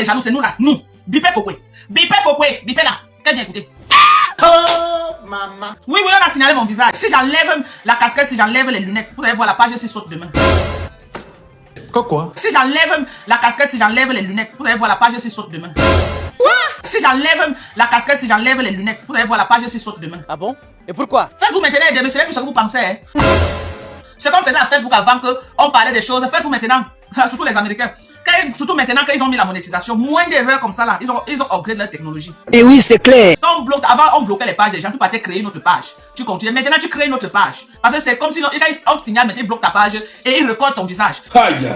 les jaloux, c'est nous là. Nous. Bipé Fokwe. Bipé Fokwe. Bipé là. Qu'elle vient écouter. Oh, maman. Oui, on a signalé mon visage. Si j'enlève la casquette, si j'enlève les lunettes, vous allez voir la page si saute demain. Quoi? Si j'enlève la casquette, si j'enlève les lunettes, vous allez voir la page si saute demain. Si j'enlève la casquette, si j'enlève les lunettes, vous allez voir la page si saute demain. Ah bon? Et pourquoi? Facebook maintenant est demain, c'est plus ce que vous pensez. Hein. C'est comme faisait à Facebook avant qu'on parlait des choses. Facebook maintenant, surtout les Américains, surtout maintenant qu'ils ont mis la monétisation, moins d'erreurs comme ça là, ils ont upgrade leur technologie. Et oui, c'est clair. Avant, on bloquait les pages des gens, tu partais créer une autre page. Tu continues. Maintenant, tu crées une autre page. Parce que c'est comme si on signale, mais ils bloquent ta page et ils recordent ton visage. Aïe,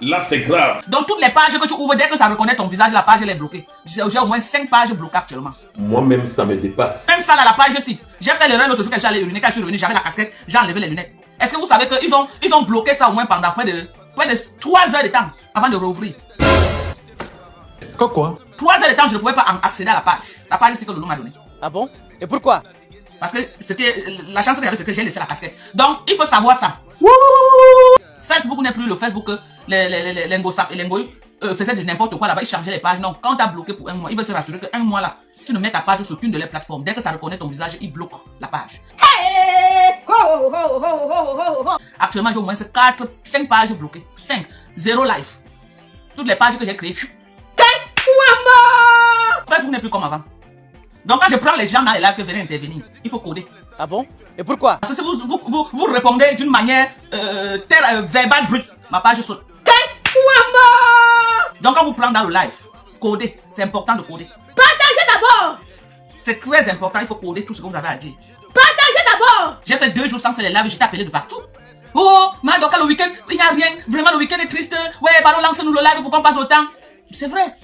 là c'est grave. Donc, toutes les pages que tu ouvres, dès que ça reconnaît ton visage, la page elle est bloquée. J'ai au moins 5 pages bloquées actuellement. Moi-même, ça me dépasse. Même ça là, la page ci. J'ai fait l'erreur l'autre jour quand je suis allé uriner, quand je suis revenu, j'avais la casquette, j'ai enlevé les lunettes. Est-ce que vous savez qu'ils ont bloqué ça au moins pendant près de 3 heures de temps avant de rouvrir? Quoi? 3 heures de temps, je ne pouvais pas accéder à la page. La page, c'est que le nom m'a donné. Ah bon? Et pourquoi? Parce que la chance qu'il y avait, c'est que j'ai laissé la casquette. Donc, il faut savoir ça. Facebook n'est plus le Facebook que les Lengosap et Lengoy faisaient de n'importe quoi là-bas. Ils changeaient les pages. Non, quand tu as bloqué pour un mois, ils veulent se rassurer qu'un mois là, tu ne mets ta page sur aucune de leurs plateformes. Dès que ça reconnaît ton visage, ils bloquent la page. Actuellement, j'ai au moins 5 pages bloquées. 5. 0 live. Toutes les pages que j'ai créées. Facebook n'est plus comme avant. Donc quand je prends les gens dans les lives que veulent intervenir, il faut coder. Ah bon? Et pourquoi? Parce que si vous répondez d'une manière verbale brute, ma page saute. Donc quand vous prenez dans le live, coder. C'est important de coder. Partagez d'abord. C'est très important, il faut coder tout ce que vous avez à dire. Partagez d'abord. J'ai fait 2 jours sans faire les lives, j'étais appelé de partout. Oh, donc le week-end, il n'y a rien. Vraiment, le week-end est triste. Ouais, pardon, lancez-nous le live pour qu'on passe autant. C'est vrai.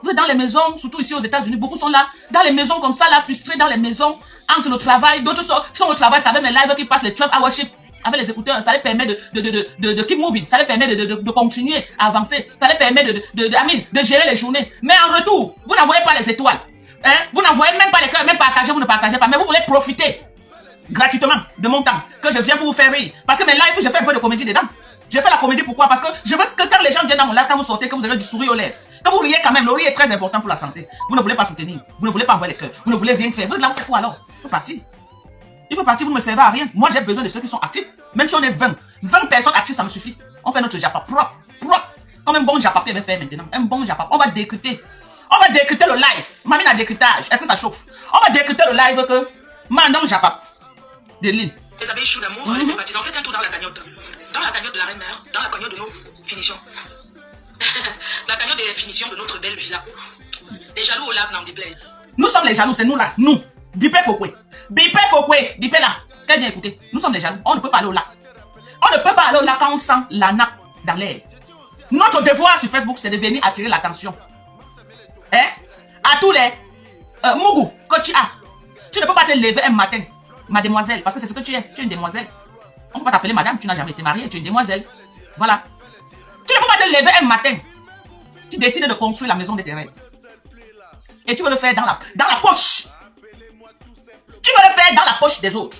Vous êtes dans les maisons, surtout ici aux États-Unis, beaucoup sont là, dans les maisons comme ça, là, frustrés dans les maisons, entre le travail. D'autres sont au travail, ça fait mes lives qui passent les 12-hour shift avec les écouteurs. Ça les permet de keep moving, ça les permet de continuer à avancer, ça les permet de gérer les journées. Mais en retour, vous n'envoyez pas les étoiles. Hein? Vous n'envoyez même pas les cœurs, même partager, vous ne partagez pas, mais vous voulez profiter gratuitement de mon temps, que je viens pour vous faire rire. Parce que mes lives, je fais un peu de comédie dedans. Je fais la comédie, pourquoi? Parce que je veux que quand les gens viennent dans mon live, quand vous sortez, que vous avez du sourire aux lèvres. Que vous riez quand même, le rire est très important pour la santé. Vous ne voulez pas soutenir, vous ne voulez pas envoyer les cœurs, vous ne voulez rien faire. Vous êtes là, vous faites quoi alors? Il faut partir. Il faut partir, vous ne me servez à rien. Moi, j'ai besoin de ceux qui sont actifs. Même si on est 20 personnes actives, ça me suffit. On fait notre japa propre. Comme un bon japa que je vais faire maintenant. Un bon japa. On va décrypter. On va décrypter le live. Mamie, la décryptage. Est-ce que ça chauffe? On va décrypter le live que maintenant japa. Des lignes. Les abeilles chou d'amour, les sympathisants, faites un tour dans la cagnotte. Dans la cagnotte de la reine-mère, dans la cagnotte de nos finitions. La cagnotte des finitions de notre belle villa. Les jaloux au lac n'en déplaise. Nous sommes les jaloux, c'est nous là. Nous. Bipé Fokwe. Bipé Fokwe. Bipé là. Qu'elle vient écouter. Nous sommes les jaloux. On ne peut pas aller au lac. On ne peut pas aller au lac quand on sent la nappe dans l'air. Notre devoir sur Facebook, c'est de venir attirer l'attention. Hein? À tous les Mougou que tu as. Tu ne peux pas te lever un matin, mademoiselle, parce que c'est ce que tu es. Tu es une demoiselle. On ne peut pas t'appeler madame, tu n'as jamais été mariée, tu es une demoiselle. Voilà. Tu ne peux pas te lever un matin. Tu décides de construire la maison de tes rêves. Et tu veux le faire dans la poche. Tu veux le faire dans la poche des autres.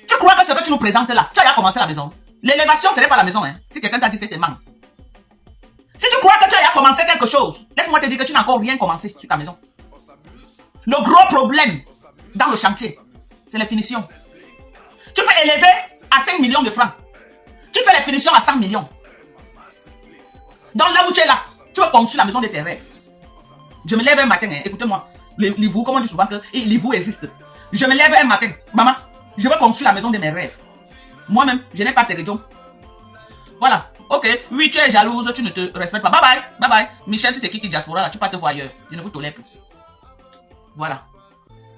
Tu crois que ce que tu nous présentes là, tu as déjà commencé la maison. L'élévation, ce n'est pas la maison. Hein. Si quelqu'un t'a dit, c'est tes mains. Si tu crois que tu as déjà commencé quelque chose, laisse-moi te dire que tu n'as encore rien commencé sur ta maison. Le gros problème dans le chantier, c'est les finitions. Tu peux élever à 5 millions de francs. Tu fais les finitions à 100 millions. Donc là où tu es là, tu veux construire la maison de tes rêves. Je me lève un matin, hein, écoutez-moi. Livou, comme on dit souvent que Livou existe. Je me lève un matin, maman, je veux construire la maison de mes rêves. Moi-même, je n'ai pas de raison. Voilà. Ok, oui, tu es jalouse, tu ne te respectes pas. Bye bye, bye bye. Michel, si c'est qui diaspora là, tu peux pas te voir ailleurs. Je ne vous tolère plus. Voilà.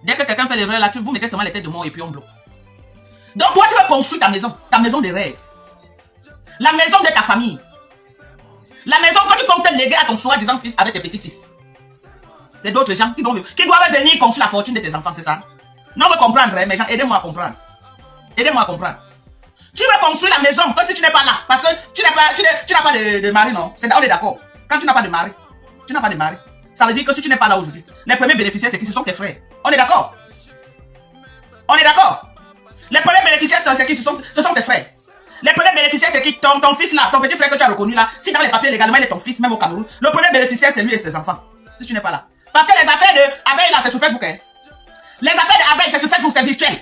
Dès que quelqu'un fait l'erreur là, vous mettez seulement les têtes de mort et puis on bloque. Donc toi, tu veux construire ta maison de rêve. La maison de ta famille. La maison que tu comptes léguer à ton soi-disant fils avec tes petits-fils. C'est d'autres gens qui doivent venir construire la fortune de tes enfants, c'est ça? Non, me comprendre, mes gens, aidez-moi à comprendre. Aidez-moi à comprendre. Tu veux construire la maison comme si tu n'es pas là. Parce que tu n'as pas de mari, non? On est d'accord. Quand tu n'as pas de mari, ça veut dire que si tu n'es pas là aujourd'hui, les premiers bénéficiaires, c'est qui? Ce sont tes frères. On est d'accord? On est d'accord? Les premiers bénéficiaires, c'est qui? Ce sont tes frères. Les premiers bénéficiaires, c'est qui? Ton fils là, ton petit frère que tu as reconnu là. Si dans les papiers légalement, il est ton fils, même au Cameroun. Le premier bénéficiaire, c'est lui et ses enfants. Si tu n'es pas là. Parce que les affaires de Abeille là, c'est sur Facebook. Hein. Les affaires de Abeille, c'est sur Facebook, c'est virtuel.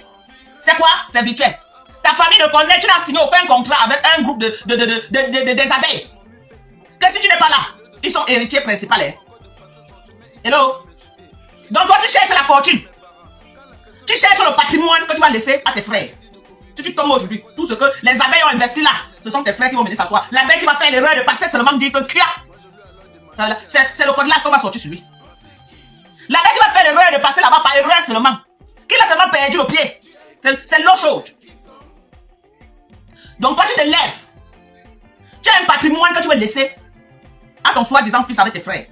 C'est quoi? C'est virtuel. Ta famille ne connaît, tu n'as signé aucun contrat avec un groupe des abeilles. Que si tu n'es pas là, ils sont héritiers principaux. Hein. Hello? Donc toi, tu cherches la fortune. Tu cherches le patrimoine que tu vas laisser à tes frères. Si tu tombes aujourd'hui, tout ce que les abeilles ont investi là, ce sont tes frères qui vont venir s'asseoir. L'abeille qui va faire l'erreur de passer seulement dire que c'est le code là qu'on va sortir sur lui. L'abeille qui va faire l'erreur de passer là-bas par erreur seulement. Qui a seulement perdu le pied. C'est l'eau chaude. Donc toi tu te lèves. Tu as un patrimoine que tu veux laisser à ton soi-disant fils avec tes frères.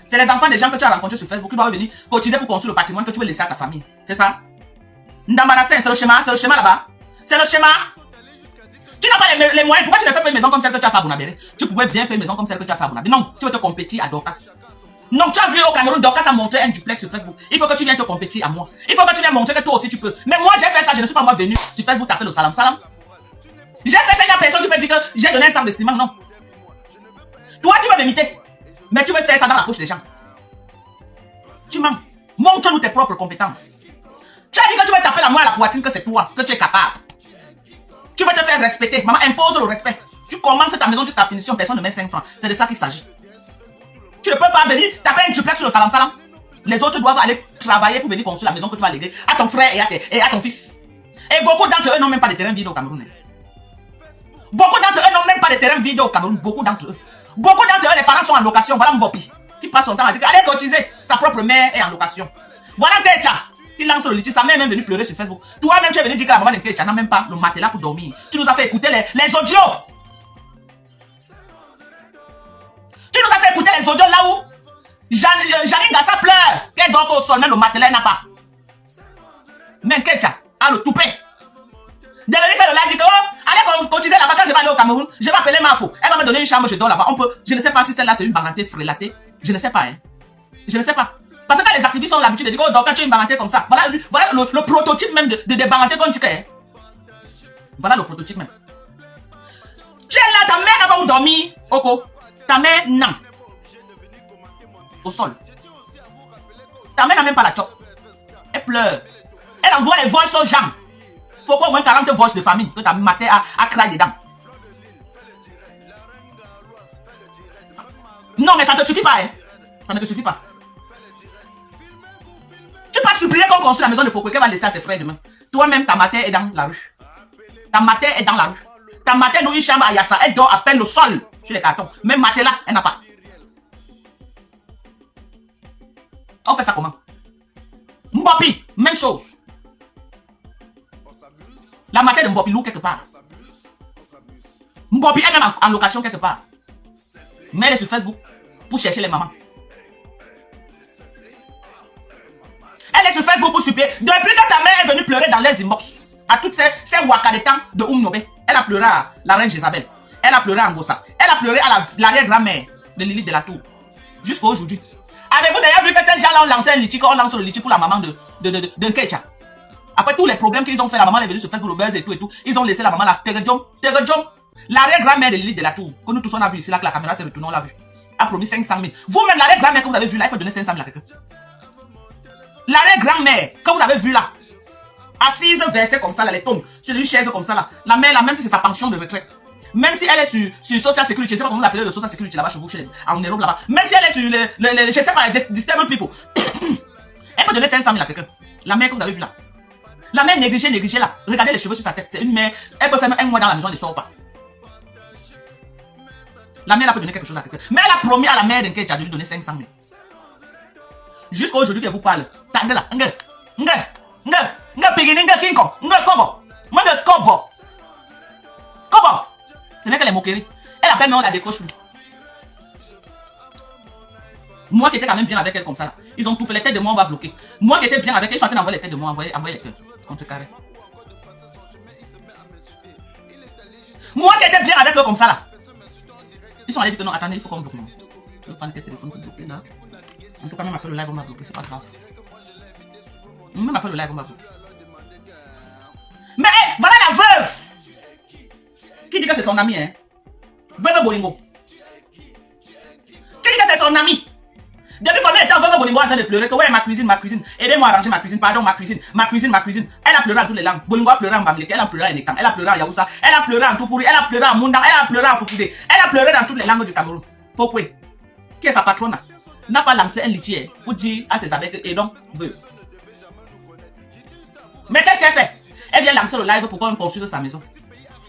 C'est les enfants des gens que tu as rencontrés sur Facebook qui doivent venir cotiser pour construire le patrimoine que tu veux laisser à ta famille. C'est ça? Ndambanassin, c'est le schéma là-bas. C'est le schéma. Tu n'as pas les moyens. Pourquoi tu ne fais pas une maison comme celle que tu as fait à Bonabéré? Tu pouvais bien faire une maison comme celle que tu as fait à Bonabéré. Non, tu veux te compétir à Dorcas. Non, tu as vu au Cameroun, Dorcas a montré un duplex sur Facebook. Il faut que tu viennes te compétir à moi. Il faut que tu viennes montrer que toi aussi tu peux. Mais moi j'ai fait ça, je ne suis pas moi venu sur Facebook taper le salam salam. J'ai fait ça, il y a personne qui peut dire que j'ai donné un sac de ciment, non. Toi tu veux m'imiter. Mais tu veux faire ça dans la poche des gens. Tu mens. Montre-nous tes propres compétences. Tu as dit que tu veux taper la main à la poitrine, que c'est toi, que tu es capable. Tu veux te faire respecter. Maman impose le respect. Tu commences ta maison jusqu'à la finition, personne ne met 5 francs. C'est de ça qu'il s'agit. Tu ne peux pas venir taper un duplex sur le salam salam. Les autres doivent aller travailler pour venir construire la maison que tu vas léguer à ton frère et à ton fils. Et beaucoup d'entre eux n'ont même pas de terrain vide au Cameroun. Beaucoup d'entre eux n'ont même pas de terrain vide au Cameroun. Beaucoup d'entre eux, les parents sont en location. Voilà Mbopi qui passe son temps à dire allez cotiser. Sa propre mère est en location. Voilà Kecha qui lance le litige. Sa mère est même venue pleurer sur Facebook. Toi-même, tu es venu dire que la maman de Kecha n'a même pas le matelas pour dormir. Tu nous as fait écouter les audios. Tu nous as fait écouter les audios là où Janine Gassa pleure. Qu'elle dort au sol, même le matelas n'a pas. Mais Kecha a le toupet. De venir faire le live, dit que allez cotiser là-bas quand je vais aller au Cameroun. Je vais appeler Mafo. Elle va me donner une chambre, je dors là-bas. Je ne sais pas si celle-là c'est une barantée frélatée. Je ne sais pas, hein. Je ne sais pas. Parce que quand les activistes ont l'habitude de dire, oh, donc quand tu as une barantée comme ça, voilà le prototype même des barantés qu'on dit que, hein. Voilà le prototype même. Tu es là, ta mère n'a pas où dormir, Oko. Ta mère, non. Au sol. Ta mère n'a même pas la chope. Elle pleure. Elle envoie les voices aux gens. Faut qu'au moins 40 voices de famille que ta mère a craqué dedans. Non, mais ça ne te suffit pas, hein. Ça ne te suffit pas. Tu peux supplier qu'on construise la maison de Foucault qu'elle va laisser à ses frères demain. Toi-même, ta mère est dans la rue. Ta mère est dans la rue. Ta mère dans une chambre à Yassa. Elle dort à peine le sol sur les cartons. Même matelas, elle n'a pas. On fait ça comment? Mbopi, même chose. La matin de Mbopi loue quelque part. Mbopi est même en location quelque part. Mais elle est sur Facebook pour chercher les mamans. Elle est sur Facebook pour supplier. Depuis que ta mère est venue pleurer dans les inbox, à toutes ces wakaletans de Oumnobe, elle a pleuré à la reine Jézabel. Elle a pleuré à Ngossa. Elle a pleuré à l'arrière-grand-mère de Lilith de la Tour. Jusqu'à aujourd'hui. Avez-vous d'ailleurs vu que ces gens-là ont lancé un litige, on lance le litige pour la maman de Kecha? Après tous les problèmes qu'ils ont fait, la maman est venue sur Facebook, le buzz et tout. Ils ont laissé la maman la Tegejom. L'arrière-grand-mère de Lilith de la Tour, que nous tous on a vu ici, là que la caméra s'est retournée, on l'a vu. A promis 500 000. Vous-même, l'arrière-grand-mère que vous avez vu là, elle peut donner 500 000 à quelqu'un. L'arrière-grand-mère que vous avez vu là, assise versée comme ça, là, les tombes, sur une chaise comme ça là, la mère là, même si c'est sa pension de retraite, même si elle est sur Social Security, je sais pas comment vous appelez le Social Security là-bas chez vous, en Europe là-bas, même si elle est sur je sais pas, Disabled People, elle peut donner 500 000 à quelqu'un. La mère que vous avez vu là. La mère négligée là. Regardez les cheveux sur sa tête. C'est une mère, elle peut faire même un mois dans la maison, elle ne sort pas. La mère, elle peut donner quelque chose à quelqu'un. Mais elle a promis à la mère d'Inké de lui donner 500 000. Jusqu'à aujourd'hui qu'elle vous parle. Tandez là. Kobo. Ce n'est que les moqueries. Elle appelle, mais on la décroche plus. Moi qui étais quand même bien avec elle comme ça. Là. Ils ont tout fait. Les têtes de moi, on va bloquer. Moi qui étais bien avec elle, ils sont en train d'envoyer les têtes de moi, envoyer les cœurs. Contrecarré. Moi qui étais bien avec eux comme ça là. Ils sont allés dire que non, attendez, il faut qu'on bloque. Je vais prendre tes téléphones pour bloquer là. En tout cas, même après le live, on va bloquer, c'est pas grave. Même après le live, on va bloquer. Mais voilà la veuve Qui dit que c'est son ami, hein? Veuve Bolingo. Qui dit que c'est son ami? Depuis combien de temps Veuve Bolingo est en train de pleurer que ouais, ma cuisine, aidez-moi à arranger ma cuisine, pardon, ma cuisine. Elle a pleuré à toutes les langues. Bolingo a pleuré en Bamileke, elle a pleuré en Nekam, elle a pleuré en Yaoussa, elle a pleuré en Toupouri, elle a pleuré en Munda, elle a pleuré en Foufoudé, elle a pleuré dans toutes les langues du Cameroun. Pourquoi? Qui est sa patronne? N'a pas lancé un litier pour dire à ses abeilles et donc veuve. Mais qu'est-ce qu'elle fait? Elle vient lancer le live pour qu'on construise sa maison.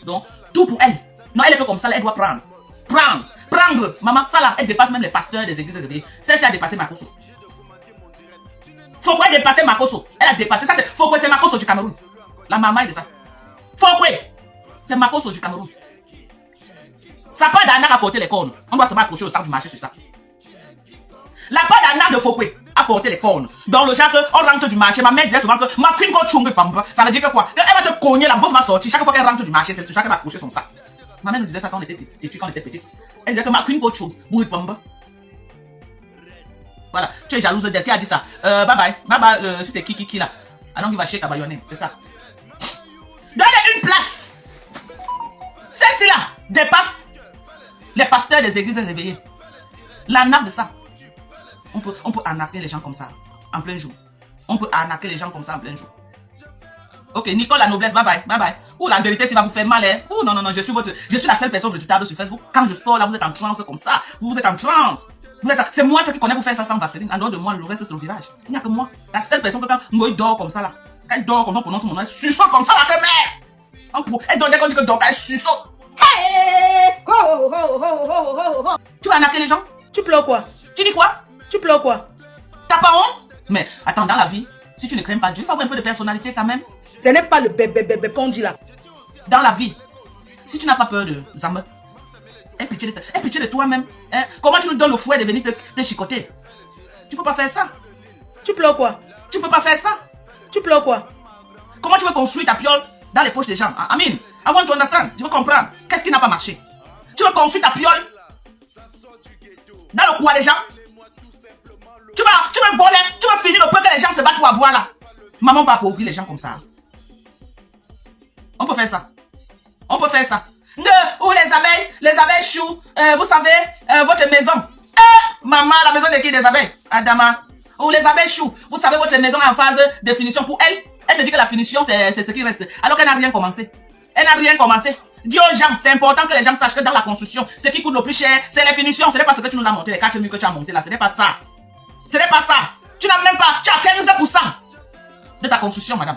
Donc, tout pour elle. Non, elle est pas comme ça, elle doit prendre. Prendre. Maman, ça là, elle dépasse même les pasteurs des églises réveillées. Celle-ci a dépassé Makosso. Faut quoi dépasser Makosso? Elle a dépassé. Ça, c'est faut quoi, c'est Makosso du Cameroun. La maman est de ça. Faut quoi? C'est Makosso du Cameroun. Ça part d'Anna à porter les cornes. On doit se accrocher au centre du marché sur ça. La part d'Anna de Fokwe a porté les cornes. Dans le genre on rentre du marché, ma mère disait souvent que ma crime ko chungue pamba. Ça veut dire que quoi? Elle va te cogner, la bouffe va sortir. Chaque fois qu'elle rentre du marché, c'est sur ça qu'elle va accrocher son sac. Ma mère nous disait ça quand on était petite. Elle disait que ma crime ko chungue pamba. Voilà, tu es jalouse d'elle. Qui a dit ça? Bye bye, si c'est qui là. Alors il va chez Kabayone, c'est ça. Donnez une place. Celle-ci là dépasse les pasteurs des églises réveillées. La nappe de ça. On peut arnaquer les gens comme ça, en plein jour. Ok, Nicole la noblesse, bye bye. Ou la vérité, ça va vous faire mal, hein. Oh non, je suis la seule personne de table sur Facebook. Quand je sors là, vous êtes en transe comme ça. Vous êtes en transe. C'est moi ce qui connais vous faire ça sans vaseline. En dehors de moi, le reste c'est le virage. Il n'y a que moi. La seule personne que quand il dort comme ça là, quand il dort comme on prononce mon nom, elle suçote comme ça là, que merde. Elle donne des comptes que dort, elle suçote. Hey! Oh! Tu vas arnaquer les gens? Tu pleures quoi? Tu dis quoi? Tu pleures quoi? T'as pas honte? Mais attends, dans la vie, si tu ne crains pas Dieu, il faut avoir un peu de personnalité quand même. Ce n'est pas le bébé qu'on dit là. Dans la vie, si tu n'as pas peur de Zame, aie pitié de toi-même. Hein? Comment tu nous donnes le fouet de venir te chicoter? Tu peux pas faire ça. Tu pleures quoi? Tu peux pas faire ça. Tu pleures quoi? Comment tu veux construire ta piole dans les poches des gens? Amin, I want to understand. Je veux comprendre. Qu'est-ce qui n'a pas marché? Tu veux construire ta piole dans le coin des gens? Tu veux voler, tu veux finir le peu que les gens se battent pour avoir là. Maman va appauvrir les gens comme ça. On peut faire ça. Ou les abeilles choux, vous savez, votre maison. Maman, la maison de qui des abeilles? Adama. Ou les abeilles choux, vous savez, votre maison est en phase de finition. Pour elle, elle se dit que la finition, c'est ce qui reste. Alors qu'elle n'a rien commencé. Dis aux gens, c'est important que les gens sachent que dans la construction, ce qui coûte le plus cher, c'est les finitions. Ce n'est pas ce que tu nous as monté, les 4 murs que tu as monté là. Ce n'est pas ça. Tu n'as même pas, tu as 15% de ta construction, madame.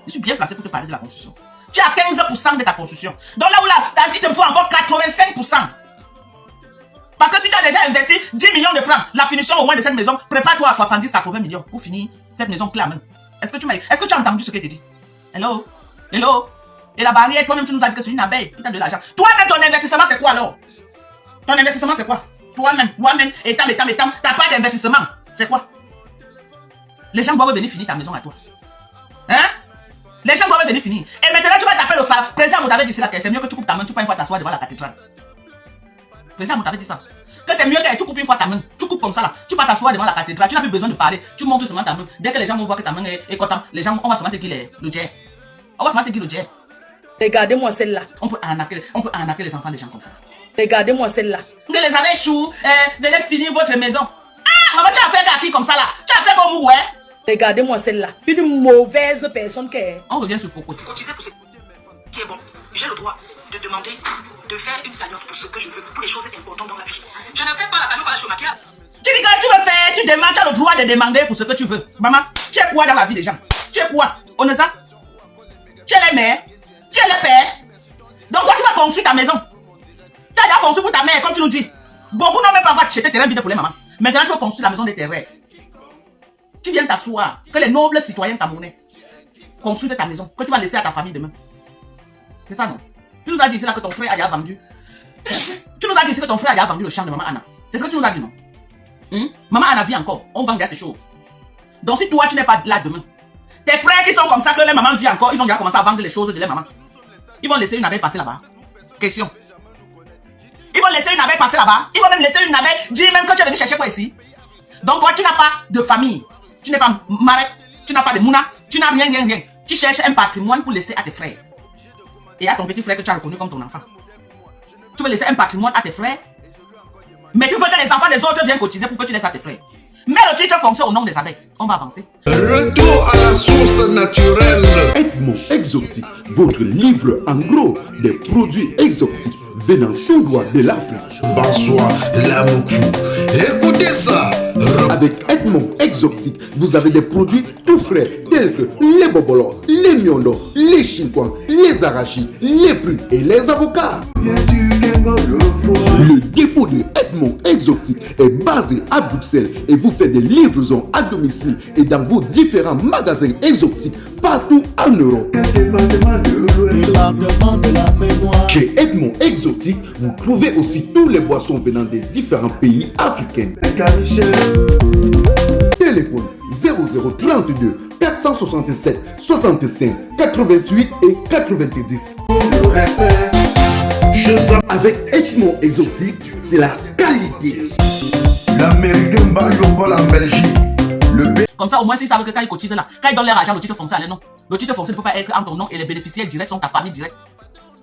Je suis bien placé pour te parler de la construction. Tu as 15% de ta construction. Donc là où là, t'as dit, il te faut encore 85%. Parce que si tu as déjà investi 10 millions de francs, la finition au moins de cette maison, prépare-toi à 70-80 millions pour finir cette maison clé à main. Est-ce que tu as entendu ce que je t'ai dit? Hello? Et la barrière, toi-même, tu nous as dit que c'est une abeille. Tu as de l'argent. Toi-même, ton investissement, c'est quoi alors? Ton investissement, c'est quoi? Toi-même, étam, t'as pas d'investissement. C'est quoi? Les gens doivent venir finir ta maison à toi. Hein? Les gens doivent venir finir. Et maintenant, tu vas taper le salaire. Président vous t'avait dit là que c'est mieux que tu coupes ta main, tu peux une fois t'asseoir devant la cathédrale. Président vous t'avait dit ça. Que c'est mieux que tu coupes une fois ta main. Tu coupes comme ça là. Tu vas t'asseoir devant la cathédrale. Tu n'as plus besoin de parler. Tu montres seulement ta main. Dès que les gens vont voir que ta main est contente, les gens, on va seulement te dire le jet. Regardez-moi celle-là. On peut arnaquer les enfants des gens comme ça. Regardez-moi celle-là. Que les abeilles choux, venez finir votre maison. Ah, maman, tu as fait qui comme ça là? Tu as fait comme vous, ouais? Regardez-moi celle-là. Une mauvaise personne qu'elle est. On revient sur Foucault. Cotiser pour ce qui est bon. J'ai le droit de demander de faire une cagnotte pour ce que je veux, pour les choses importantes dans la vie. Je ne fais pas la cagnotte par la chomakia. Tu dis que tu veux faire, tu demandes, tu as le droit de demander pour ce que tu veux. Maman, tu es quoi dans la vie des gens? Tu es quoi? On est ça? Tu es les mères, tu es les pères. Donc toi tu vas construire ta maison. Tu as déjà construit pour ta mère, comme tu nous dis. Beaucoup n'ont même pas encore acheté terrain vide pour les mamans. Maintenant tu vas construire la maison de tes rêves. Tu viens t'asseoir, que les nobles citoyens camerounais construisent ta maison, que tu vas laisser à ta famille demain. C'est ça non? Tu nous as dit ici là que ton frère a déjà vendu. Tu nous as dit ici que ton frère a déjà vendu le champ de maman Anna. C'est ce que tu nous as dit non? Maman Anna vit encore, on vend déjà ces choses. Donc si toi tu n'es pas là demain, tes frères qui sont comme ça que les mamans vivent encore, ils ont déjà commencé à vendre les choses de les mamans. Ils vont laisser une abeille passer là-bas. Question. Ils vont laisser une abeille passer là-bas. Ils vont même laisser une abeille dire même que tu es venu chercher quoi ici. Donc toi tu n'as pas de famille. Tu n'es pas maré. Tu n'as pas de mouna. Tu n'as rien. Tu cherches un patrimoine pour laisser à tes frères. et à ton petit frère que tu as reconnu comme ton enfant. Tu veux laisser un patrimoine à tes frères, mais tu veux que les enfants des autres viennent cotiser pour que tu laisses à tes frères. Mais le titre fonctionne au nom des abeilles. On va avancer. Retour à la source naturelle. Edmond Exotique, votre livre en gros des produits exotiques venant tout droit de l'Afrique. Bonsoir, Lamoukou. Écoutez ça. Avec Edmond Exotique, vous avez des produits tout frais tels que les bobolos, les miondons, les chinquans, les arachides, les prunes et les avocats. Le dépôt de Edmond Exotique est basé à Bruxelles et vous fait des livraisons à domicile et dans vos différents magasins exotiques partout en Europe. Chez Edmond Exotique, vous trouvez aussi tous les boissons venant des différents pays africains. Téléphone 0032 467 65 88 et 90. Avec Edmond Exotique, c'est la qualité. L'Américain Bayombol en Belgique. Comme ça, au moins, s'ils savent que quand ils cotisent là, quand ils donnent leur argent, le titre foncier à leur nom. Le titre foncier ne peut pas être en ton nom et les bénéficiaires directs sont ta famille directe.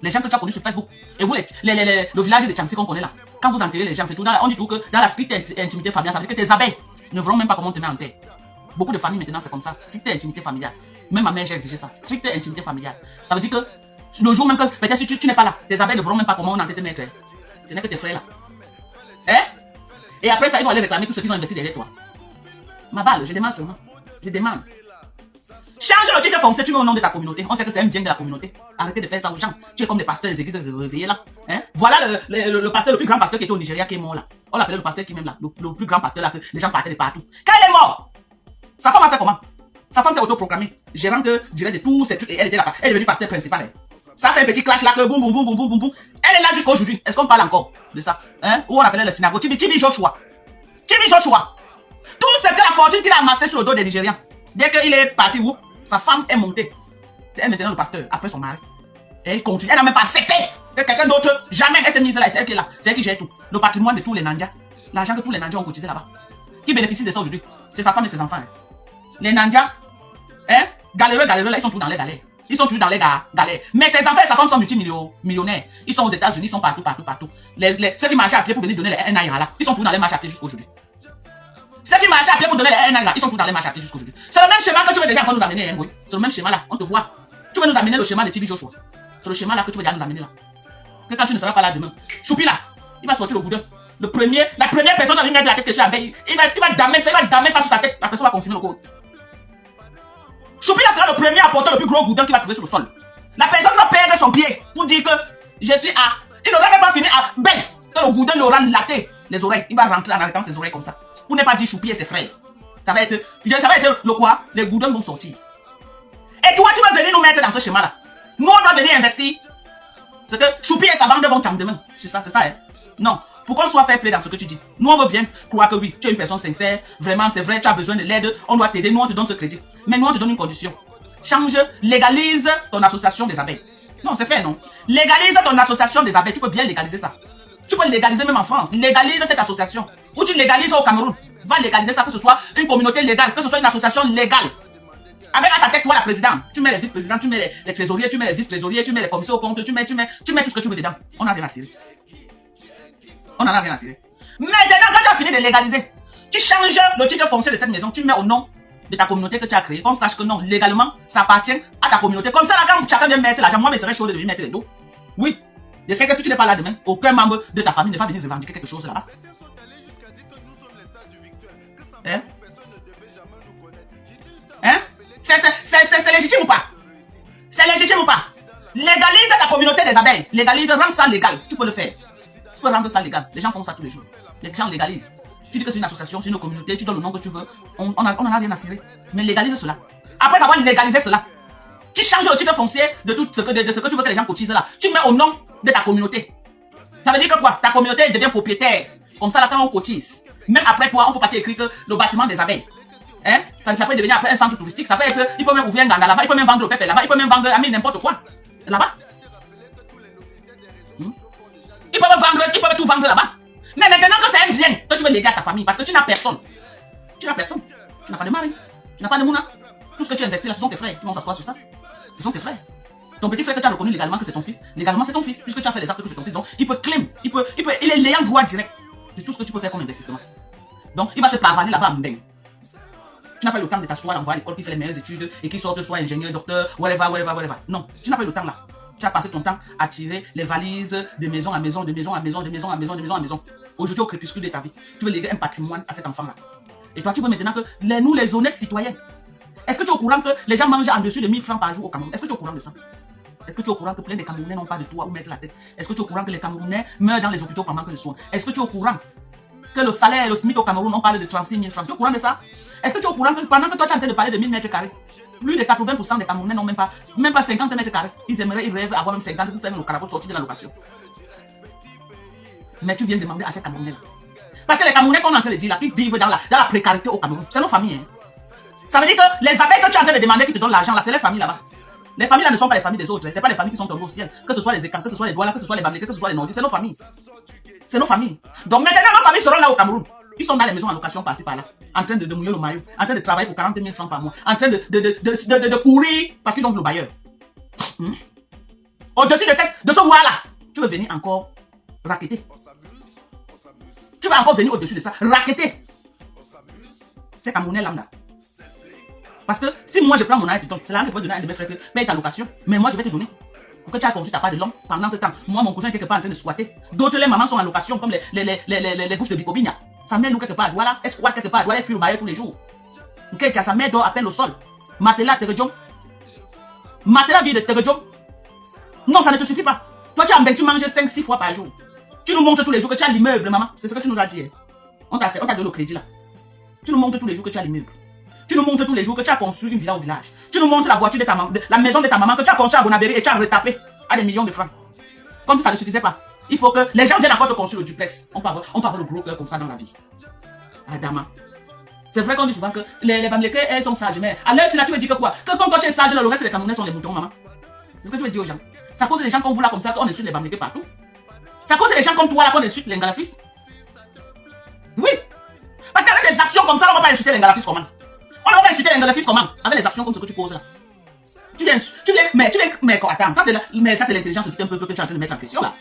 Les gens que tu as connus sur Facebook. Et vous, le village de Tchansi qu'on connaît là. Quand vous enterrez les gens, c'est tout. On dit tout que dans la stricte intimité familiale, ça veut dire que tes abeilles ne verront même pas comment on te met en terre. Beaucoup de familles maintenant, c'est comme ça. Stricte intimité familiale. Même ma mère, j'ai exigé ça. Stricte intimité familiale. Ça veut dire que le jour même que peut-être si tu n'es pas là, tes abeilles ne verront même pas comment on enterre tes maîtres. Ce n'est que tes frères là. Hein? Et après ça, ils vont aller réclamer tout ce qu'ils ont investi derrière toi. Ma balle, je demande seulement. Je demande. Change le titre foncier, tu mets au nom de ta communauté. On sait que c'est un bien de la communauté. Arrêtez de faire ça aux gens. Tu es comme des pasteurs des églises réveillés là. Hein? Voilà le pasteur, le plus grand pasteur qui était au Nigeria qui est mort là. On l'appelait le pasteur qui même là. Le plus grand pasteur là que les gens partaient de partout. Quand il est mort, sa femme a fait comment? Sa femme s'est autoproclamée gérante directe de tous ces trucs et elle était là. Elle est devenue pasteur principal. Hein? Ça fait un petit clash là que boum boum boum boum boum boum. Elle est là jusqu'à aujourd'hui. Est-ce qu'on parle encore de ça? Hein? Où on appelait le synagogue? Tibi Joshua. Tibi Joshua. Tout ce que la fortune qu'il a amassé sur le dos des Nigériens. Dès qu'il est parti, où sa femme est montée. C'est elle maintenant le pasteur, après son mari. Et elle continue. Elle n'a même pas accepté que quelqu'un d'autre, jamais elle s'est mise là. C'est elle qui est là. C'est elle qui gère tout. Le patrimoine de tous les Nandias. L'argent que tous les Nandias ont cotisé là-bas. Qui bénéficie de ça aujourd'hui? C'est sa femme et ses enfants. Hein. Les Nandias, hein, galéreux, là, ils sont tous dans les galères. Ils sont tous dans les galères. Mais ses enfants et sa femme sont multimillionnaires. Ils sont aux États-Unis, ils sont partout. Ceux qui marchaient à pied pour venir donner les 1 naira là, ils sont tous dans les marches à pied jusqu'aujourd'hui. Ceux qui marchaient à pied pour donner les 1 naira, ils sont tous dans les marches à pied jusqu'aujourd'hui. C'est le même schéma que tu veux déjà encore nous amener, hein, oui. C'est le même schéma là, on te voit. Tu veux nous amener le schéma de Tibi Joshua. C'est le schéma là que tu veux déjà nous amener là. Que quand tu ne seras pas là demain, Choupi là, il va sortir le boudin. La première personne à lui mettre la tête que sur la baie, il va damer ça sur sa tête. La personne va confirmer le code. Choupi là sera le premier à porter le plus gros goudin qu'il va trouver sur le sol. La personne va perdre son pied pour dire que je suis à. Il n'aura même pas fini à baie. Que le goudin lui aura laté les oreilles. Il va rentrer en arrêtant ses oreilles comme ça. Pour ne pas dire Choupi et ses frères. Ça va être le quoi? Les goudins vont sortir. Et toi, tu vas venir nous mettre dans ce schéma là. Nous, on doit venir investir. C'est que Choupi et sa bande vont t'en demain. C'est ça, hein? Non. Pour qu'on soit fair play dans ce que tu dis. Nous, on veut bien croire que oui, tu es une personne sincère. Vraiment, c'est vrai, tu as besoin de l'aide. On doit t'aider. Nous, on te donne ce crédit. Mais nous, on te donne une condition. Change, légalise ton association des abeilles. Non, c'est fait, non? Légalise ton association des abeilles. Tu peux bien légaliser ça. Tu peux légaliser même en France. Légalise cette association. Ou tu légalises au Cameroun. Va légaliser ça, que ce soit une communauté légale, que ce soit une association légale. Avec à sa tête, toi, la présidente. Tu mets les vice-présidents, tu mets les trésoriers, tu mets les vice-trésoriers, tu mets les commissaires au compte, tu mets tout ce que tu veux dedans. On n'a rien à cirer. On n'en a rien à cirer. Maintenant, quand tu as fini de légaliser, tu changes le titre foncier de cette maison, tu mets au nom de ta communauté que tu as créée. Qu'on sache que non, légalement, ça appartient à ta communauté. Comme ça, là, quand chacun vient mettre l'argent, moi, mais serait chaud de venir mettre les dos. Oui. Je sais que si tu n'es pas là demain, aucun membre de ta famille ne va venir revendiquer quelque chose là-bas. Hein? Hein? C'est légitime ou pas? C'est légitime ou pas? Légalise ta communauté des abeilles. Légalise, rends ça légal. Tu peux le faire. Tu peux rendre ça légal. Les gens font ça tous les jours. Les gens légalisent. Tu dis que c'est une association, c'est une communauté, tu donnes le nom que tu veux. On n'en a rien à cirer. Mais légalise cela. Après avoir légalisé cela, tu changes le titre foncier de tout ce que tu veux que les gens cotisent là. Tu mets au nom de ta communauté. Ça veut dire que quoi? Ta communauté devient propriétaire. Comme ça là, quand on cotise, même après toi, on peut pas écrire que le bâtiment des abeilles. Hein? Ça peut devenir après un centre touristique. Ça peut être, il peut même ouvrir un ganda là-bas, il peut même vendre le pépé là-bas, il peut même vendre n'importe quoi là-bas. Il peut tout vendre là-bas. Mais maintenant que c'est un bien que tu veux léguer à ta famille, parce que tu n'as personne. Tu n'as personne. Tu n'as pas de mari. Tu n'as pas de mouna. Tout ce que tu investis là, ce sont tes frères qui vont s'asseoir sur ça. Ce sont tes frères. Ton petit frère que tu as reconnu légalement que c'est ton fils, légalement c'est ton fils, puisque tu as fait les actes que c'est ton fils. Donc, il peut claim, il est l'ayant droit direct. C'est tout ce que tu peux faire comme investissement. Donc, il va se pavaner là-bas en bang. Tu n'as pas eu le temps de t'asseoir, d'envoyer à l'école qui fait les meilleures études et qui sortent soit ingénieur, docteur, whatever. Non, tu n'as pas eu le temps là. Tu as passé ton temps à tirer les valises de maison à maison, de maison à maison, de maison à maison, de maison à maison. Aujourd'hui, au crépuscule de ta vie, tu veux léguer un patrimoine à cet enfant-là. Et toi, tu veux maintenant que nous, les honnêtes citoyens, est-ce que tu es au courant que les gens mangent en dessus de 1000 francs par jour au Cameroun? Est-ce que tu es au courant de ça? Est-ce que tu es au courant que plein de Camerounais n'ont pas de toit où mettre la tête? Est-ce que tu es au courant que les Camerounais meurent dans les hôpitaux par manque de soins? Est-ce que tu es au courant que le salaire, le SMIC au Cameroun, on parle de 36 000 francs? Tu es au courant de ça? Est-ce que tu es au courant que pendant que toi tu es en train de parler de 1000 mètres carrés, plus de 80% des Camerounais n'ont même pas 50 mètres carrés? Ils rêvent avoir même 50 pour faire le caracol sortir de la location. Mais tu viens demander à ces Camerounais-là. Parce que les Camerounais qu'on est en train de dire là, qui vivent dans la précarité au Cameroun, c'est nos familles. Hein. Ça veut dire que les abeilles que tu es en train de demander qui te donnent l'argent là, c'est les familles là-bas. Les familles là ne sont pas les familles des autres. C'est pas les familles qui sont tombées au ciel. Que ce soit les Écans, que ce soit les Douala, que ce soit les Bamlékés, que ce soit les Nordis, c'est nos familles. C'est nos familles. Donc maintenant, nos familles seront là au Cameroun. Ils sont dans les maisons en location par-ci par-là, en train de mouiller le maillot, en train de travailler pour 40 000 francs par mois, en train de courir parce qu'ils ont le bailleur. Au-dessus de ce bois-là, tu veux venir encore raqueter. Tu vas encore venir au-dessus de ça, raqueter. C'est Camerounais lambda. Parce que si moi je prends mon argent, c'est l'argent que je peux donner à un de mes frères, paye ta location, mais moi je vais te donner. Pour que tu aies conçu ta part de l'homme pendant ce temps. Moi, mon cousin est quelque part en train de squatter. D'autres, les mamans sont en location, comme les bouches de Bicobigna. Sa mère nous quelque part à Douala, elle squatte quelque part à Douala, elle fuit le bailleur tous les jours. Ok, sa mère dort à peine au sol. Matelas, Teredjom. Matelas vient de Teredjom. Non, ça ne te suffit pas. Toi, tu manges 5-6 fois par jour. Tu nous montres tous les jours que tu as l'immeuble, maman. C'est ce que tu nous as dit. Hein. On t'a donné le crédit là. Tu nous montres tous les jours que tu as l'immeuble. Tu nous montres tous les jours que tu as construit une villa au village. Tu nous montres la voiture de ta maman, la maison de ta maman que tu as construit à Bonabéry et tu as retapé à des millions de francs. Comme si ça ne suffisait pas. Il faut que les gens viennent encore te construire le duplex. On peut avoir le gros cœur comme ça dans la vie. Adama. C'est vrai qu'on dit souvent que les Bamlékés, elles sont sages. Mais à l'heure, c'est là, tu veux dire que quoi? Que comme toi tu es sage, le reste des Camerounais sont des moutons, maman. C'est ce que tu veux dire aux gens. C'est à cause des gens comme vous là, comme ça, qu'on insulte les Bamlékés partout. C'est à cause des gens comme toi là, qu'on insulte les Ngalafis. Oui. Parce qu'avec des actions comme ça, on ne va pas insulter les Ngalafis comment? On ne va pas insulter les Ngalafis comment? Avec les actions comme ce que tu poses là. Mais quoi, attends, ça c'est l'intelligence de tout un peuple que tu es en train de mettre en question là.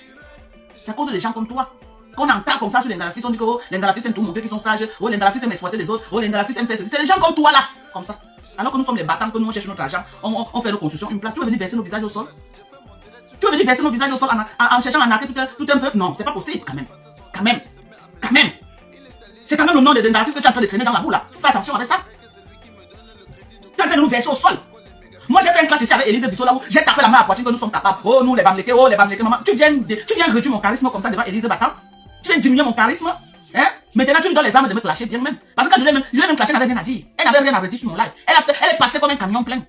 C'est à cause des gens comme toi qu'on entend comme ça sur les Ngalafis. On dit que oh, les Ngalafis aiment tout montrer qu'ils sont sages, oh, les Ngalafis aiment exploiter les autres, oh, les Ngalafis aiment faire ceci. C'est des gens comme toi là, comme ça. Alors que nous sommes les battants, que nous on cherche notre argent, on fait nos constructions, une place. Tu veux venir verser nos visages au sol? Tu veux venir verser nos visages au sol en cherchant à narquer tout un peuple? Non, c'est pas possible quand même. Quand même. C'est quand même le nom de Ngalafis que tu es en train de traîner dans la boue là. Fais attention avec ça. Tu es en train de nous verser au sol. Moi, j'ai fait une classe ici avec Élise Bissot là où j'ai tapé la main à la poitrine que nous sommes capables. Oh, nous les Bamlékés, maman. Tu viens réduire mon charisme comme ça devant Élise Battant. Tu viens diminuer mon charisme. Hein? Maintenant, tu lui donnes les armes de me clasher bien même. Parce que quand je l'ai même clashé, elle n'avait rien à dire. Elle n'avait rien à redire sur mon live. Elle est passée comme un camion plein.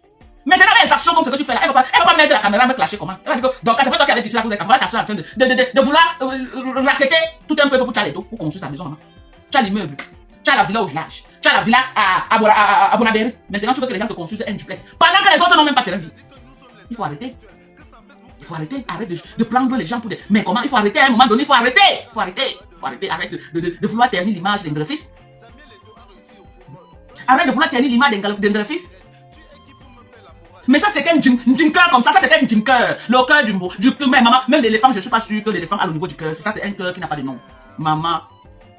Maintenant, avec les actions comme ce que tu fais là, elle ne va pas mettre la caméra à me clasher comment? Elle va dire que, donc, c'est pas toi qui allais dire ça, vous êtes ta soeur en train de vouloir raqueter tout un peuple pour tu as les dos, pour construire sa maison, maman. Tu as l'immeuble. Tu as la villa au village. Tu as la villa à Bonabéry. Maintenant, tu veux que les gens te construisent un duplex. Pendant que les autres n'ont même pas terrain vie. Il faut arrêter. Il faut arrêter. Arrête de prendre les gens pour des... Mais comment? Il faut arrêter à un moment donné. Il faut arrêter. Arrête de vouloir ternir l'image d'un Ngalafis. Arrête de vouloir ternir l'image d'un Ngalafis. Mais ça, c'est qu'un cœur comme ça. Ça, c'est qu'un cœur. Le cœur du cœur. Mais maman, même l'éléphant, je ne suis pas sûr que l'éléphant a le niveau du cœur. Ça, c'est un cœur qui n'a pas de nom. Maman,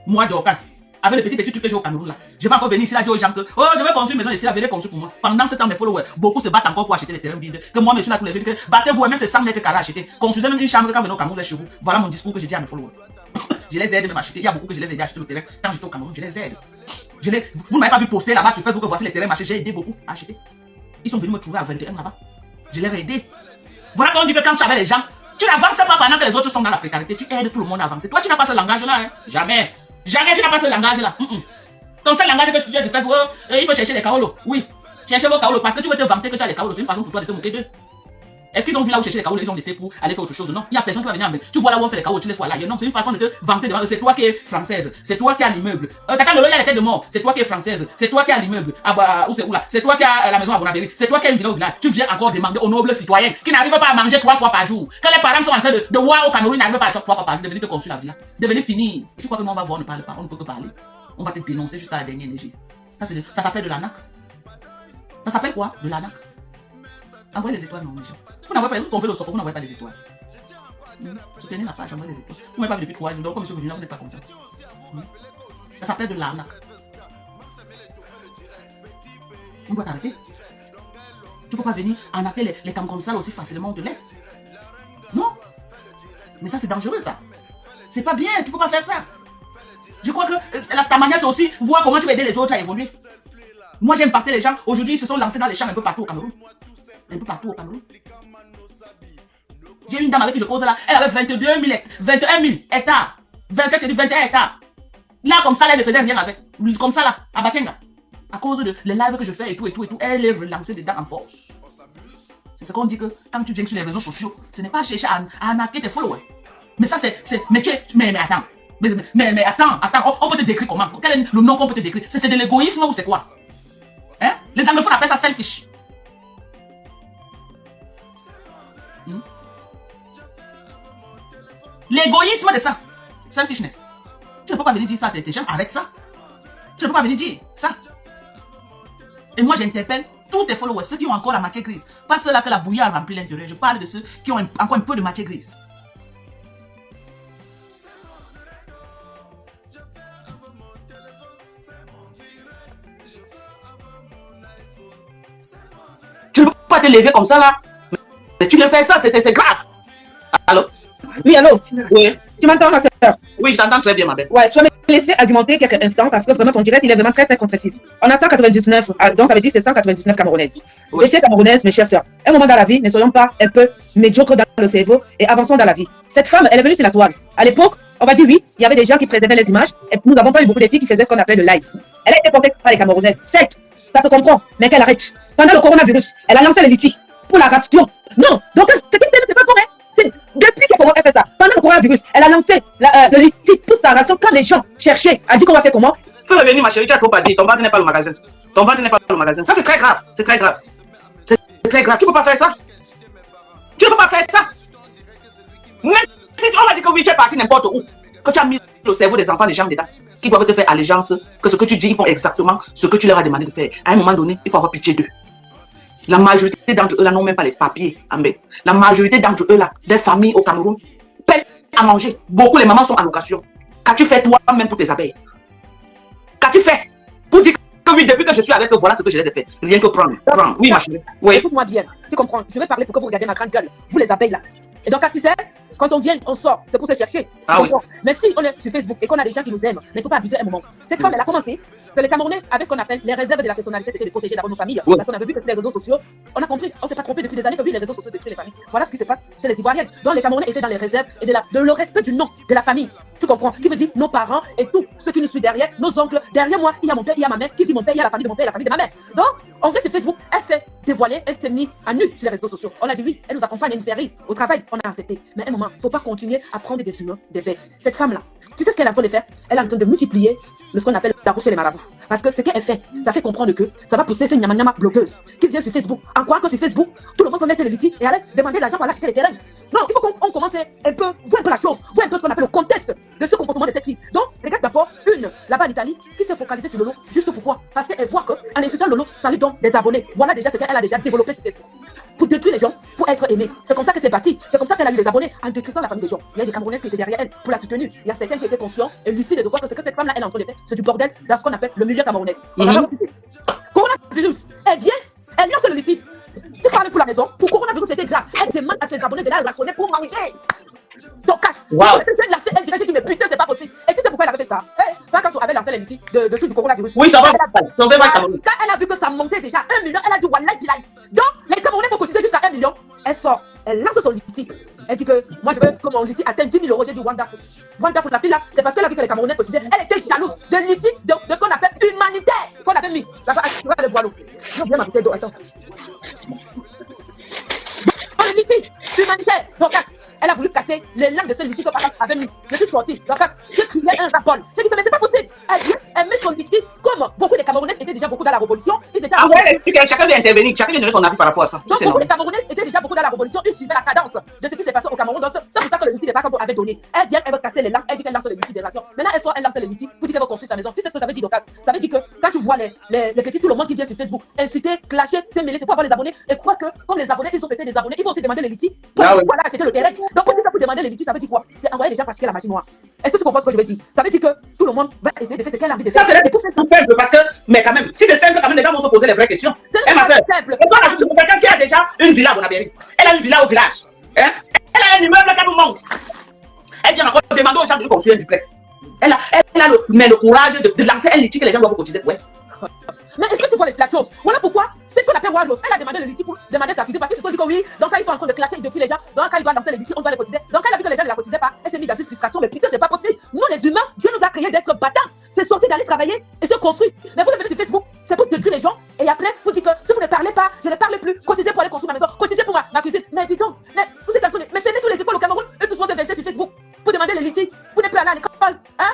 moi, Dorcas. Avec le petit truc que j'ai au Cameroun là. Je vais encore venir ici là dire aux gens que oh je vais construire une maison ici là, venez construire pour moi. Pendant ce temps mes followers, beaucoup se battent encore pour acheter les terrains vides. Que moi je suis là tous les jours, que battez-vous et même c'est 100 mètres carrés à acheter. Construisez même une chambre quand vous venez au Cameroun chez vous. Voilà mon discours que j'ai dit à mes followers. Je les aide même à acheter. Il y a beaucoup que je les ai aidés à acheter le terrain. Quand j'étais au Cameroun, je les aide. Vous ne m'avez pas vu poster là-bas sur Facebook que voici les terrains marchés. J'ai aidé beaucoup à acheter. Ils sont venus me trouver à 21 là-bas. Je les ai aidés. Voilà qu'on dit que quand tu avais les gens, tu n'avances pas pendant que les autres sont dans la précarité. Tu aides tout le monde à avancer. Toi tu n'as pas ce langage là. Hein. Jamais tu n'as pas ce langage là. Ton seul langage que tu utilises, c'est il faut chercher les kaolos. Oui, cherchez vos kaolos parce que tu veux te vanter que tu as les kaolos. C'est une façon pour toi de te moquer d'eux. Est-ce qu'ils ont vu là où chercher les kaolos, ils ont laissé pour aller faire autre chose? Non, il n'y a personne qui va venir avec. Tu vois là où on fait les kaolos, tu les vois là. Non, c'est une façon de te vanter devant eux. C'est toi qui es française. C'est toi qui as l'immeuble. T'as le il y a les têtes de mort. C'est toi qui es française. C'est toi qui as l'immeuble. Où c'est où là? C'est toi qui as la maison à Bonabéry. C'est toi qui as une villa au village. Tu viens encore demander aux nobles citoyens qui n'arrivent pas à manger 3 fois par jour. Quand les parents sont en train de voir au Cameroun, ils n'arrivent pas à 3 fois par jour, de venir te construire la villa. De venir finir. Et tu crois que nous on va voir, on ne parle pas, on ne peut que parler. On va te dénoncer jusqu'à la dernière énergie. Ça s'appelle de l'arnaque. Ça s'appelle quoi? De l'arnaque. Envoyez les étoiles, non, les gens. Vous n'envoyez pas, vous trompez le sort, vous n'envoyez pas les étoiles. Soutenez la page, envoyez les étoiles. Vous ne m'avez pas vu depuis 3 jours, donc comme je suis venu là, vous n'êtes pas content. Ça s'appelle de l'arnaque. On doit t'arrêter. Tu ne peux pas venir arnaquer les camps comme ça aussi facilement, on te laisse. Non. Mais ça, c'est dangereux, ça. C'est pas bien, tu ne peux pas faire ça. Je crois que la stamania, c'est aussi voir comment tu vas aider les autres à évoluer. Moi, j'aime partir les gens. Aujourd'hui, ils se sont lancés dans les champs un peu partout au Cameroun. Un peu partout au Cameroun. J'ai une dame avec qui je cause là. Elle avait 21 000 hectares. 21 hectares. Là, comme ça, elle ne faisait rien avec. Comme ça, là, à Bakenga. À cause de les lives que je fais et tout, elle est relancée dedans en force. C'est ce qu'on dit que quand tu viens sur les réseaux sociaux, ce n'est pas chercher à arnaquer tes followers. Mais ça, c'est. Mais attends. Mais attends, on peut te décrire comment? Quel est le nom qu'on peut te décrire? C'est de l'égoïsme ou c'est quoi? Hein? Les anglophones appellent ça selfish. L'égoïsme de ça. Selfishness. Tu ne peux pas venir dire ça à tes gens. Arrête ça. Tu ne peux pas venir dire ça. Et moi, j'interpelle tous tes followers, ceux qui ont encore la matière grise. Pas ceux-là que la bouillie a rempli l'intérieur. Je parle de ceux qui ont encore un peu de matière grise. Tu ne peux pas te lever comme ça là. Mais tu le fais ça, c'est grave. Allô? Oui, allô? Oui. Tu m'entends, ma soeur? Oui, je t'entends très bien, ma belle. Ouais, tu vas me laisser argumenter quelques instants parce que vraiment ton direct, il est vraiment très, très constructif. On a 199, donc ça veut dire que c'est 199 Camerounaises. Oui. Mes chères Camerounaises, mes chères soeurs, un moment dans la vie, ne soyons pas un peu médiocres dans le cerveau et avançons dans la vie. Cette femme, elle est venue sur la toile. À l'époque, on va dire oui, il y avait des gens qui préservaient les images et nous n'avons pas eu beaucoup de filles qui faisaient ce qu'on appelle le live. Elle a été portée par les Camerounaises. Certes, ça se comprend, mais qu'elle arrête. Pendant le coronavirus, elle a lancé les litiges pour la ration. Non, donc c'est pas pour elle. Depuis qu'elle commence à faire ça, pendant le coronavirus, elle a lancé le litige pour sa ration quand les gens cherchaient à dire qu'on va faire comment. Fais revenir ma chérie, tu as trop pas dit, ton ventre n'est pas le magasin. Ton ventre n'est pas le magasin. Ça c'est très grave, c'est très grave. C'est très grave, tu ne peux pas faire ça. Tu ne peux pas faire ça. Même si on va dire que oui, tu es parti n'importe où, que tu as mis le cerveau des enfants, des gens dedans, qui doivent te faire allégeance, que ce que tu dis, ils font exactement ce que tu leur as demandé de faire. À un moment donné, il faut avoir pitié d'eux. La majorité d'entre eux là n'ont même pas les papiers en main. La majorité d'entre eux là, des familles au Cameroun, payent à manger. Beaucoup les mamans sont en location. Qu'as-tu fait toi-même pour tes abeilles? Qu'as-tu fait pour dire que oui, depuis que je suis avec eux, voilà ce que je les ai fait. Rien que prendre. Oui, ma chérie. Oui. Écoute-moi bien, tu comprends? Je vais parler pour que vous regardiez ma grande gueule, vous les abeilles là. Et donc, tu sais, quand on vient, on sort, c'est pour se chercher. Ah oui. Mais si on est sur Facebook et qu'on a des gens qui nous aiment, mais il ne faut pas abuser un moment. Cette femme, elle a commencé que les Camerounais, avec ce qu'on appelle les réserves de la personnalité, c'était de protéger d'abord nos familles. Oui. Parce qu'on avait vu que sur les réseaux sociaux, on a compris, on ne s'est pas trompé depuis des années que oui, les réseaux sociaux détruisent les familles. Voilà ce qui se passe chez les Ivoiriennes. Donc les Camerounais étaient dans les réserves et de le respect du nom de la famille. Tu comprends? Qui veut dire nos parents et tout ce qui nous suit derrière, nos oncles. Derrière moi, il y a mon père, il y a ma mère. Qui dit mon père, il y a la famille de mon père, la famille de ma mère. Donc, on vient sur Facebook, elle s'est dévoilée, elle s'est mise à nu sur les réseaux sociaux. On a dit oui, elle nous accompagne, elle nous fait rire. Au travail, on a accepté. Mais à un moment, il ne faut pas continuer à prendre des humains, des bêtes. Cette femme-là, tu sais ce qu'elle est en train de faire? Elle est en train de multiplier ce qu'on appelle la roue chez les marabouts. Parce que ce qu'elle fait, ça fait comprendre que ça va pousser ces nyama blogueuses qui viennent sur Facebook. En croyant que sur Facebook, tout le monde peut mettre les litiges et aller demander l'argent pour aller acheter les terrains. Non, il faut qu'on commence un peu, voir un peu la chose, voir un peu ce qu'on appelle le contexte de ce comportement de cette fille. Donc, regarde d'abord une, là-bas en Italie, qui s'est focalisée sur Lolo. Juste pourquoi? Parce qu'elle voit qu'en insultant Lolo, ça lui donne des abonnés. Voilà déjà ce qu'elle a déjà développé sur Facebook. Pour détruire les gens, pour être aimée. C'est comme ça qu'elle s'est bâtie. C'est comme ça qu'elle a eu des abonnés en détruisant la famille des gens. Il y a des Camerounais qui étaient derrière elle pour la soutenir. Il y a certains qui étaient conscients et lucides de voir que ce que cette femme-là, elle est en train de faire, c'est du bordel dans ce qu'on appelle le milieu camerounais. Coronavirus, elle vient, elle lance le liquide. Tu parles pour la maison, pour coronavirus, c'était grave. Elle demande à ses abonnés de la rationner pour manger. Donc, Wow. elle dirait que mais putain, c'est pas possible. Et tu sais pourquoi elle avait fait ça? Ça, quand on avait lancé les litiges de du coronavirus. Oui, ça va. Ça va pas. Quand elle a vu que ça montait déjà 1 million, elle a dit Wallah, donc les Camerounais vont cotiser jusqu'à 1 million. Elle sort, elle lance son litige. Elle dit que moi je veux que mon litige atteigne 10 000 euros. J'ai dit Wonderful. Wonderful, la fille là, c'est parce qu'elle a vu que les Camerounais cotisaient. Elle était jalouse de litige de ce qu'on appelle humanitaire. Qu'on avait mis. La femme, tu vois, le boileau. Non, bien ma bouteille d'eau, attends. Dans le litige humanitaire. Donc, elle a voulu casser les langues de ce litige que Papa avait mis. Je suis sorti. Donc, j'ai crié un rapport. J'ai dit que mais c'est pas possible. Elle met son litige comme beaucoup des Camerounais étaient déjà beaucoup dans la révolution. Ils étaient. Ah ouais, chacun doit intervenir, chacun doit donner son avis par rapport à ça. Donc, beaucoup des Camerounais étaient déjà beaucoup dans la révolution. Ils suivaient la cadence de ce qui s'est passé au Cameroun. Donc, c'est pour ça que le litige des Bacabo avait donné. Elle vient, elle veut casser les langues. Elle dit qu'elle lance les litiges des nations. Maintenant, elle sort, elle lance les litiges pour dire qu'elle veut construire sa maison. Tu sais ce que ça veut dire, donc? Ça veut dire que quand tu vois vois les petits, tout le monde qui vient sur Facebook, insulter, clasher, s'aimer, c'est pour avoir les abonnés. Et croire que, comme les abonnés, ils ont pété des abonnés, ils vont aussi demander les litiges pour voilà, acheter le terrain. Donc, quand tu fais pour demander les litiges, ça veut dire quoi? C'est envoyer les gens pratiquer la magie noire. Est-ce que tu comprends ce que je veux dire? Ça veut dire que tout le monde va essayer de faire ce qu'elle a envie de faire. Ça, c'est tout simple parce que, mais quand même, si c'est simple, quand même, les gens vont se poser les vraies questions. C'est Ma soeur, simple. et toi, là, je suis quelqu'un qui a déjà une villa à Bonabéry. Elle a une villa au village. Hein? Elle a un immeuble qu'elle nous montre. Elle vient encore demander aux gens de lui construire un duplex. Elle a le courage de lancer un litige que les gens doivent cotiser. Ouais. Mais est-ce que tu vois la chose? Voilà pourquoi c'est qu'on appelle Wardlow. Elle a demandé le litige pour demander sa fusée parce qu'ils se sont dit que oui, donc quand ils sont en train de clasher depuis les gens, donc quand ils doivent lancer les litiges, on doit les cotiser. Donc elle a vu que les gens ne la cotisaient pas, elle s'est mise dans une frustration, mais putain, c'est pas possible. Nous les humains, Dieu nous a créés d'être battants. C'est sorti d'aller travailler et se construire. Mais vous venez sur Facebook, c'est pour détruire les gens et après vous dites que si vous ne parlez pas, je ne parle plus, cotisez pour aller construire ma maison, cotisez pour ma cuisine. Mais dis donc, mais vous êtes en train de. Mais fermez tous les écoles au Cameroun, eux tous vont s'investir sur Facebook pour demander les litiges, vous n'êtes plus allé à l'école, hein?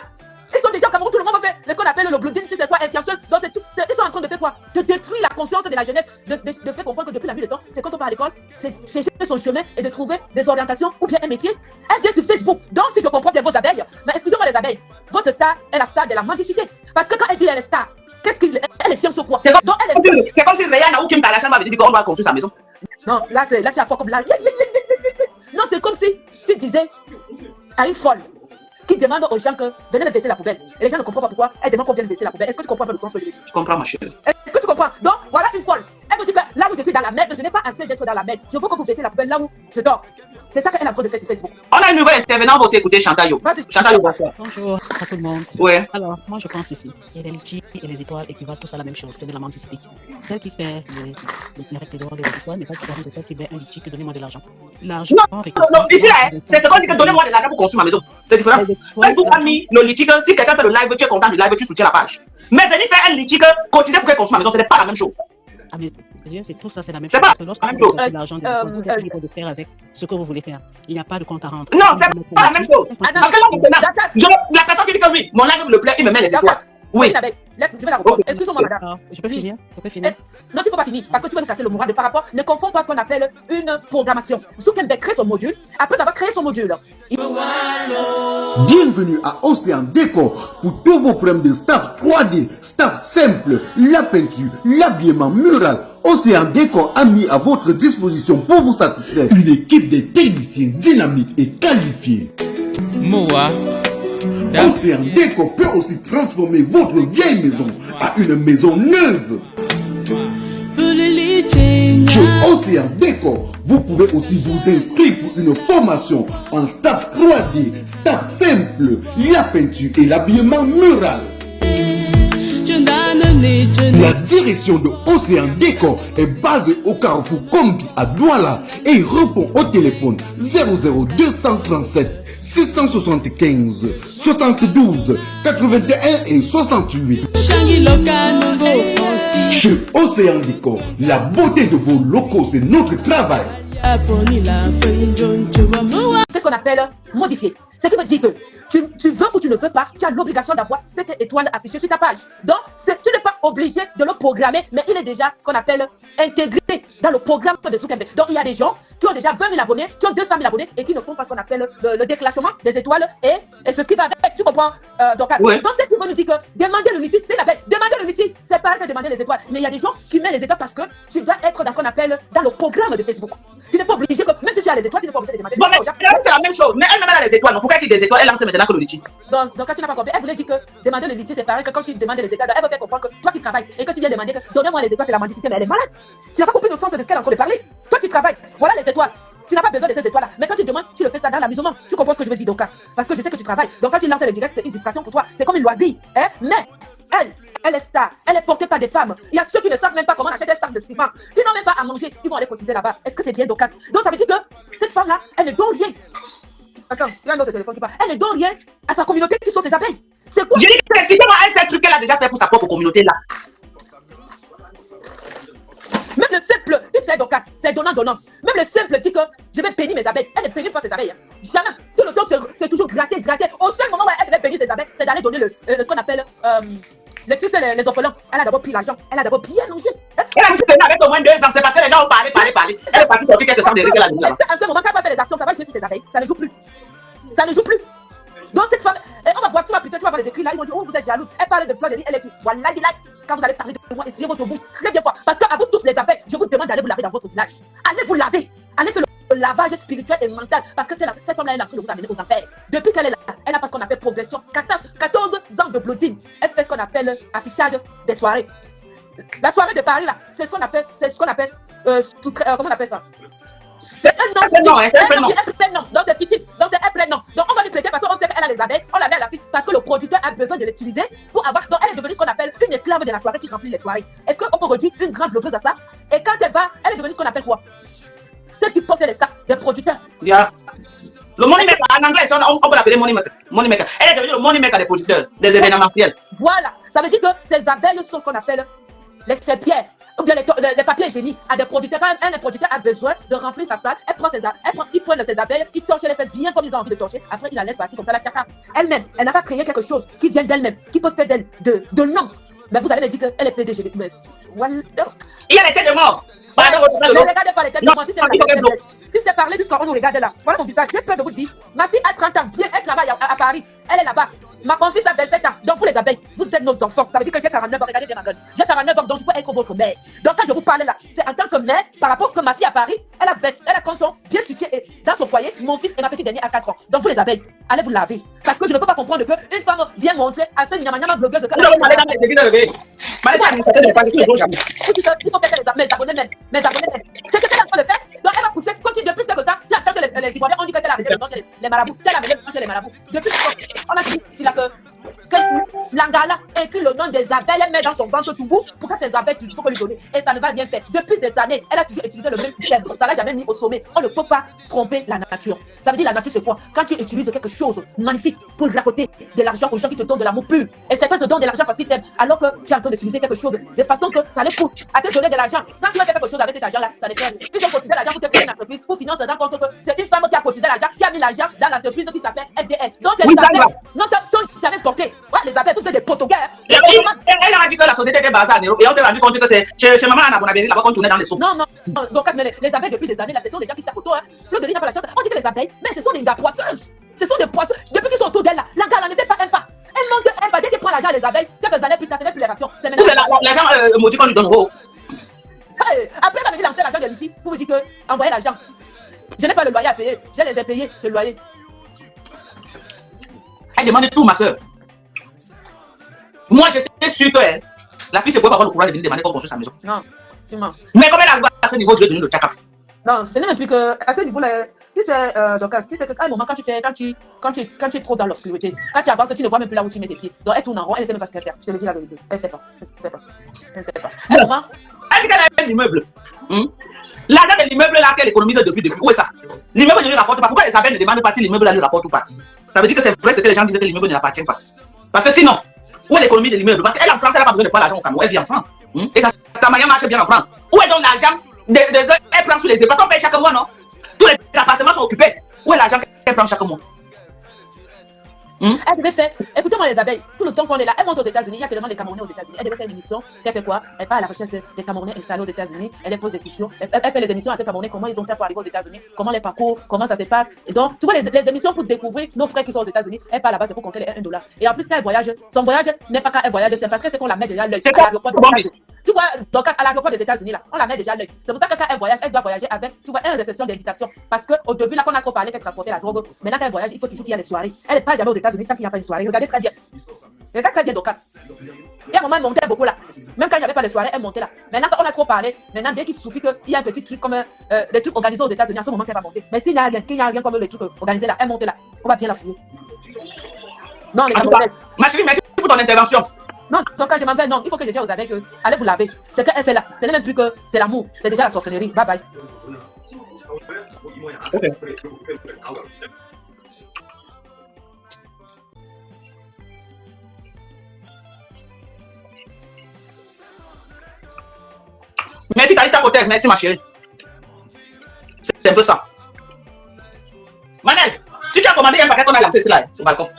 Ils sont déjà au Cameroun, tout le monde va faire ce qu'on appelle le blooding, c'est quoi, influenceuse. Donc ils sont en train de faire quoi? De détruire la conscience de la jeunesse, de faire comprendre que depuis la nuit des temps, c'est quand on va à l'école, c'est chercher son chemin et de trouver des orientations ou bien un métier. Elle vient sur Facebook. Donc si je comprends bien vos abeilles, mais excusez-moi les abeilles, votre star est la star de la mendicité. Parce que quand elle dit elle est star, qu'est-ce qu'elle est fière sur quoi? C'est comme si Rihanna ou Kim Kardashian m'avait dit qu'on doit construire sa maison. Non, là tu as fort comme là. Non, c'est comme si tu disais à une folle qui demande aux gens que venez me verser la poubelle. Et les gens ne comprennent pas pourquoi elle demande qu'on vienne verser la poubelle. Est-ce que tu comprends un peu le sens que je dis? Je comprends, ma chérie. Est-ce que tu comprends? Donc, voilà une folle. Elle vous dit que là où je suis dans la merde, je n'ai pas assez d'être dans la merde. Je veux que vous versiez la poubelle là où je dors. C'est ça qu'elle a besoin de faire sur Facebook. On a une nouvelle intervenante, vous aussi écouter Chantal Yo. Chantal Yo, bonsoir. Bonjour à tout le monde. Ouais. Alors, moi je pense ici, et les litiges et les étoiles équivalent tous à la même chose, c'est de la mendicité. Celle qui fait le direct et des étoiles n'est pas différente de celle qui met un litige que donnez-moi de l'argent. L'argent. Non, ici là, c'est ce qu'on dit que donnez-moi de l'argent pour construire ma maison. C'est différent. Facebook a mis le litige, si quelqu'un fait le live, tu es content du live, tu soutiens la page. Mais venir faire un litige, continuer pour qu'elle construise ma maison, ce n'est pas la même chose. À mes yeux, c'est tout ça, c'est la même chose. Parce que lorsque vous avez de l'argent, vous êtes libre de faire avec ce que vous voulez faire. Il n'y a pas de compte à rendre. Non, c'est pas la même chose. Parce que là, maintenant, la personne qui dit que oui, mon live me plaît, il me met les étoiles. Oui. Je vais la reprendre. Excuse-moi, madame. Je peux finir? Je peux finir? Non, tu ne peux pas finir parce que tu vas nous casser le moral de par rapport. Ne confonds pas ce qu'on appelle une programmation. Zuckerberg crée son module. Après avoir créé son module, Bienvenue à Océan Décor pour tous vos problèmes de staff 3D, staff simple, la peinture, l'habillement mural. Océan Décor a mis à votre disposition pour vous satisfaire une équipe de techniciens dynamiques et qualifiés. Moa. Océan Décor peut aussi transformer votre vieille maison à une maison neuve. Chez Océan Décor, vous pouvez aussi vous inscrire pour une formation en staff 3D, staff simple, la peinture et l'habillement mural. La direction de Océan Décor est basée au carrefour Kombi à Douala et répond au téléphone 00237 675 72 81 et 68. Chez Océan Décor, la beauté de vos locaux, c'est notre travail. C'est ce qu'on appelle modifier. Ce qui veut dire que tu veux ou tu ne veux pas, tu as l'obligation d'avoir cette étoile affichée sur ta page. Donc, tu n'es pas obligé de le programmer, mais il est déjà ce qu'on appelle intégré dans le programme de Zuckerberg. Donc, il y a des gens qui ont déjà 20 000 abonnés, qui ont 200 000 abonnés et qui ne font pas ce qu'on appelle le déclenchement des étoiles et ce qui va avec. Tu comprends? Donc, c'est ce qui veut nous dire que demander le litige, c'est la bête. Demander le litige, c'est pareil que demander les étoiles. Mais il y a des gens qui mettent les étoiles parce que tu dois être dans ce qu'on appelle dans le programme de Facebook. Tu n'es pas obligé que, même si tu as les étoiles, tu n'es pas obligé de demander. Bon, mais c'est la même chose. Mais elle-même a les étoiles. Donc, pourquoi qu'il y ait des étoiles, elle lance maintenant que le litige. Donc, quand tu n'as pas compris, elle voulait dire que demander le litige, c'est pareil que quand tu demandes les étoiles, elle veut faire comprendre que toi qui travailles et que tu viens demander que donnez-moi les étoiles, c'est la mendicité, mais elle est malade. Tu n'as pas compris le sens de ce qu'elle est en train de parler. Toi qui travailles, voilà les étoiles. Tu n'as pas besoin de ces étoiles-là. Mais quand tu demandes, tu le fais ça dans l'amusement. Tu comprends ce que je veux dire, Docas? Parce que je sais que tu travailles. Donc, quand tu lances les directs, c'est une distraction pour toi. C'est comme une loisir. Hein? Mais elle est star. Elle est portée par des femmes. Il y a ceux qui ne savent même pas comment acheter des sacs de ciment. Ils n'ont même pas à manger. Ils vont aller cotiser là-bas. Est-ce que c'est bien, Docas? Donc, ça veut dire que cette femme-là, elle ne donne rien. Attends, il y a un autre téléphone qui parle. Elle ne donne rien à sa communauté qui sont ses abeilles. C'est quoi? Je dis que citez-moi un seul truc qu'elle a déjà fait pour sa propre communauté là. Même le simple, tu sais, Docas, c'est donnant-donnant. Même le simple dit que je vais bénir mes abeilles. Elle ne bénit pas ses abeilles. Jamais. Tout le temps, c'est toujours gratter. Au seul moment où elle devait bénir ses abeilles, c'est d'aller donner ce qu'on appelle les orphelins. Elle a d'abord pris l'argent. Elle a d'abord bien mangé. Elle a dit avec au moins 2 ans, c'est parce que les gens ont parlé. Elle est partie pour dire qu'elle se sent dérivée là-dedans. À ce moment, quand elle va faire les actions, ça va jouer sur ses abeilles. Ça ne joue plus. Ça ne joue plus. Donc cette femme, et on va voir, tu vas voir les écrits là, ils vont dire, oh vous êtes jalouse. Elle parle de fleurs de vie, elle est qui? Voilà, quand vous allez parler de moi, essayez votre bouche très bien fort. Parce qu'à vous tous les appels, je vous demande d'aller vous laver dans votre village. Allez vous laver. Allez faire le lavage spirituel et mental. Parce que cette femme-là, elle a cru de vous amener aux affaires. Depuis qu'elle est là, elle a pas ce qu'on appelle progression. 14 ans de blooding. Elle fait ce qu'on appelle affichage des soirées. La soirée de Paris là, c'est ce qu'on appelle, comment on appelle ça? C'est un nom, c'est un prénom. Donc c'est fictif, donc c'est un prénom. Donc on va lui prêter parce qu'on sait qu'elle a les abeilles, on la met à la piste parce que le producteur a besoin de l'utiliser pour avoir. Donc elle est devenue ce qu'on appelle une esclave de la soirée qui remplit les soirées. Est-ce qu'on peut réduire une grande blogueuse à ça? Et quand elle va, elle est devenue ce qu'on appelle quoi? Ceux qui portent les sacs des producteurs. Yeah. Le money maker, en anglais, on peut l'appeler money maker. Elle est devenue le money maker des producteurs, des événementiels. Voilà, ça veut dire que ces abeilles sont ce qu'on appelle les pierres. Ou bien les papiers hygiéniques à des producteurs. Quand un producteur a besoin de remplir sa salle, il prend ses abeilles, il torche les fesses bien comme ils ont envie de torcher. Après, il la laisse partir comme ça, la tchaka. Elle-même, elle n'a pas créé quelque chose qui vient d'elle-même, qui peut faire d'elle de nom. Mais vous allez me dire qu'elle est PDG. Mais il y a les têtes de mort. Ne regardez pas les têtes de mort. Si c'est parlé jusqu'à on nous regarde là. Voilà mon visage. J'ai peur de vous dire. Ma fille a 30 ans. Bien, elle travaille à Paris. Elle est là-bas. Mon fils a 27 ans. Donc, vous les abeilles, vous êtes nos enfants. Ça veut dire que j'ai 49 ans. Regardez bien ma gueule. J'ai 49 ans, donc je peux être votre mère. Donc, quand je vous parle là, c'est en tant que mère, par rapport à que ma fille à Paris, elle a conscience bien située et dans son foyer. Mon fils et ma petite dernière à 4 ans. Donc, vous les abeilles, allez vous laver. Parce que je ne peux pas comprendre qu'une femme vient montrer à ce nyama blogueuse de il faut faire mes abonnés même. C'est ce qu'elle est en train de faire. Donc elle va pousser, continue depuis quelque temps. Tu attends que les Ivoiriens ont dit qu'elle a amené le nom chez les marabouts. Elle a amené le nom chez les marabouts. Depuis on a dit que Langala écrit le nom des abeilles, elle met dans son ventre tout bout pour que ces abeilles, il faut que lui donner. Et ça ne va rien faire. Depuis des années, elle a toujours utilisé le même système. Ça l'a jamais mis au sommet. On ne peut pas tromper la nature. Ça veut dire la nature c'est quoi? Quand tu utilises quelque chose magnifique pour raconter de l'argent aux gens qui te donnent de l'amour pur. Et certains te donnent de l'argent parce qu'ils t'aiment. Alors que tu es en train d'utiliser quelque chose de façon que ça les coûte à te donner de l'argent. Quand tu vas faire quelque chose avec cet argent là, ça les fait. Ils ont cotisé l'argent pour te créer une entreprise pour financer, se rendre compte que c'est une femme qui a cotisé l'argent, qui a mis l'argent dans l'entreprise qui s'appelle FDL. Donc les abeilles, non, t'ont jamais porté. Ouais, les abeilles, tous c'est des potogues. Elle a dit que la société était basée à Nairobi et on s'est rendu compte que c'est chez maman Anna Bonabéry là-bas qu'on tournait dans les soupes. Non. Donc les abeilles depuis des années, là, ce sont des gens qui se photo. Tu devines la chose. On dit que les abeilles, mais ce sont des gars poisseuses. Ce sont des poisseux. Depuis qu'ils sont autour d'elle là, la gare, elle ne fait pas un pas. Elle manque un pas. Dès qu'il prend l'argent, les abeilles, quelques années plus tard, ce n'est plus les rations. C'est l'argent maudit qu'on lui donne. Après, quand on dit lancer l'argent de l'outil, pour vous dire que envoyez l'argent. Je n'ai pas le loyer à payer. Je les ai payés, le loyer. Elle demande tout, ma soeur. Moi, j'étais sûr que la fille ne pouvait pas avoir le courage de venir demander qu'on construise sa maison. Non, tu mens. Mais comme elle arrive à ce niveau, je vais devenir le tchakap. Non, ce n'est même plus que à ce niveau-là. Si c'est qu'à un moment, quand tu es trop dans l'obscurité, quand tu avances, tu ne vois même plus là où tu mets tes pieds. Donc elle tourne en rond, elle ne sait même pas ce qu'elle fait. Je te dis la vérité. Elle ne sait pas. Elle ne sait pas. À un moment, elle dit qu'elle a un immeuble. L'argent de l'immeuble là qu'elle économise depuis. Où est ça? L'immeuble ne lui rapporte pas. Pourquoi les abeilles ne demandent pas si l'immeuble là lui rapporte ou pas? Ça veut dire que c'est vrai ce que les gens disent que l'immeuble ne l'appartient pas. Parce que sinon, où est l'économie de l'immeuble? Parce qu'elle en France, elle n'a pas besoin de prendre l'argent au Cameroun, elle vit en France. Et sa manière marche bien en France. Où est donc l'argent elle prend sous les yeux? Parce qu'on paye chaque mois, non? Tous les appartements sont occupés. Où est l'argent qu'elle prend chaque mois? Elle devait faire, écoutez-moi les abeilles, tout le temps qu'on est là, elle monte aux États-Unis, il y a tellement de Camerounais aux États-Unis, elle devait faire une émission, qu'elle fait quoi? Elle part à la recherche des Camerounais installés aux États-Unis, elle pose des questions, elle fait les émissions à ces Camerounais, comment ils ont fait pour arriver aux États-Unis, comment les parcours, comment ça se passe. Et donc, tu vois les émissions pour découvrir nos frères qui sont aux États-Unis, elle part là-bas, c'est pour compter les $1. Et en plus, quand elle voyage, son voyage n'est pas quand elle voyage, c'est parce que c'est qu'on la met déjà à l'œil. Tu vois, donc à l'aéroport des États-Unis là, on la met déjà à l'œil. C'est pour ça que quand elle voyage, elle doit voyager avec, tu vois, une sessions d'invitation. Parce qu'au début, là, qu'on a trop parlé qu'elle transportait la drogue, maintenant qu'elle voyage, il faut toujours qu'il y a les soirées. Elle n'est pas jamais aux États-Unis tant qu'il n'y a pas une soirée. Regardez très bien. Regarde très bien Docas. Il y a un moment, elle montait beaucoup là. Même quand il n'y avait pas les soirées, elle montait là. Maintenant, quand on a trop parlé, maintenant, dès qu'il suffit qu'il y a un petit truc comme des trucs organisés aux États-Unis, à ce moment qu'elle va monter. Mais s'il n'y a rien comme les trucs organisés là, elle monte là. On va bien la fouiller. Non, les Camerounais. Ma chérie, merci pour ton intervention. Non, donc quand je m'en vais, non, il faut que je dise aux abeilles que allez vous laver. Ce qu'elle fait là, ce n'est même plus que c'est l'amour, c'est déjà la sorcellerie. Bye bye. Okay. Merci Talita Kotek, merci ma chérie. C'est un peu ça. Manel, si tu as commandé un paquet qu'on a lancé sur le balcon.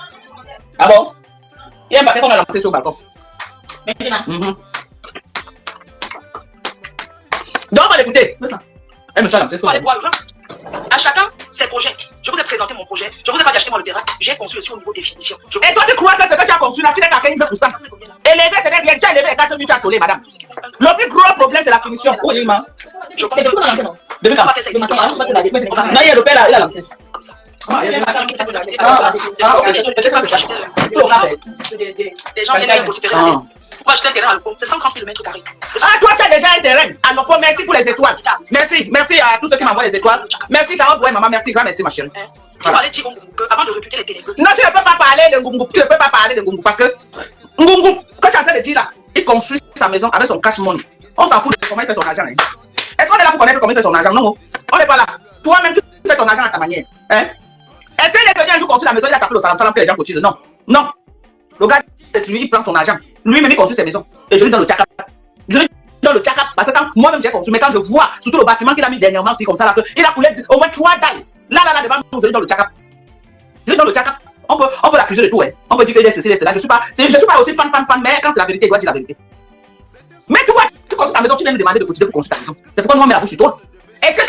Ah bon? Il y a un paquet qu'on a lancé sur le balcon. Maintenant. Donc on va l'écouter. Elle me fait lancer sur le balcon. À chacun, c'est projets. Je vous ai présenté mon projet. Je vous ai pas dit acheter moi le terrain. J'ai conçu aussi au niveau définition. Et toi, tu crois que ce que tu as conçu là, tu n'es qu'à 15%. Élevé, c'est rien. Tu as élevé les 4 000, tu as tollé, madame. Le plus gros problème, c'est la finition. Oui, maman. Je crois que depuis quand? Non, il y a le père là, il a la pièce. Des gens viennent prospérer. Moi, je t'ai un terrain à l'Oppo, c'est 130 km². Ah, toi, tu as déjà un terrain à l'Oppo. Merci pour les étoiles. Merci à tous ceux qui m'envoient les étoiles. Merci, Carotte, ouais, maman, merci, grand merci, ma chérie. Tu vas aller dire avant de réputer les télé. Non, tu ne peux pas parler de Ngungu. Tu ne peux pas parler de Ngungu parce que Ngungu, quand tu es en train de dire là, il construit sa maison avec son cash money. On s'en fout de comment il fait son argent. Hein? Est-ce qu'on est là pour connaître comment il fait son argent? Non, on n'est pas là. Toi-même, tu fais ton argent à ta manière. Hein? Est-ce qu'il est venu un jour construire la maison, il a tapé le salam que les gens cotisent? Non. Non. Le gars, lui, il prend son argent. Lui-même, il construit ses maisons. Et je lui donne le tchakap. Je lui donne le tchakap. Parce que quand moi-même j'ai construit, mais quand je vois surtout le bâtiment qu'il a mis dernièrement, c'est comme ça, là, il a coulé au moins 3 dalles. Là, devant nous, je lui donne le tchakap. Je lui donne le tchakap. On peut l'accuser de tout. Hein. On peut dire qu'il est ceci, là. Je suis pas aussi fan, mais quand c'est la vérité, il doit dire la vérité. Mais tu vois, tu construis ta maison, tu viens me demander de cotiser pour construire ta maison. C'est pourquoi moi, je mets la bouche sur toi. Est-ce que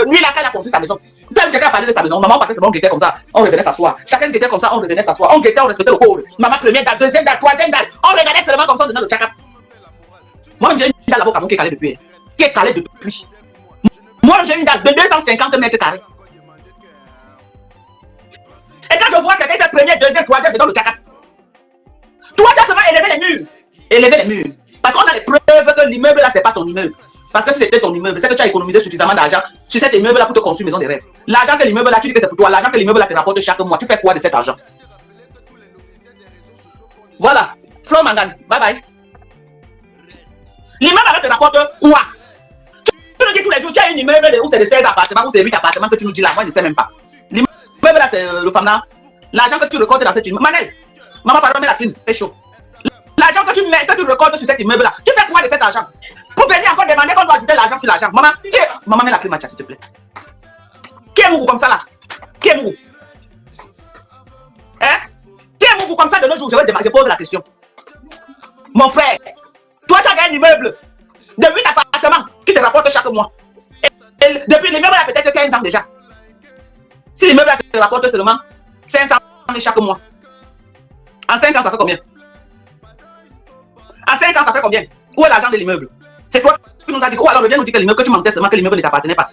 lui, là, quand il a construit sa maison, quelqu'un a parlé de sa maison, maman partait, c'est bon, on guettait comme ça, on revenait s'asseoir. Chacun guettait comme ça, on revenait s'asseoir. On guettait, on respectait le code. Maman première dalle, deuxième dalle, troisième dalle. On regardait seulement comme ça, on donnait le tchakap. Moi, j'ai une dalle là-bas qui est calée depuis. Qui est calée depuis. Moi, j'ai une dalle de 250 mètres carrés. Et quand je vois quelqu'un qui est premier, deuxième, troisième, je donne le tchakap. Toi, tu as seulement élevé les murs. Élever les murs. Parce qu'on a les preuves que l'immeuble là, c'est pas ton immeuble. Parce que si c'était ton immeuble, c'est que tu as économisé suffisamment d'argent sur cet immeuble là pour te construire une maison de rêve. L'argent que l'immeuble là, tu dis que c'est pour toi. L'argent que l'immeuble là te rapporte chaque mois. Tu fais quoi de cet argent? Voilà. Flo Mangane, bye bye. L'immeuble là te rapporte quoi? Tu nous dis tous les jours, tu as un immeuble où c'est de 16 appartements, où c'est 8 appartements que tu nous dis là. Moi, je ne sais même pas. L'immeuble là, c'est le femme là. L'argent que tu recordes dans cet immeuble. Manel, maman, pardon, mais la clim, c'est chaud. L'argent que tu mets, que tu recordes sur cet immeuble là, tu fais quoi de cet argent? Pour venir encore demander qu'on doit ajouter l'argent sur l'argent. Maman, mets la clim, s'il te plaît. Qui est Mougou comme ça là? Qui est Mougou? Hein? Qui est Mougou comme ça de nos jours? Je pose la question. Mon frère, toi tu as gagné un immeuble de 8 appartements qui te rapporte chaque mois. Et depuis l'immeuble a peut-être 15 ans déjà. Si l'immeuble te rapporte seulement 500 chaque mois, en 5 ans ça fait combien? En 5 ans ça fait combien? Où est l'argent de l'immeuble? C'est toi qui nous as dit. Ou alors reviens nous dire que l'immeuble, que tu mentais seulement, que l'immeuble ne t'appartenait pas.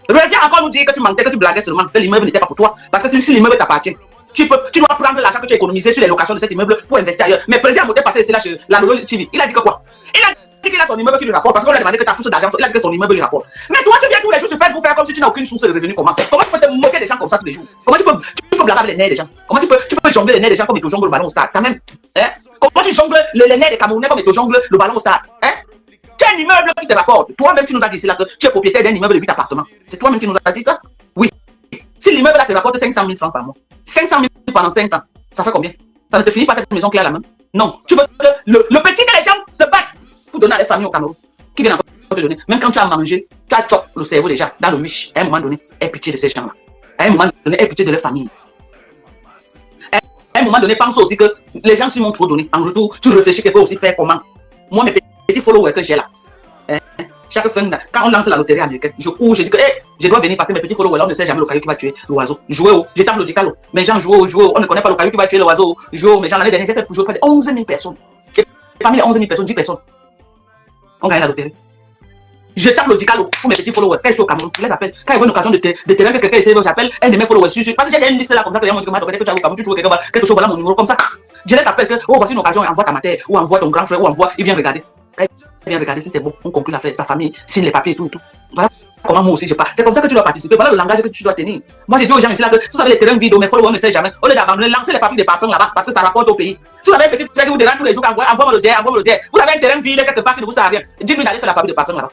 Reviens encore nous dire que tu mentais, que tu blaguais seulement, que l'immeuble n'était pas pour toi. Parce que si l'immeuble t'appartient, tu dois prendre l'argent que tu as économisé sur les locations de cet immeuble pour investir ailleurs. Mais président Moté passé ici là chez la Lolo TV, il a dit que quoi? Il a dit qu'il a son immeuble qui lui rapporte parce qu'on lui a demandé que ta source d'argent, il a dit que son immeuble lui rapporte. Mais toi tu viens tous les jours sur Facebook faire comme si tu n'as aucune source de revenus. Comment tu peux te moquer des gens comme ça tous les jours? Comment tu peux blaguer avec les nerfs des gens? Comment tu peux jongler les nerfs des gens comme ils te jonglent le ballon au stade? Quand même, hein? Comment tu jongles les nerfs des Camerounais comme ils te jonglent le ballon au stade? Hein? Tu as un immeuble qui te rapporte. Toi-même tu nous as dit ici là que tu es propriétaire d'un immeuble de 8 appartements. C'est toi-même qui nous as dit ça? Oui. Si l'immeuble là te rapporte 500 000 francs par mois, 500 000 pendant 5 ans, ça fait combien? Ça ne te finit pas cette maison qui est à la main? Non. Tu veux le petit que les gens se battent pour donner à les familles au Cameroun, qui viennent encore te donner. Même quand tu as mangé, tu as chop le cerveau déjà dans le wish. À un moment donné, aie pitié de ces gens-là. À un moment donné, aie pitié de leur famille. À un moment donné, pense aussi que les gens s'y m'ont trop donné. En retour, tu réfléchis qu'ils peuvent aussi faire comment. Moi, mes petits followers que j'ai là, chaque fin, quand on lance la loterie américaine, je cours, je dis que je dois venir parce que mes petits followers là, on ne sait jamais le caillou qui va tuer l'oiseau. Jouer au, je tape le dicalo. Mes gens jouent, on ne connaît pas le caillou qui va tuer l'oiseau. Jouer, mes gens l'année dernière, j'ai fait pour jouer près de 11 000 personnes. Et parmi les 11 000 personnes, 10 personnes ont gagné la loterie. Je tape le dicalo pour mes petits followers. Quand ils sont au Cameroun, je les appelle. Quand ils voient une occasion de terrain que quelqu'un essaie, j'appelle un de mes followers sur. Parce que j'ai une liste là comme ça que les gens me disent que tu as au Cameroun, tu joues quelque chose, voilà mon numéro comme ça. Je les appelle que, oh, voici une occasion, envoie ta mère, ou envoie ton grand frère, ou envoie, il vient regarder. Viens regarder si c'est bon, on conclut l'affaire, ta famille, signe les papiers et tout et tout. Voilà comment moi aussi je parle. C'est comme ça que tu dois participer. Voilà le langage que tu dois tenir. Moi j'ai dit aux gens ici là que si vous avez les terrains vides, mes followers, on ne sait jamais. Au lieu d'abandonner, lancez les papiers des parfums là-bas parce que ça rapporte au pays. Si vous avez un petit frère qui vous dérange tous les jours, envoie-moi le diable, envoie-moi le diable. Vous avez un terrain vide quelque part qui ne vous sert à rien. Dites-lui d'aller faire la papier de parfum là-bas.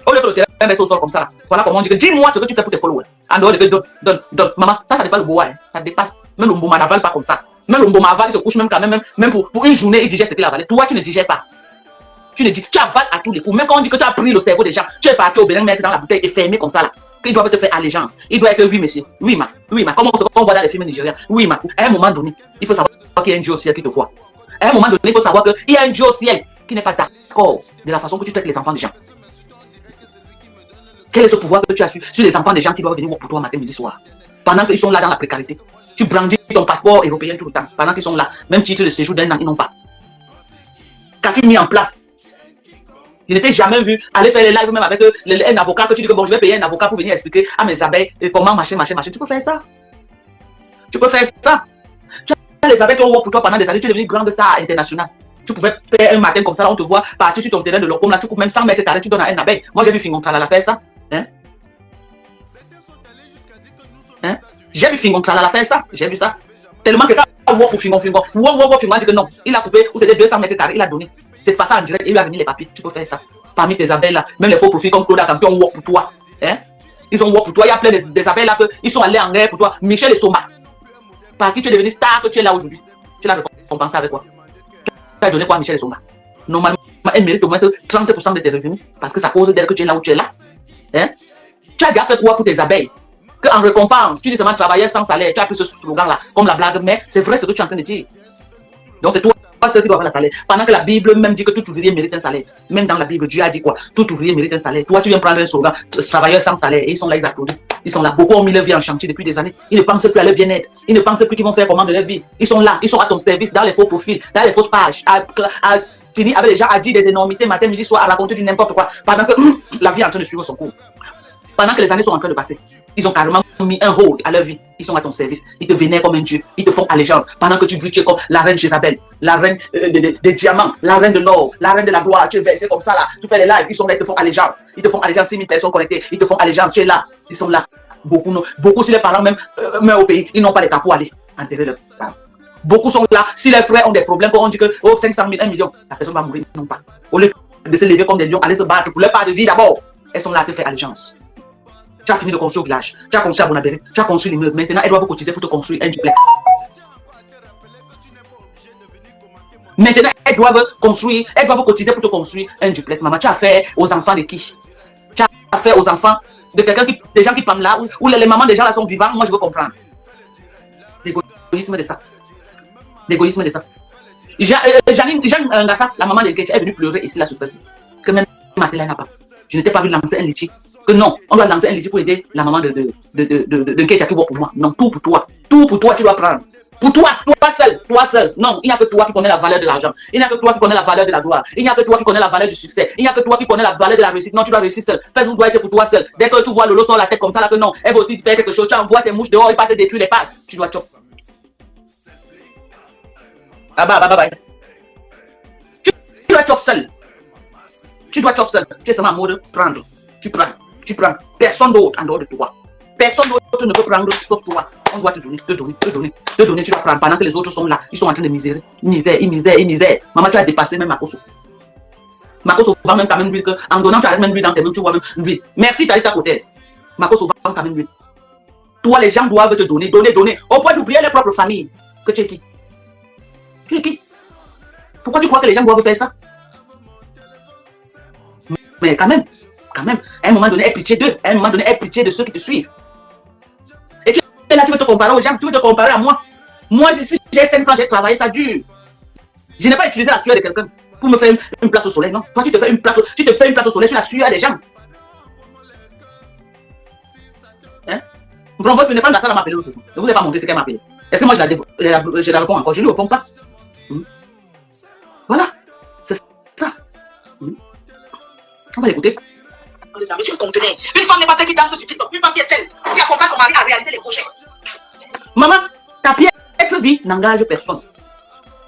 Au lieu que le terrain reste au sol comme ça là. Voilà comment on dit que dis-moi ce que tu fais pour tes followers. En dehors de que donne. Maman, ça dépasse le bois. Hein. Ça dépasse. Même le mboma n'avale pas comme ça. Même le mboma avale, il se couche même quand même pour une journée, il digère ce qu'il a avalé. Toi, tu ne digères pas. Tu avales à tous les coups. Même quand on dit que tu as pris le cerveau des gens, tu es parti au Bénin mettre dans la bouteille et fermer comme ça là. Qu'ils doivent te faire allégeance. Il doit être oui, monsieur. Oui, ma. Comment on voit dans les films nigériens. Oui, ma. À un moment donné, il faut savoir qu'il y a un Dieu au ciel qui te voit. À un moment donné, il faut savoir qu'il y a un Dieu au ciel qui n'est pas d'accord de la façon que tu traites les enfants des gens. Quel est ce pouvoir que tu as sur les enfants des gens qui doivent venir pour toi matin, midi, soir? Pendant qu'ils sont là dans la précarité. Tu brandis ton passeport européen tout le temps. Pendant qu'ils sont là, même titre de séjour d'un an, ils n'ont pas. Qu'as-tu mis en place? Il n'était jamais vu aller faire les lives même avec un avocat que tu dis que bon, je vais payer un avocat pour venir expliquer à mes abeilles comment machin. Tu peux faire ça. Tu peux faire ça. Tu as les abeilles qui ont work pour toi pendant des années, tu es devenu grande star internationale. Tu pouvais faire un matin comme ça, là, on te voit partir sur ton terrain de l'Ocom, là, tu coupes même 100 mètres carrés, tu donnes à un abeille. Moi, j'ai vu Fingontrala faire ça. Hein? J'ai vu Fingontrala faire ça. J'ai vu ça. Tellement que quand on voit pour Fingon dit que non. Il a coupé, ou c'était 200 mètres carrés, il a donné. C'est pas ça en direct, il lui a venu les papiers. Tu peux faire ça. Parmi tes abeilles là, même les faux profils comme Claude Akampi ont work pour toi. Hein? Ils ont work pour toi. Il y a plein des abeilles là ils sont allés en guerre pour toi. Michel et Soma. Par qui tu es devenu star que tu es là aujourd'hui? Tu l'as récompensé avec quoi? Tu as donné quoi à Michel et Soma? Normalement, elle mérite au moins 30% de tes revenus. Parce que c'est à cause d'elle que tu es là où tu es là. Hein? Tu as déjà fait quoi pour tes abeilles? Qu'en récompense, tu dis seulement travailler sans salaire. Tu as pris ce slogan là, comme la blague, mais c'est vrai ce que tu es en train de dire. Donc c'est toi ceux qui doivent avoir le salaire. Pendant que la Bible même dit que tout ouvrier mérite un salaire. Même dans la Bible, Dieu a dit quoi? Tout ouvrier mérite un salaire. Toi, tu viens prendre un slogan, travailleurs sans salaire. Et ils sont là, ils applaudissent. Ils sont là. Beaucoup ont mis leur vie en chantier depuis des années. Ils ne pensent plus à leur bien-être. Ils ne pensent plus qu'ils vont faire comment de leur vie. Ils sont là. Ils sont à ton service, dans les faux profils, dans les fausses pages. À finir avec les gens à dire des énormités matin, midi, soir, à raconter du n'importe quoi. Pendant que la vie est en train de suivre son cours. Pendant que les années sont en train de passer, ils ont carrément mis un hold à leur vie. Ils sont à ton service. Ils te vénèrent comme un dieu. Ils te font allégeance. Pendant que tu brilles, tu es comme la reine Jézabel, la reine des diamants, la reine de l'or, la reine de la gloire. Tu es versé comme ça là. Tu fais les lives. Ils sont là, ils te font allégeance. Ils te font allégeance. 6 000 personnes connectées. Ils te font allégeance. Tu es là. Ils sont là. Beaucoup si les parents même meurent au pays, ils n'ont pas les cas pour aller enterrer leurs parents. Beaucoup sont là. Si les frères ont des problèmes, quand on dit que 500 000, 1 million, la personne va mourir. Non pas. Au lieu de se lever comme des lions, aller se battre pour leur part de vie d'abord, elles sont là à te faire allégeance. Tu as fini de construire au village, tu as construit à Bonabéry, tu as construit l'immeuble. Maintenant, elles doivent cotiser pour te construire un duplex. Maintenant, elles doivent cotiser pour te construire un duplex. Maman, tu as fait aux enfants de qui? Tu as fait aux enfants de quelqu'un des gens qui parlent là, où les mamans des gens là sont vivants. Moi, je veux comprendre. L'égoïsme de ça. L'égoïsme de ça. Janine Ngassa, la maman de Ketch, est venue pleurer ici là sur Facebook. Que même matin, elle n'a pas. Je n'étais pas vu lancer un litchi. Que non, on doit lancer un litchi pour aider la maman de Ketch qui voit pour moi. Non, tout pour toi. Tout pour toi, tu dois prendre. Pour toi, toi seul. Non, il n'y a que toi qui connais la valeur de l'argent. Il n'y a que toi qui connais la valeur de la gloire. Il n'y a que toi qui connais la valeur du succès. Il n'y a que toi qui connais la valeur de la réussite. Non, tu dois réussir seul. Facebook doit être pour toi seul. Dès que tu vois Lolo sur la tête comme ça, là que non, elle va aussi faire quelque chose. Tu envoies tes mouches dehors, il va te détruire les pattes. Tu dois chop. Bye. Tu dois chop seul. Tu es seulement en mode prendre. Tu prends. Personne d'autre en dehors de toi. Personne d'autre ne peut prendre sauf toi. On doit te donner. Tu dois prendre pendant que les autres sont là. Ils sont en train de misérer. Misère. Maman, tu as dépassé même Makoso. Makoso vend même quand même l'huile. En donnant, tu arrêtes même l'huile dans tes mains. Tu vois même l'huile. Merci, Talita Cortez. Makoso vend quand même l'huile. Toi, les gens doivent te donner. Au point d'oublier les propres familles. Que tu es qui? Pourquoi tu crois que les gens doivent faire ça? Mais quand même, à un moment donné, aie pitié d'eux. À un moment donné, aie pitié de ceux qui te suivent. Et tu es là, tu veux te comparer aux gens, tu veux te comparer à moi. Moi, si j'ai 500, j'ai travaillé, ça dure. Je n'ai pas utilisé la sueur de quelqu'un pour me faire une place au soleil, non. Toi, tu te fais une place au soleil sur la sueur des gens. Hein? Bronvos, ce n'est pas dans ça, elle m'a appelé ce jour. Ne vous avez pas montré ce qu'elle m'a appelé. Est-ce que moi, je la réponds encore? Je ne lui réponds pas. Voilà. C'est ça. On va l'écouter. Monsieur le conteneur, une femme n'est pas celle qui danse sur TikTok, une femme qui est celle qui accompagne son mari à réaliser les projets. Maman, ta piètre vie n'engage personne.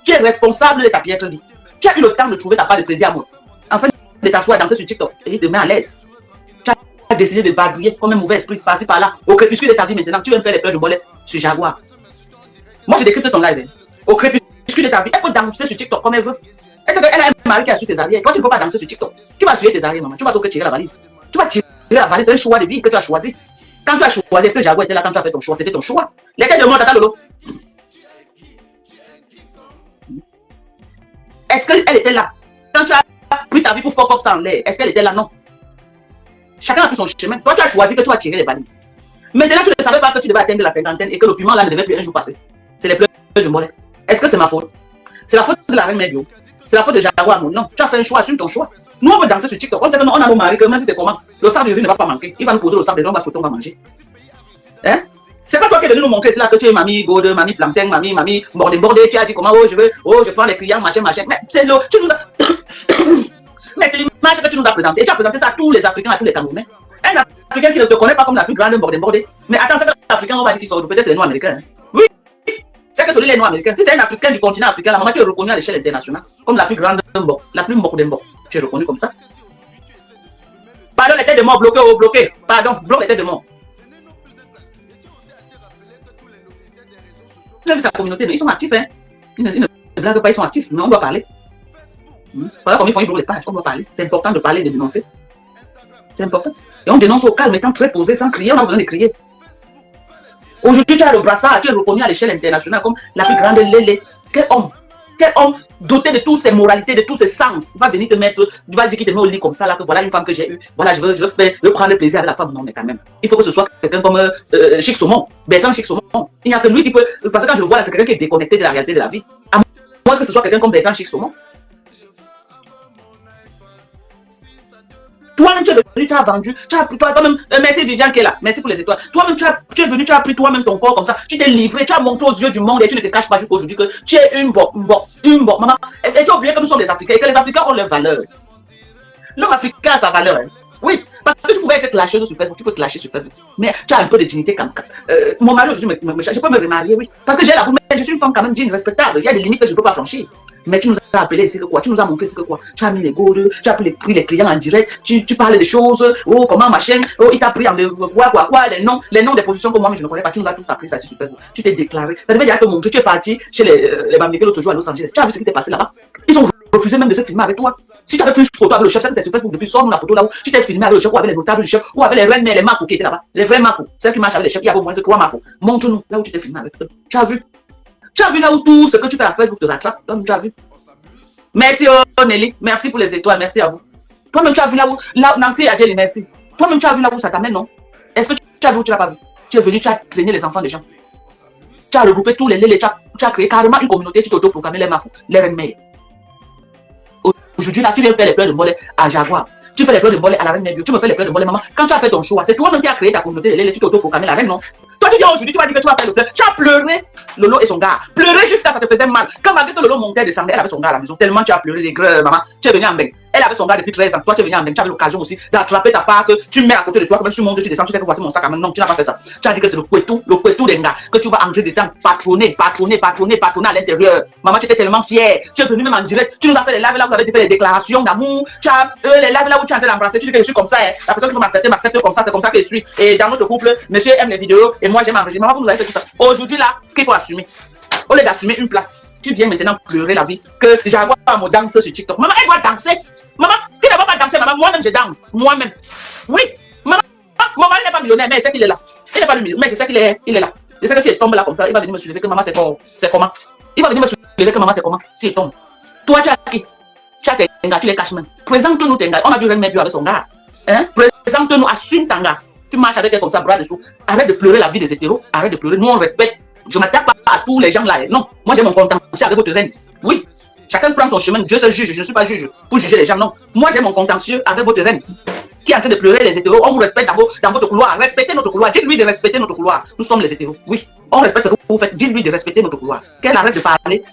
Tu es responsable de ta piètre vie. Tu as eu le temps de trouver ta part de plaisir à moi. Enfin, de t'asseoir à danser sur TikTok et de te mettre à l'aise. Tu as décidé de vadrouiller comme un mauvais esprit, passer par là. Au crépuscule de ta vie maintenant, tu veux me faire les pleurs de mollet sur Jaguar. Moi, je décrypte ton live. Au crépuscule de ta vie, elle peut danser sur TikTok comme elle veut. Est-ce qu'elle a un mari qui a su ses arrières? Toi, tu ne peux pas danser sur TikTok. Tu vas suivre tes arrières, maman. Tu vas tirer la valise. Tu vas tirer la valise. C'est un choix de vie que tu as choisi. Quand tu as choisi, est-ce que Jaguar était là quand tu as fait ton choix? C'était ton choix. Lesquels de moi, Tata Lolo? Est-ce qu'elle était là? Quand tu as pris ta vie pour fuck off ça en l'air, est-ce qu'elle était là? Non. Chacun a pris son chemin. Toi, tu as choisi que tu vas tirer les valises. Maintenant, tu ne savais pas que tu devais atteindre la cinquantaine et que le piment là ne devait plus un jour passer. C'est les pleurs du mollet. Est-ce que c'est ma faute? C'est la faute de la reine Médio. C'est la faute de Jaguar. Non, tu as fait un choix, assume ton choix. Nous, on veut danser sur TikTok. On sait que non, on a nos maris, que même si c'est comment, le sac de riz ne va pas manquer. Il va nous poser le sac de riz, on va sauter, on va manger. Hein? C'est pas toi qui es venu nous montrer là que tu es mamie Gode, mamie Plantain, mamie bordé, tu as dit comment, je prends les clients, machin. Mais c'est le, tu nous as. Mais c'est l'image que tu nous as présentée. Et tu as présenté ça à tous les Africains, à tous les Camerounais. Un Africain qui ne te connaît pas comme la plus grande bordé. Mais attends, c'est que l'Africain, on va dire qu'ils sont peut-être c'est les Noirs américains. Hein? Oui, c'est que celui les Noirs américains. Si c'est un Africain du continent africain, la maman, tu es reconnu à l'échelle internationale comme la plus grande bord, la plus bordé. Tu es reconnu comme ça. Pardon, les têtes de mort bloquées. Pardon, bloque les têtes de mort. Vous avez vu sa communauté, mais ils sont actifs, hein. Ils ne blaguent pas, ils sont actifs, mais on doit parler. Voilà comment ils font, ils bloquent les pages, on doit parler. C'est important de parler et de dénoncer. C'est important. Et on dénonce au calme, étant très posé, sans crier, on a besoin de crier. Aujourd'hui, tu as le brassard, tu es reconnu à l'échelle internationale comme la plus grande Lélé. Quel homme doté de toutes ses moralités, de tous ses sens, va venir te mettre, va dire qu'il te met au lit comme ça, là, que voilà une femme que j'ai eue, voilà, je veux prendre le plaisir avec la femme. Non, mais quand même, il faut que ce soit quelqu'un comme Chic Saumon, Bertrand Chic Saumon. Il n'y a que lui qui peut, parce que quand je le vois là, c'est quelqu'un qui est déconnecté de la réalité de la vie. À moins que ce soit quelqu'un comme Bertrand Chic Saumon. Toi-même, tu es venu, tu as vendu, tu as pris toi-même, merci Viviane qui est là, merci pour les étoiles. Toi-même, tu es venu, tu as pris toi-même ton corps comme ça, tu t'es livré, tu as montré aux yeux du monde et tu ne te caches pas jusqu'à aujourd'hui que tu es une bonne, maman. Et tu as oublié que nous sommes des Africains et que les Africains ont leur valeur. L'homme africain a sa valeur. Hein. Oui, parce que tu pouvais être clasheuse sur Facebook, tu peux clasher sur Facebook, mais tu as un peu de dignité quand même. Mon mari aujourd'hui, je peux me remarier, oui, parce que j'ai la boue, mais je suis une femme quand même digne, respectable. Il y a des limites que je ne peux pas franchir. Mais tu nous as appelé ici que quoi, tu nous as montré ici que quoi, tu as mis les godes, tu as pris les clients en direct, tu parles des choses, oh comment machin, oh il t'a pris en quoi, les noms des positions que moi je ne connais pas, tu nous as tout appris ça sur Facebook, tu t'es déclaré, ça devait dire te montrer, tu es parti chez les Bambiqués l'autre jour à Los Angeles, tu as vu ce qui s'est passé là-bas, ils ont refusé même de se filmer avec toi. Si tu avais pris une photo avec le chef, c'est sur Facebook depuis, sors-nous la photo là où tu t'es filmé avec le chef ou avec les notables du chef ou avec les reines, mais les mafos qui étaient là-bas, les vrais mafos, celles qui marchent avec les chefs, il y a au moins 3 mafos, montre-nous là où tu t'es filmé avec eux, tu as vu là où tout ce que tu fais à Facebook te rattrape, tu as vu. Merci Nelly, merci pour les étoiles, merci à vous. Toi-même tu as vu là où, Nancy Adjeli, merci. Toi-même tu as vu là où ça t'amène, non? Est-ce que tu as vu ou tu n'as pas vu? Tu es venu, tu as traîné les enfants des gens. Tu as regroupé tous les lélés, tu as créé carrément une communauté, tu t'auto-proclamais les mafos, les reines mères. Aujourd'hui là, tu viens faire les pleurs de mollet à Jaguar. Tu fais les pleurs de mollet à la reine mère bio, tu me fais les pleurs de mollet, maman. Quand tu as fait ton choix, c'est toi-même qui as créé ta communauté, les lélés, tu t'auto-proclamais la reine, non? Toi tu dis aujourd'hui, tu vas dire que tu vas faire le pleur. Tu as pleuré, Lolo et son gars. Pleuré jusqu'à ça te faisait mal. Quand malgré que Lolo montait, descendait, elle avait son gars à la maison. Tellement tu as pleuré les greux, maman. Tu es venu en bain. Elle avait son gars depuis 13 ans. Toi tu es venu en bain. Tu avais l'occasion aussi d'attraper ta part que tu mets à côté de toi. Comme tu montes, tu descends, tu sais que voici mon sac à main. Non, tu n'as pas fait ça. Tu as dit que c'est le couetou des gars. Que tu vas entrer dedans, patronner à l'intérieur. Maman, tu étais tellement fière. Tu es venu même en direct. Tu nous as fait les lives là où vous avez fait les déclarations d'amour. Tu as les lives là où tu es en train d'embrasser. Tu dis que je suis comme ça. Hein. La personne qui veut m'accepter comme ça. C'est comme ça que je suis. Et dans notre couple, monsieur aime les vidéos et moi j'aime enregistrer. Maman, vous nous avez fait tout ça. Aujourd'hui là, qu'il faut assumer. Au lieu d'assumer une place, tu viens maintenant pleurer la vie. Que Jaguar me danse sur TikTok. Maman, elle doit danser. Maman, qui ne va pas danser, maman? Moi-même, je danse. Moi-même. Oui. Maman, mon mari n'est pas millionnaire, mais je sais qu'il est là. Il n'est pas millionnaire, mais je sais qu'il est là. Je sais que s'il tombe là comme ça, il va venir me soulever que maman, c'est comment? Il va venir me soulever que maman, c'est comment? S'il tombe. Toi, tu as qui? Tu as tes gars, tu les caches même. Présente-nous tes gars. On a vu Reine Mère avec son gars. Hein? Présente-nous, assume ton gars. Tu marches avec elle comme ça, bras dessous. Arrête de pleurer la vie des hétéros. Arrête de pleurer. Nous, on respecte. Je ne m'attaque pas à tous les gens là. Non, moi j'ai mon contentieux avec votre reine. Oui, chacun prend son chemin. Dieu se juge. Je ne suis pas juge pour juger les gens. Non, moi j'ai mon contentieux avec votre reine qui est en train de pleurer les hétéros. On vous respecte dans votre couloir. Respectez notre couloir. Dites-lui de respecter notre couloir. Nous sommes les hétéros. Oui, on respecte ce que vous faites. Dites-lui de respecter notre couloir. Qu'elle arrête de parler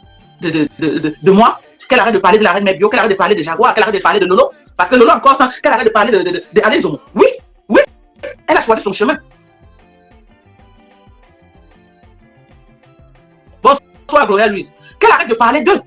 de moi. Qu'elle arrête de parler de la reine mère bio. Qu'elle arrête de parler de Jaguar. Qu'elle arrête de parler de Lolo. Parce que Lolo encore, qu'elle arrête de parler de Alain Zomo. Oui, elle a choisi son chemin. Bonsoir Gloria Louise. Qu'elle arrête de parler d'eux.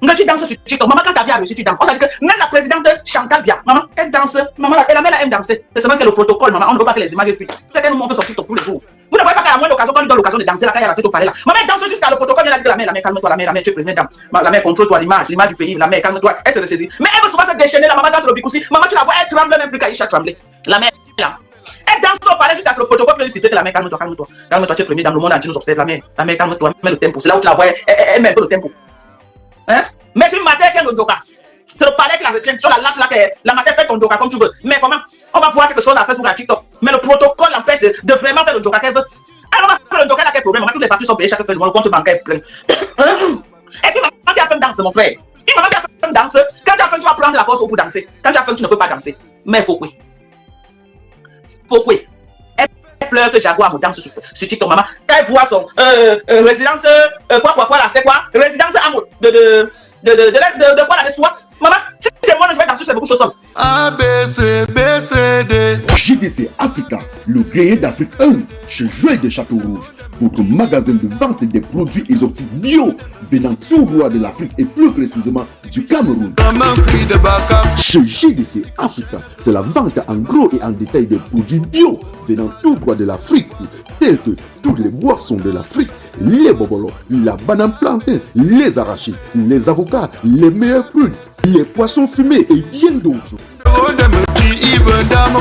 Quand tu danses sur TikTok, maman, quand ta vie a réussi, tu danses. On a dit que même la présidente Chantal Bia, maman, elle danse. Maman, elle aime danser. C'est seulement que le protocole, maman, on ne veut pas que les images fuient. C'est qu'elle nous montre son TikTok tous les jours. Vous ne voyez pas qu'à la moindre occasion, quand elle donne l'occasion de danser, là, quand elle a fait au palais là. Maman, elle danse jusqu'à le protocole. Elle a dit que la mère, calme-toi, la mère, tu es président. La mère, contrôle-toi l'image du pays. La mère, calme-toi. Elle se ressaisit. Mais elle veut souvent se déchaîner. La maman danse le bicoussi. Maman, tu la vois, elle tremble même plus qu'Aïcha tremble. La mère, là. Elle danse au palais jusqu'à ce que le protocole peut lui siffler que la mère, calme-toi. Calme-toi, tu es premier dans le monde entier, nous observe la mère. La mère, calme-toi, mets le tempo. C'est là où tu la vois, elle met un peu le tempo. Hein? Mais c'est une matière qui est le joker. C'est le palais qui la retient. Sur la lâche là, la matière fait ton joker comme tu veux. Mais comment? On va voir quelque chose à Facebook à TikTok. Mais le protocole l'empêche de vraiment faire le joker qu'elle veut. Alors on va faire le joker là, quel problème? Toutes les factures sont payées, chaque fois le compte bancaire est plein. Est-ce que maman qui a fait une danse, mon frère? Une maman qui a fait une danse, quand tu as fait, tu dois prendre la force pour danser. Quand tu as faim, tu ne peux pas danser. Mais faut quoi? Faut quoi? Elle pleure que Jaguar me danse sur TikTok, maman. Quand elle voit son résidence, quoi là, c'est quoi? Résidence amour de quoi là, de soi? Maman, si c'est moi, je vais danser sur beaucoup de choses. A, B, C, B, C, D. JDC Africa, le grenier d'Afrique 1, chez Joël de Château-Rouge, votre magasin de vente des produits exotiques bio venant tout droit de l'Afrique et plus précisément du Cameroun. Chez JDC Africa, c'est la vente en gros et en détail des produits bio venant tout droit de l'Afrique, tels que toutes les boissons de l'Afrique, les bobolos, la banane plantain, les arachides, les avocats, les meilleurs prunes, les poissons fumés et bien d'autres.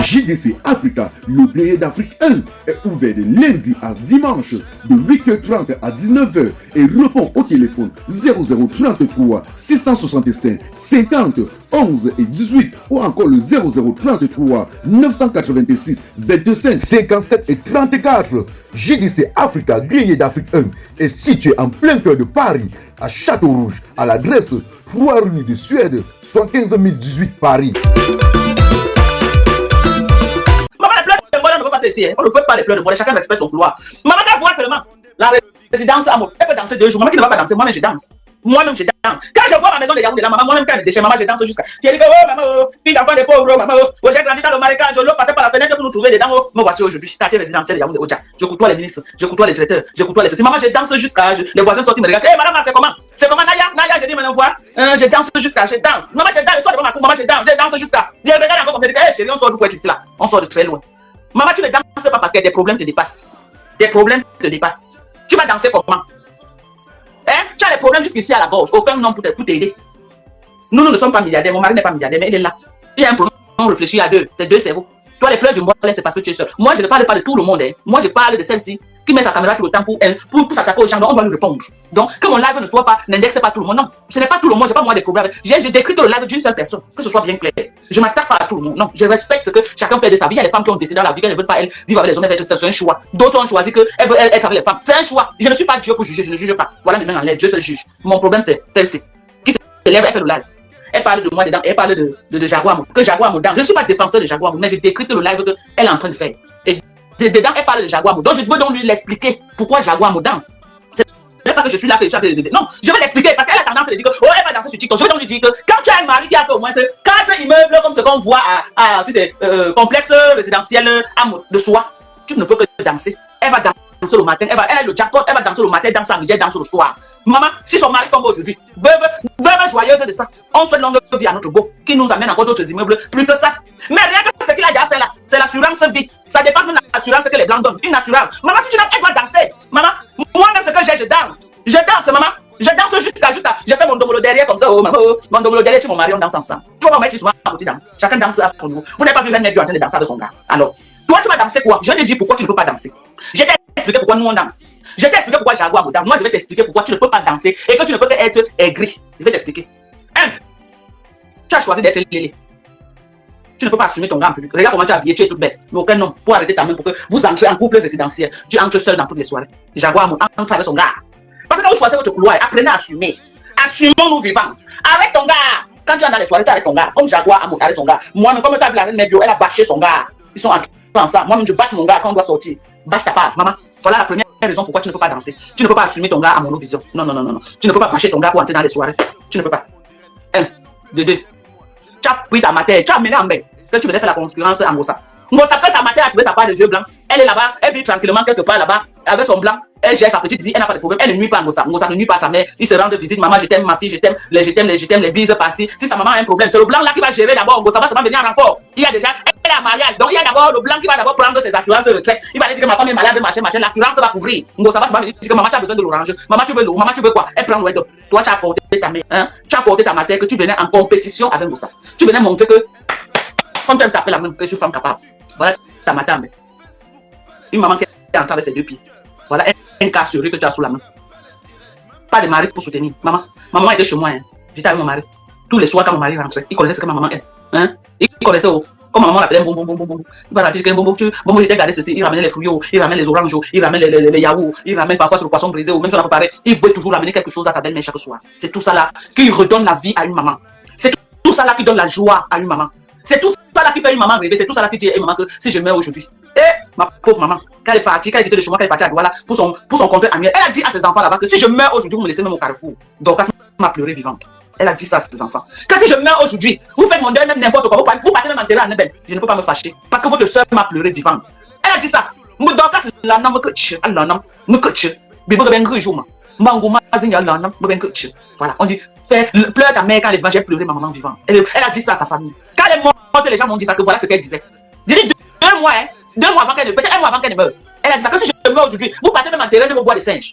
JDC Africa, le grenier d'Afrique 1, est ouvert de lundi à dimanche de 8h30 à 19h et répond au téléphone 0033 665 50 11 et 18 ou encore le 0033 986 25 57 et 34. JDC Africa, grenier d'Afrique 1, est situé en plein cœur de Paris, à Château-Rouge, à l'adresse 3 rue de Suède, 75 018 Paris. Maman, les pleurs de moi, on ne veut pas ici. On ne veut pas les pleurs de moi. Chacun respecte son couloir. Maman, elle voit seulement la résidence amour. Elle peut danser 2 jours. Maman qui ne va pas danser, moi-même je danse. Moi-même je danse. Quand je vois ma maison de Yaoundé, là, maman, moi-même quand elle me déchire, maman, je danse jusqu'à. Je dis que, oh, maman, oh, fille d'enfant des pauvres, maman, oh, j'ai grandi dans le marécage, l'eau passait par la fenêtre pour nous trouver dedans. Oh, me voici aujourd'hui, quartier résidentiel de Yaoundé, Oja. Je côtoie les ministres, je côtoie les directeurs, je côtoie les ceci. Maman, je danse jusqu'à. Les voisins sortent, ils me regardent. Hé, madame, c'est comment? C'est comment, Naya, je dis, maintenant, vois. Je danse jusqu'à, je danse. Maman, je danse, je sors devant ma cour, maman, je danse jusqu'à. Je regarde encore comme je dis, hé, chérie, on sort d'où pour être ici là? On sort de très loin. Maman, tu ne danses pas parce que des problèmes te dépassent. Des problèmes te dépassent. Tu vas danser comment? Hein? Tu as les problèmes jusqu'ici à la gorge. Aucun homme pour t'aider. Nous ne sommes pas milliardaires. Mon mari n'est pas milliardaire, mais il est là. Il y a un problème. On réfléchit à deux. Tes deux cerveaux. Toi, les pleurs du mois, c'est parce que tu es seul. Moi, je ne parle pas de tout le monde. Hein. Moi, je parle de celle-ci qui met sa caméra tout le temps pour s'attaquer aux gens. Donc, on doit lui répondre. Donc, que mon live ne soit pas, n'indexe pas tout le monde. Non, ce n'est pas tout le monde. Je n'ai pas moi des problèmes. J'ai décrit le live d'une seule personne. Que ce soit bien clair. Je ne m'attaque pas à tout le monde. Non, je respecte ce que chacun fait de sa vie. Il y a des femmes qui ont décidé dans la vie qu'elles ne veulent pas elles, vivre avec les hommes. C'est un choix. D'autres ont choisi qu'elles veulent être avec les femmes. C'est un choix. Je ne suis pas Dieu pour juger. Je ne juge pas. Voilà mes mains en l'air. Dieu seul juge. Mon problème, c'est celle-ci. Qui s'élève, elle fait le live. Elle parle de moi dedans, elle parle de Jaguar, que Jaguar me danse. Je ne suis pas défenseur de Jaguar, mais je décrypte le live qu'elle est en train de faire. Et dedans, elle parle de Jaguar. Donc, je veux donc lui l'expliquer pourquoi Jaguar me danse. C'est pas que je suis là que je suis. Non, je vais l'expliquer parce qu'elle a tendance à dire que, oh, elle va danser sur TikTok. Je vais donc lui dire que quand tu as un mari qui a fait au moins 4 immeubles comme ce qu'on voit à si c'est complexe résidentiel de soi, tu ne peux que danser. Elle va danser le matin, elle a le jackpot, elle va danser le matin, danse en midi, danse le soir. Maman, si son mari tombe aujourd'hui, veuve joyeuse de ça, on souhaite longue vie à notre beau, qui nous amène encore d'autres immeubles, plus que ça. Mais rien que ce qu'il a déjà fait là, c'est l'assurance vie. Ça dépend de l'assurance que les blancs donnent, une assurance. Maman, si tu n'as pas, elle doit danser. Maman, moi-même ce que j'ai, je danse. Je danse, maman. Je danse jusqu'à. J'ai fait mon domolo derrière comme ça, oh maman, oh, mon domolo derrière, tu mon mari, on danse ensemble. Tu vois, maman, tu souvent à côté dans. Chacun danse à son niveau. Vous n'avez pas vu même en train de danser avec son gars. Alors, toi, tu vas danser quoi? Je te dis pourquoi tu ne peux pas danser. Je t'ai expliqué pourquoi nous on danse. Je t'ai expliqué pourquoi Jaguar me danse. Moi, je vais t'expliquer pourquoi tu ne peux pas danser et que tu ne peux pas être aigri. Je vais t'expliquer. 1. Tu as choisi d'être lélé. Tu ne peux pas assumer ton grand public. Regarde comment tu es habillé, tu es toute belle. Mais aucun homme pour arrêter ta main pour que vous entrez en couple résidentiel. Tu entres seul dans toutes les soirées. Jaguar entre avec son gars. Parce que quand vous choisissez votre couloir, apprenez à assumer. Assumons-nous vivants. Avec ton gars. Quand tu es dans les soirées, tu es avec ton gars. Comme Jaguar avec son gars. Moi-même, comme tu as vu la reine Nebio, elle a bâché son gars. Ils sont ensemble. Moi-même, je bâche mon gars quand on doit sortir. Bâche ta part, maman. Voilà la première raison pourquoi tu ne peux pas danser. Tu ne peux pas assumer ton gars à mon vision. Non, non, non, non. Tu ne peux pas bâcher ton gars pour entrer dans les soirées. Tu ne peux pas. 1, 2, 2. Tu as pris ta matière. Tu as mené en main. Que tu venais faire la concurrence à Ngosa. Ngosa, que sa matière a trouvé sa part de yeux blancs. Elle est là-bas. Elle vit tranquillement quelque part là-bas. Avec son blanc. Elle gère sa petite vie. Elle n'a pas de problème. Elle ne nuit pas à Ngosa. Ngosa ne nuit pas à sa mère. Il se rend de visite. Maman, je t'aime, ma fille, je t'aime. Les bises par-ci. Si sa maman a un problème, c'est le blanc là qui va gérer d'abord. Ngosa va seulement venir en renfort. Il y a déjà. Elle est en mariage. Donc il y a d'abord le blanc qui va d'abord prendre ses assurances de retraite. Il va aller dire que ma femme est malade, machin. L'assurance va couvrir. Ngosa va seulement venir dire que maman, tu as besoin de l'orange. Maman, tu veux l'eau. Maman, tu veux quoi? Elle prend l'eau. Toi, tu as apporté ta mère. Hein? Tu as apporté ta matière que tu venais en compétition avec Ngosa. Tu venais montrer que. Comme tu aimes taper la main, que je suis femme capable. Voilà ta matin. Une maman qui est en train de ses 2 pieds. Voilà un cas sérieux que tu as sous la main. Pas de mari pour soutenir. Maman était chez moi. Hein. J'étais avec mon mari. Tous les soirs quand mon mari rentrait, il connaissait ce que ma maman est. Hein? Il connaissait comme ma maman l'appelait bon. Il va dire que bon, il était gardé ceci. Il ramenait les fruits, il ramène les oranges, il ramène les yaourts, il ramène parfois sur le poisson brisé ou même sur la préparée. Il veut toujours ramener quelque chose à sa belle-mère chaque soir. C'est tout ça là qui redonne la vie à une maman. C'est tout ça là qui donne la joie à une maman. C'est tout ça là qui fait une maman rêver. C'est tout ça là qui dit à une maman que si je meurs aujourd'hui. Et ma pauvre maman, quand elle est partie, quand elle est quittée de chez moi, quand elle est partie à Douala pour son compte ami, elle a dit à ses enfants là-bas que si je meurs aujourd'hui, vous me laissez même au carrefour. Donc, elle m'a pleuré vivante. Elle a dit ça à ses enfants. Que si je meurs aujourd'hui, vous faites mon deuil même n'importe quoi, vous partez même enterrer à Nebel. Je ne peux pas me fâcher. Parce que votre soeur m'a pleuré vivante. Elle a dit ça. Voilà, on dit, pleure ta mère quand elle va, j'ai pleuré ma maman vivante. Elle a dit ça à sa famille. Quand elle est morte, les gens m'ont dit ça, que voilà ce qu'elle disait. J'ai dit 2 mois, hein, 2 mois avant qu'elle ne peut-être 1 mois avant qu'elle ne meure. Elle a dit ça, que si je meurs aujourd'hui, vous partez même enterrer de vos bois de singe.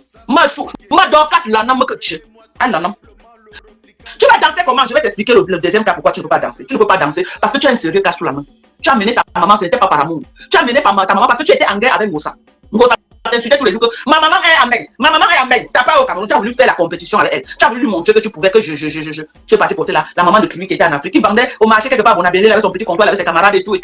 Tu vas danser comment? Je vais t'expliquer le deuxième cas pourquoi tu ne peux pas danser. Tu ne peux pas danser parce que tu as un sérieux cas sous la main. Tu as amené ta maman, ce n'était pas par amour. Tu as amené ta maman parce que tu étais en guerre avec Ngossa. Ngossa t'insultait tous les jours que ma maman est amen. Ma maman est amen. Tu n'as pas au Cameroun, tu as voulu faire la compétition avec elle. Tu as voulu lui montrer que tu pouvais que je suis parti porter la maman de Tui qui était en Afrique, qui vendait au marché quelque part à Bonabéné avec son petit comptoir, avec ses camarades et tout.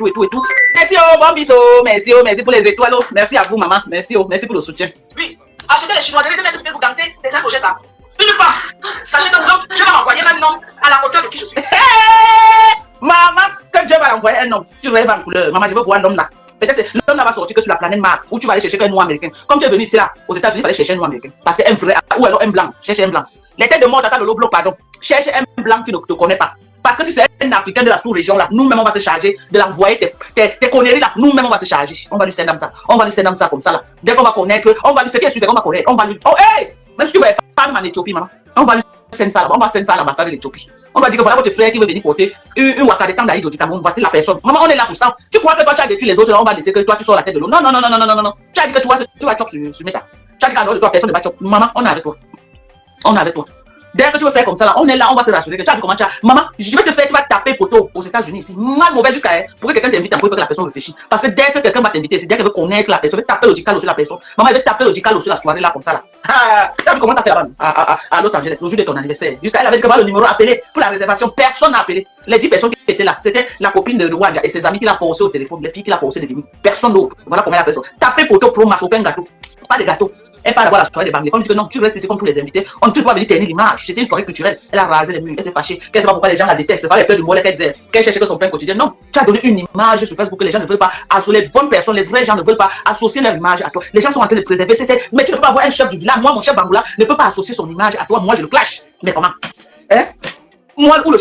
Merci, bon bisous. Merci pour les étoiles. Merci à vous, maman. Merci pour le soutien. Oui, achetez les chinois, les mettre pour danser, c'est un projet ça. Une femme, sachez que je vais m'envoyer un homme à la hauteur de qui je suis. Maman, que Dieu va l'envoyer un homme, tu rêves en couleur. Maman, je veux voir l'homme là. Peut-être que l'homme là va sortir que sur la planète Mars, où tu vas aller chercher un noir américain. Comme tu es venu ici là, aux États-Unis, il fallait chercher un noir américain. Parce qu'un vrai, ou alors un blanc, cherche un blanc. Les têtes de mort, tata Lolo, pardon. Cherche un blanc qui ne te connaît pas. Parce que si c'est un Africain de la sous-région là, nous-mêmes on va se charger de l'envoyer tes conneries là. Nous-mêmes on va se charger. On va lui sender ça. On va lui sender ça comme ça là. Dès qu'on va connaître, on va lui, ce qui est sûr, c'est qu'on va connaître. On va lui, oh hey! Même si tu ne veux pas même en Éthiopie, maman. On va lui sender ça là. On va sender ça à l'ambassade de l'Éthiopie. On va dire que voilà votre frère qui veut venir porter une Wakadetan d'Aïdjo du Cameroun. Voici la personne. Maman, on est là pour ça. Tu crois que toi tu as détruit les autres, là, on va laisser que toi tu sors la tête de l'eau. Non. Tu as dit que toi tu vas chop sur Meta. Tu as dit qu'à toi personne ne va chop. Maman, on est avec toi. On est avec toi. Dès que tu veux faire comme ça, là, on est là, on va se rassurer que tu as vu comment tu as. Maman, je vais te faire, tu vas taper poteau aux États-Unis ici. Mal mauvais jusqu'à pour que quelqu'un t'invite, il faut que la personne réfléchisse. Parce que dès que quelqu'un va t'inviter ici, dès qu'elle veut connaître la personne, elle va taper le dicalo sur la personne. Maman, elle va taper le dicalo sur la soirée là, comme ça là. Tu as vu comment tu as fait là-bas à Los Angeles, le jour de ton anniversaire. Jusqu'à elle avait dit que le numéro appelé pour la réservation, personne n'a appelé. Les 10 personnes qui étaient là, c'était la copine de Rwanda et ses amis qui l'a forcé au téléphone, les filles qui l'a forcé de venir. Personne d'autre. Voilà comment elle a fait ça. Taper poteau pro masse, aucun gâteau. Pas de gâteau. Elle part d'abord la soirée des banques. Comme dit que non, tu restes ici comme tous les invités. On ne peut pas venir tenir l'image. C'était une soirée culturelle. Elle a rasé les murs. Elle s'est fâchée. Qu'elle ne sait pas pourquoi les gens la détestent. Elle a peur du mot qu'elle disait. Qu'elle cherchait que son pain quotidien. Non. Tu as donné une image sur Facebook que les gens ne veulent pas associer. Les bonnes personnes, les vrais gens ne veulent pas associer leur image à toi. Les gens sont en train de préserver. Mais tu ne peux pas avoir un chef du village. Moi, mon chef Bangoula ne peut pas associer son image à toi. Moi, je le clash. Mais comment? Hein? Moi, ou le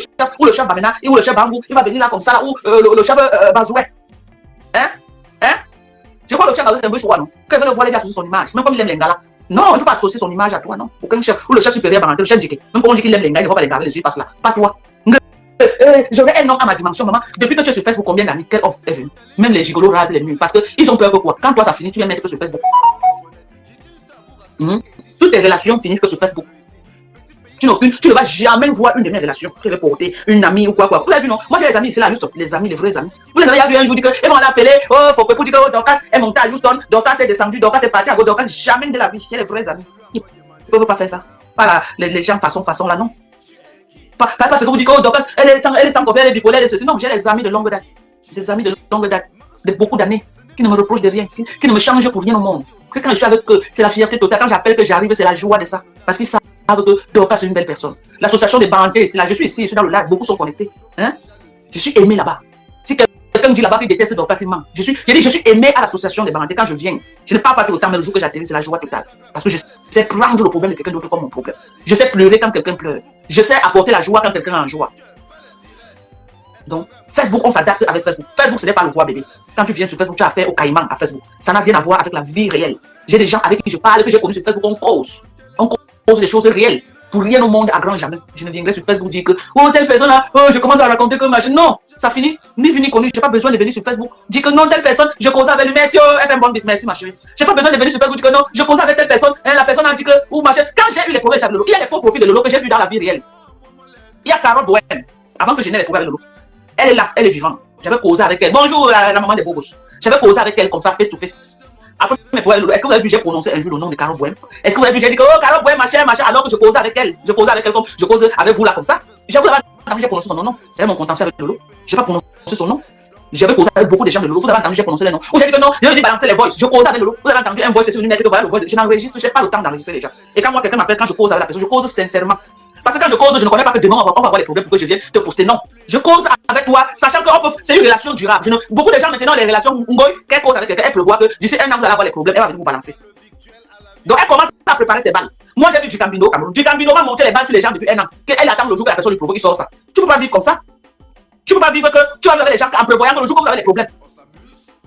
chef Bamena, ou le chef Bangou, il va venir là comme ça, là, ou le chef Bazoué. Hein? Je crois que le chef Bazoué, c'est un peu choix, non? Qu'elle veut le voir les gars associer son image. Même comme il aime les gars là. Non, on ne peut pas associer son image à toi, non. Aucun chef, ou le chef supérieur Banganté, le chef Djiké. Même quand on dit qu'il aime les gars, il ne va pas les garder les yeux, passe là. Pas toi. J'aurais un homme à ma dimension, maman. Depuis que tu es sur Facebook, combien d'années? Quel homme est venu? Même les gigolos rasent les murs. Parce qu'ils ont peur que quoi? Quand toi ça finit, tu viens mettre que sur Facebook. Toutes tes relations finissent que sur Facebook. Tu ne vas jamais voir une de mes relations qui veut porter une amie ou quoi. Vous avez vu, non? Moi j'ai les amis ici là, juste les amis, les vrais amis. Vous les avez vu un jour dire qu'ils vont l'appeler, oh, faut que pour dire que Dorcas est monté à Houston, Dorcas est descendu, Dorcas est parti à gauche, Dorcas, jamais de la vie. Il y a les vrais amis. Ils ne peuvent pas faire ça. Pas les gens façon là, non. Pas parce que vous dites que Dorcas, elle est sans couvert, elle est bipolaire, elle est ceci. Non, j'ai des amis de longue date. Des amis de longue date, de beaucoup d'années, qui ne me reprochent de rien, qui ne me changent pour rien au monde. Que quand je suis avec eux, c'est la fierté totale. Quand j'appelle que j'arrive, c'est la joie de ça. Parce qu'ils savent que Dorcas est une belle personne. L'association des Banganté, c'est là. Je suis ici, je suis dans le live, beaucoup sont connectés. Hein? Je suis aimé là-bas. Si quelqu'un dit là-bas qu'il déteste Dorcas, il ment. Je suis aimé à l'association des Banganté quand je viens. Je ne parle pas tout le temps, mais le jour que j'atterris, c'est la joie totale. Parce que je sais prendre le problème de quelqu'un d'autre comme mon problème. Je sais pleurer quand quelqu'un pleure. Je sais apporter la joie quand quelqu'un est en joie. Donc, Facebook, on s'adapte avec Facebook. Facebook, ce n'est pas le voir bébé. Quand tu viens sur Facebook, tu as affaire au caïman à Facebook. Ça n'a rien à voir avec la vie réelle. J'ai des gens avec qui je parle, que j'ai connus sur Facebook, on cause. On cause des choses réelles. Pour rien au monde, à grand jamais. Je ne viendrai sur Facebook dire que, oh, telle personne là, oh, je commence à raconter que machin. Non, ça finit, ni vu ni connu. Je n'ai pas besoin de venir sur Facebook. Dire que non, telle personne, je cause avec lui, merci, oh, elle fait un bon business, merci, ma chérie. Je n'ai pas besoin de venir sur Facebook dire que non, je cause avec telle personne, hein, la personne a dit que, ou machin. Quand j'ai eu les problèmes avec Lolo, il y a les faux profils de Lolo que j'ai vu dans la vie réelle. Il y a Carole Bohème, avant que je n'ai les problèmes avec Lolo. Elle est là, elle est vivante. J'avais causé avec elle. Bonjour, la maman des beaux gosses. J'avais causé avec elle comme ça, face to face. Après, est-ce que vous avez vu, j'ai prononcé un jour le nom de Carole Bohème? Est-ce que vous avez vu, j'ai dit que, oh, Carole Bohème, machin, alors que je causais avec elle. Je causais avec elle comme je cause avec vous là, comme ça. J'ai prononcé son nom, non. J'avais mon contentieux avec Lolo. Je n'ai pas prononcé son nom. J'avais causé avec beaucoup de gens de Lolo. Vous avez entendu, j'ai prononcé les noms. Ou j'ai dit que non, j'ai venu balancer les voices. Je causais avec Lolo. Vous avez entendu un voice, c'est venu mettre que voilà le voice. Je n'enregistre, je n'ai pas le temps d'enregistrer les gens. Et quand moi, quelqu'un m'appelle, quand je cause avec la personne, je cause sincèrement. Parce que quand je cause, je ne connais pas que demain on va avoir les problèmes pour que je vienne te poster. Non. Je cause avec toi, sachant que c'est une relation durable. Beaucoup de gens maintenant, les relations, qu'elle cause avec quelqu'un, elle prévoit que d'ici un an, vous allez avoir les problèmes, elle va venir vous balancer. Donc elle commence à préparer ses balles. Moi j'ai vu du Gambino au Cameroun. Du Gambino va monter les balles sur les gens depuis un an. Elle attend le jour que la personne lui provoque, il sort ça. Tu ne peux pas vivre comme ça. Tu ne peux pas vivre que tu vas avec les gens en prévoyant que le jour que vous avez les problèmes.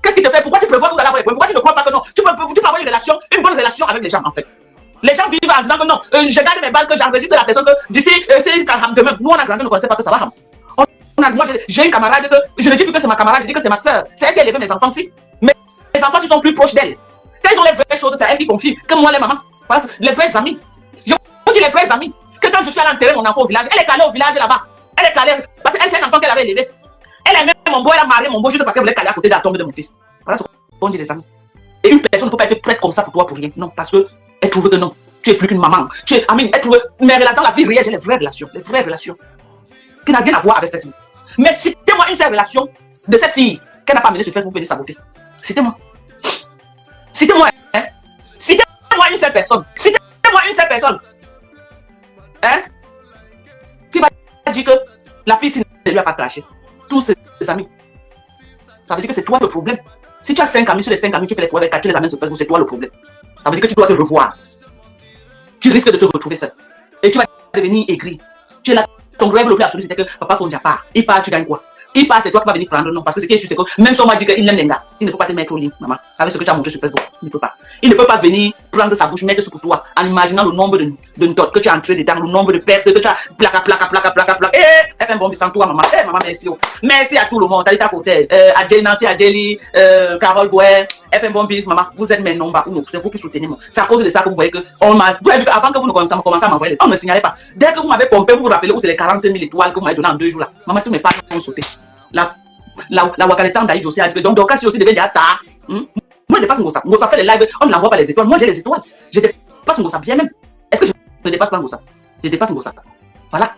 Qu'est-ce qui te fait? Pourquoi tu prévois que vous allez avoir les problèmes? Pourquoi tu ne crois pas que non? Tu peux avoir une bonne relation avec les gens en fait. Les gens vivent en disant que non, je garde mes balles, que j'enregistre la personne, que d'ici, c'est ça demain. Nous on a grandi, on ne connaissait pas que ça va. Moi j'ai une camarade que je ne dis plus que c'est ma camarade, je dis que c'est ma soeur. C'est elle qui a élevé mes enfants aussi. Mais mes enfants ils sont plus proches d'elle. Quand ils ont les vraies choses, c'est elle qui confie que moi les mamans. Parce que les vrais amis. Je vous dis les vrais amis. Que quand je suis allé enterrer mon enfant au village, elle est calée au village là-bas. Elle est calée parce qu'elle c'est un enfant qu'elle avait élevé. Elle aimait mon beau, elle a marié mon beau juste parce qu'elle voulait caler à côté de la tombe de mon fils. Voilà ce qu'on dit les amis. Et une personne ne peut pas être prête comme ça pour toi pour rien. Non, parce que elle trouve que non. Tu es plus qu'une maman. Tu es Amine, elle trouve. Mais dans la vie réelle, j'ai les vraies relations. Les vraies relations. Qui n'ont rien à voir avec Facebook. Mais citez-moi une seule relation de cette fille qu'elle n'a pas menée sur Facebook pour venir saboter. Citez-moi. Citez-moi. Hein? Citez-moi une seule personne. Citez-moi une seule personne. Hein? Qui va dire que la fille ne lui a pas clashé. Tous ses amis. Ça veut dire que c'est toi le problème. Si tu as 5 amis, sur les 5 amis, tu fais les 3 avec 4, tu les amènes sur Facebook, c'est toi le problème. Ça veut dire que tu dois te revoir. Tu risques de te retrouver seul. Et tu vas devenir aigri. Tu es là, ton rêve le plus absolu, c'était que papa Fondia part. Il part, tu gagnes quoi? Il part, c'est toi qui vas venir prendre. Non, parce que ce qui est sûr, c'est que même si on m'a dit qu'il aime les gars, il ne peut pas te mettre au lit, maman. Avec ce que tu as montré sur Facebook, il ne peut pas. Il ne peut pas venir prendre sa bouche, mettre sur toi, en imaginant le nombre de notes que tu as entré dedans, le nombre de pertes que tu as placa. Eh, FM bon, sans toi, maman. Eh, maman, merci. Merci à tout le monde. Talita Cortez, à Jenny, Nancy, à Jelly, Carole Bouet, FM bon, maman. Vous êtes mes noms, c'est vous qui soutenez moi. C'est à cause de ça que vous voyez que on m'a. Vous avez vu qu'avant que vous ne commenciez à m'envoyer les. On ne signalait pas. Dès que vous m'avez pompé, vous vous rappelez où c'est les 40 000 étoiles que vous m'avez donné en 2 jours là. Maman, tous mes pages ont sauté. La Wakaletan d'Aïd aussi a dit que donc si aussi devait dire ça. Moi je dépasse Ngossa. Ngossa fait les lives, on ne l'envoie pas les étoiles. Moi j'ai les étoiles. Je dépasse Ngossa bien même. Est-ce que je ne dépasse pas Ngossa? Je dépasse Ngossa. Voilà.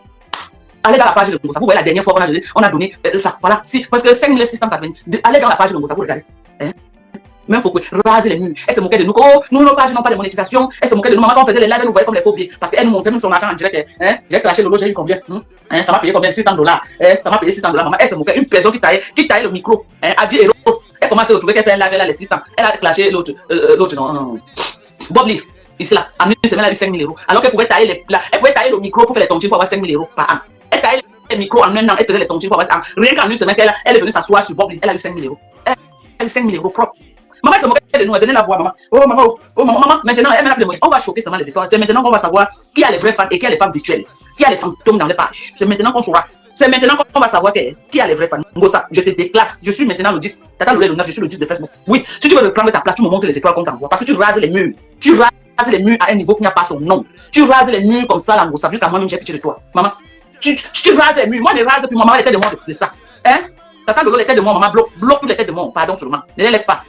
Allez dans la page de Ngossa. Vous voyez la dernière fois on a donné ça. Voilà. Si, parce que 5680. Allez dans la page de Ngossa, vous regardez. Hein? Même faut que raser les murs. Elle se moquait de nous. Oh, nous, nos pages n'ont pas de monétisation. Elle se moquait de nous. Maman, quand on faisait les lives, elle nous voyait comme les faux billets. Parce qu'elle nous montrait même son argent en direct. Hein? J'ai clashé le lot, j'ai eu combien? Hein? Ça m'a payé combien? $600. Hein? Ça m'a payé $600. Maman, elle se moquait. Une personne qui taillait le micro. Hein? À 10 €. Elle commence à retrouver qu'elle fait un live, elle a les 600. Elle a clashé l'autre, non. Bob Lee, ici là, en une semaine, elle a eu 5 000 €. Alors qu'elle pouvait tailler le micro pour faire les tontines pour avoir 5 000 € par an. Elle taillait les micros en un an, elle faisait les tontines pour avoir 5 000 €. Rien qu'en une semaine, elle est venue s'asseoir sur Bob Lee, elle a eu 5 000 €. Elle a eu 5 000 € propres. Maman, elle se moquait de nous, elle venait la voir, maman. Oh maman, maintenant, elle m'a appelé. On va choquer seulement les étoiles. C'est maintenant qu'on va savoir qui a les vrais fans et qui a les fans virtuelles. Qui a les fantômes dans les pages. C'est maintenant qu'on saura. C'est maintenant qu'on va savoir qui a les vrais fans. Ngossa, je te déclasse. Je suis maintenant le 10. Tata le 9, je suis le 10 de Facebook. Oui, si tu veux reprendre ta place, tu me montres les étoiles qu'on t'envoie. Parce que tu rases les murs. Tu rases les murs à un niveau qui n'a pas son nom. Tu rases les murs comme ça, là, Ngossa. Jusqu'à moi-même, j'ai pitié de toi. Maman, tu rases les murs. Moi, je rase, puis maman, elle était de moi de ça. Hein? Tata le était de moi, maman, bloque toutes les têtes de moi. Pardon seulement. Ne les laisse pas.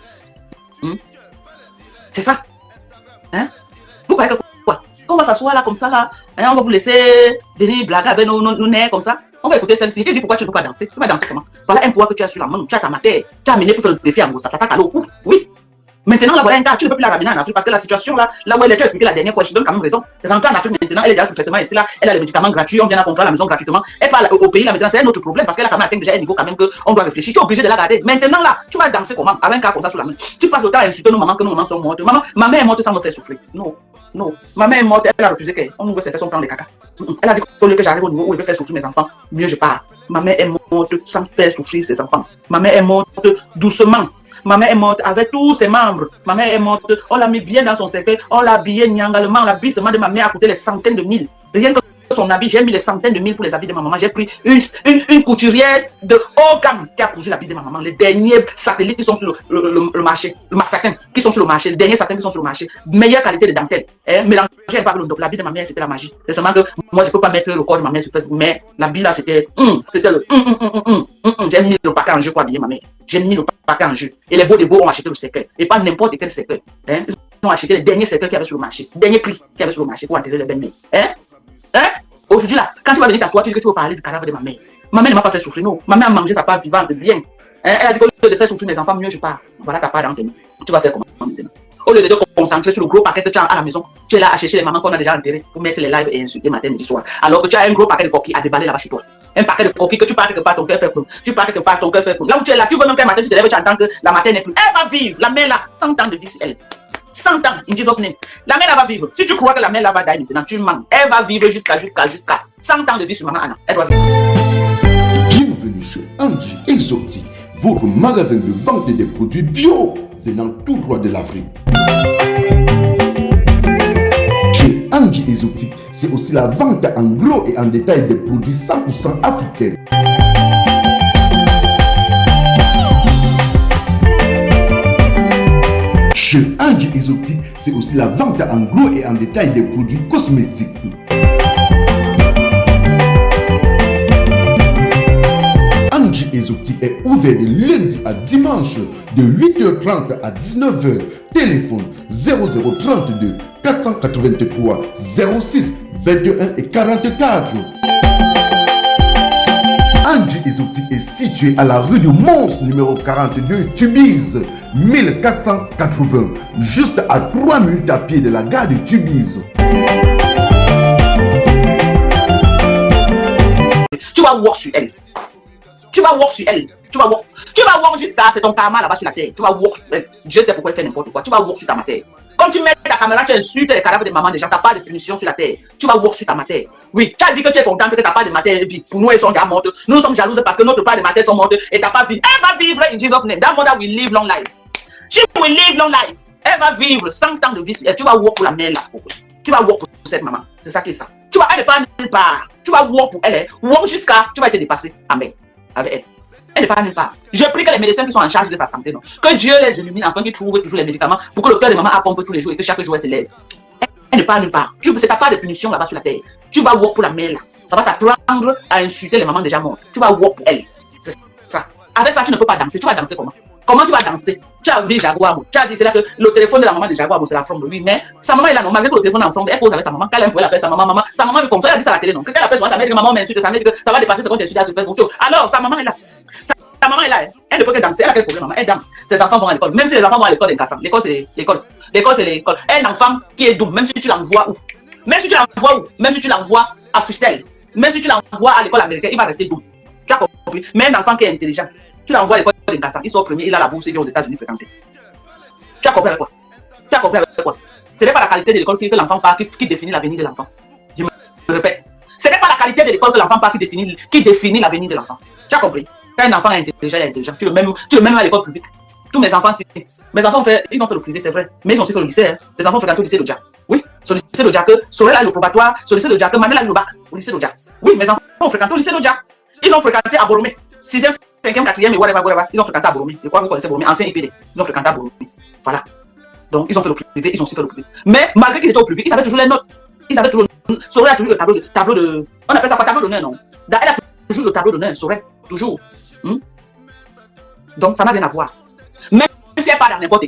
C'est ça. Hein? Vous croyez que quoi? On va s'asseoir là comme ça là. Hein? On va vous laisser venir blaguer avec nos nez comme ça. On va écouter celle-ci. Je dis pourquoi tu ne peux pas danser. Tu vas danser comment? Voilà un poids que tu as sur la main. Tu as ta matière. Tu as amené pour faire le défi à Ngossa. Ça t'attaque à l'eau. Oui. Maintenant, là, voilà un cas. Tu ne peux plus la ramener en Afrique parce que la situation là où elle est, tu as expliqué la dernière fois, je donne quand même raison. Rentrer en Afrique maintenant, elle est déjà sous traitement ici là. Elle a les médicaments gratuits. On vient la contrôler à la maison gratuitement. Elle parle au pays là maintenant, c'est un autre problème parce qu'elle a quand même atteint déjà un niveau quand même qu'on doit réfléchir. Tu es obligé de la garder. Maintenant là, tu vas danser comment? Avec un cas comme ça sous la main. Tu passes le temps à insulter nos mamans que nos mamans sont mortes. Maman, ma mère est morte sans me faire souffrir. Non. Ma mère est morte, elle a refusé qu'on nous fait son plan de caca. Elle a dit qu'au lieu que j'arrive au niveau où il veut faire souffrir mes enfants, mieux je pars. Ma mère est morte sans faire souffrir ses enfants. Ma mère est morte doucement. Ma mère est morte avec tous ses membres. Ma mère est morte, on l'a mis bien dans son cercueil, on l'a habillé nyangalement. L'habillement de ma mère a coûté les centaines de mille. Rien que son habit, j'ai mis les centaines de mille pour les habits de ma maman. J'ai pris une couturière de haut gamme qui a cousu l'habit de ma maman. Les derniers satellites qui sont sur le marché, le satin qui sont sur le marché, les derniers satins qui sont sur le marché, meilleure qualité de dentelle. Mélangé avec l'habit de ma mère, c'était la magie. C'est seulement que moi, je ne peux pas mettre le corps de ma mère sur Facebook, mais l'habit là, c'était le j'ai mis le paquet en jeu pour habiller ma mère. J'ai mis le paquet en jeu. Et les beaux ont acheté le cercueil. Et pas n'importe quel cercueil. Ils ont acheté les derniers cercueils qu'il y avait sur le marché. Dernier prix qu'il y avait sur le marché pour enterrer les belles-mères. Aujourd'hui là, quand tu vas venir t'asseoir, tu dis que tu vas parler du cadavre de ma mère. Ma mère ne m'a pas fait souffrir, non. Ma mère a mangé sa part vivante bien. Elle a dit que de faire souffrir mes enfants, mieux je pars. Voilà ta part dans tes mains. Tu vas faire comment maintenant? Au lieu de te concentrer sur le gros paquet que tu as à la maison, tu es là à chercher les mamans qu'on a déjà enterrées pour mettre les lives et insulter matin, midi, soir. Alors que tu as un gros paquet de coquilles à déballer là-bas chez toi. Un paquet de coquilles que tu pars quelque part, ton cœur fait cool. Tu pars quelque part, ton cœur fait cool. Là où tu es là, tu veux même qu'un matin tu te lèves, tu entends que la matin n'est plus. Elle va vivre, la mère là, 100 ans de vie sur elle. 100 ans, in Jesus name. La mère là va vivre. Si tu crois que la mère là va die maintenant, tu mens. Elle va vivre jusqu'à 100 ans de vie sur maman Anna. Elle doit vivre. Bienvenue chez Angie Exotique, votre magasin de vente des produits bio venant tout droit de l'Afrique. Chez Angie Exotique, c'est aussi la vente en gros et en détail des produits 100% africains. Chez Angie Exotique, c'est aussi la vente en gros et en détail des produits cosmétiques. Angie Exotique est ouvert de lundi à dimanche de 8h30 à 19h. Téléphone 0032 483 06 21 et 44. Angie Exotique est situé à la rue du Mons numéro 42 Tubize 1480, juste à 3 minutes à pied de la gare de Tubize. Tu vas voir sur elle. Tu vas voir sur elle. Tu vas voir jusqu'à, c'est ton karma là-bas sur la terre. Tu vas voir sur elle. Dieu sait pourquoi elle fait n'importe quoi. Tu vas voir sur ta matière. Comme tu mets ta caméra, tu insultes les cadavres des mamans des gens. Tu n'as pas de punition sur la terre. Tu vas voir sur ta matière. Oui, tu as dit que tu es content que tu n'as pas de matière vie. Pour nous, elles sont déjà mortes. Nous sommes jalouses parce que notre part de matière sont mortes et tu n'as pas vécu. Elle va vivre in Jesus' name. That mother will live long life. She will live long life. Elle va vivre 100 ans de vie. Tu vas voir pour la mère là. Tu vas voir pour cette maman. C'est ça qui est ça. Tu vas, elle n'est pas nulle part. Tu vas voir pour elle. Voir jusqu'à, tu vas être dépassé. Amen. Avec elle. Elle n'est pas nulle part. Je prie que les médecins qui sont en charge de sa santé, non, que Dieu les illumine afin qu'ils trouvent toujours les médicaments pour que le cœur de maman pompe tous les jours et que chaque jour elle se lève. Elle n'est pas nulle part. C'est ta part de punition là-bas sur la terre. Tu vas voir pour la mère là. Ça va t'apprendre à insulter les mamans déjà mortes. Tu vas voir pour elle. C'est ça. Avec ça, tu ne peux pas danser. Tu vas danser comment? Comment tu vas danser? Tu as vu Jaguar. Tu as dit, c'est là que le téléphone de la maman de Jaguar, c'est la forme de lui. Mais sa maman est là, non, malgré que le téléphone est ensemble, elle cause avec sa maman. Quand elle aime, elle appelle sa maman, maman. Sa maman lui confie, elle a dit ça à la télé, non. Quand elle appelle sa mère, maman m'insulte, sa mère dit que ça va dépasser ce qu'on t'insulte sur Facebook. Alors, sa maman est là. Sa maman est là. Elle ne peut que danser. Elle a quel problème, maman? Elle danse. Ses enfants vont à l'école. Même si les enfants vont à l'école d'Inkassam. L'école, c'est l'école. L'école, c'est l'école. Un enfant qui est double, même si tu l'envoies où? Même si tu l'envoies où? Même si tu l'envoies à Fustel. Même si tu l'envoies à l'école américaine, il va rester double. Tu as compris? Mais un enfant qui est intelligent, tu l'envoies à l'école d'Inkassam, il sort premier, il a la bourse, il vient aux États-Unis fréquenter. Tu as compris avec quoi? Tu as compris avec quoi? Ce n'est pas la qualité de l'école que l'enfant part qui définit l'avenir de l'enfant. Je me répète. Ce n'est pas la qualité de l'école que l'enfant part qui définit l'avenir de l'enfant. Tu as compris? Quand un enfant est intelligent, il est intelligent. Tu le mets à l'école publique. Tous mes enfants, mes enfants ils ont fait le privé, c'est vrai. Mais ils ont aussi fait le lycée. Hein. Les enfants fréquentent le lycée de Dja. Oui, sur le lycée de Dja, que Sorel a eu le probatoire, sur le lycée de Dja, que Manel a eu le bac, au lycée de Dja. Oui, mes enfants ont fréquenté le lycée de Dja. Ils ont fréquenté à Boromé. 6e, 5e, 4e et whatever. Ils ont fréquenté à Boromé. Je crois que vous connaissez Boromé, ancien IPD. Ils ont fréquenté à Boromé. Voilà. Donc, ils ont fait le privé, ils ont aussi fait le privé. Mais malgré qu'ils étaient au privé, ils avaient toujours les notes. Ils avaient toujours Sorel a toujours le tableau de. On appelle ça quoi? Tableau d'honneur, non? Elle a toujours le tableau d'honneur, Sorel. Toujours. Donc, ça n'a rien à voir. Même si elle part dans n'importe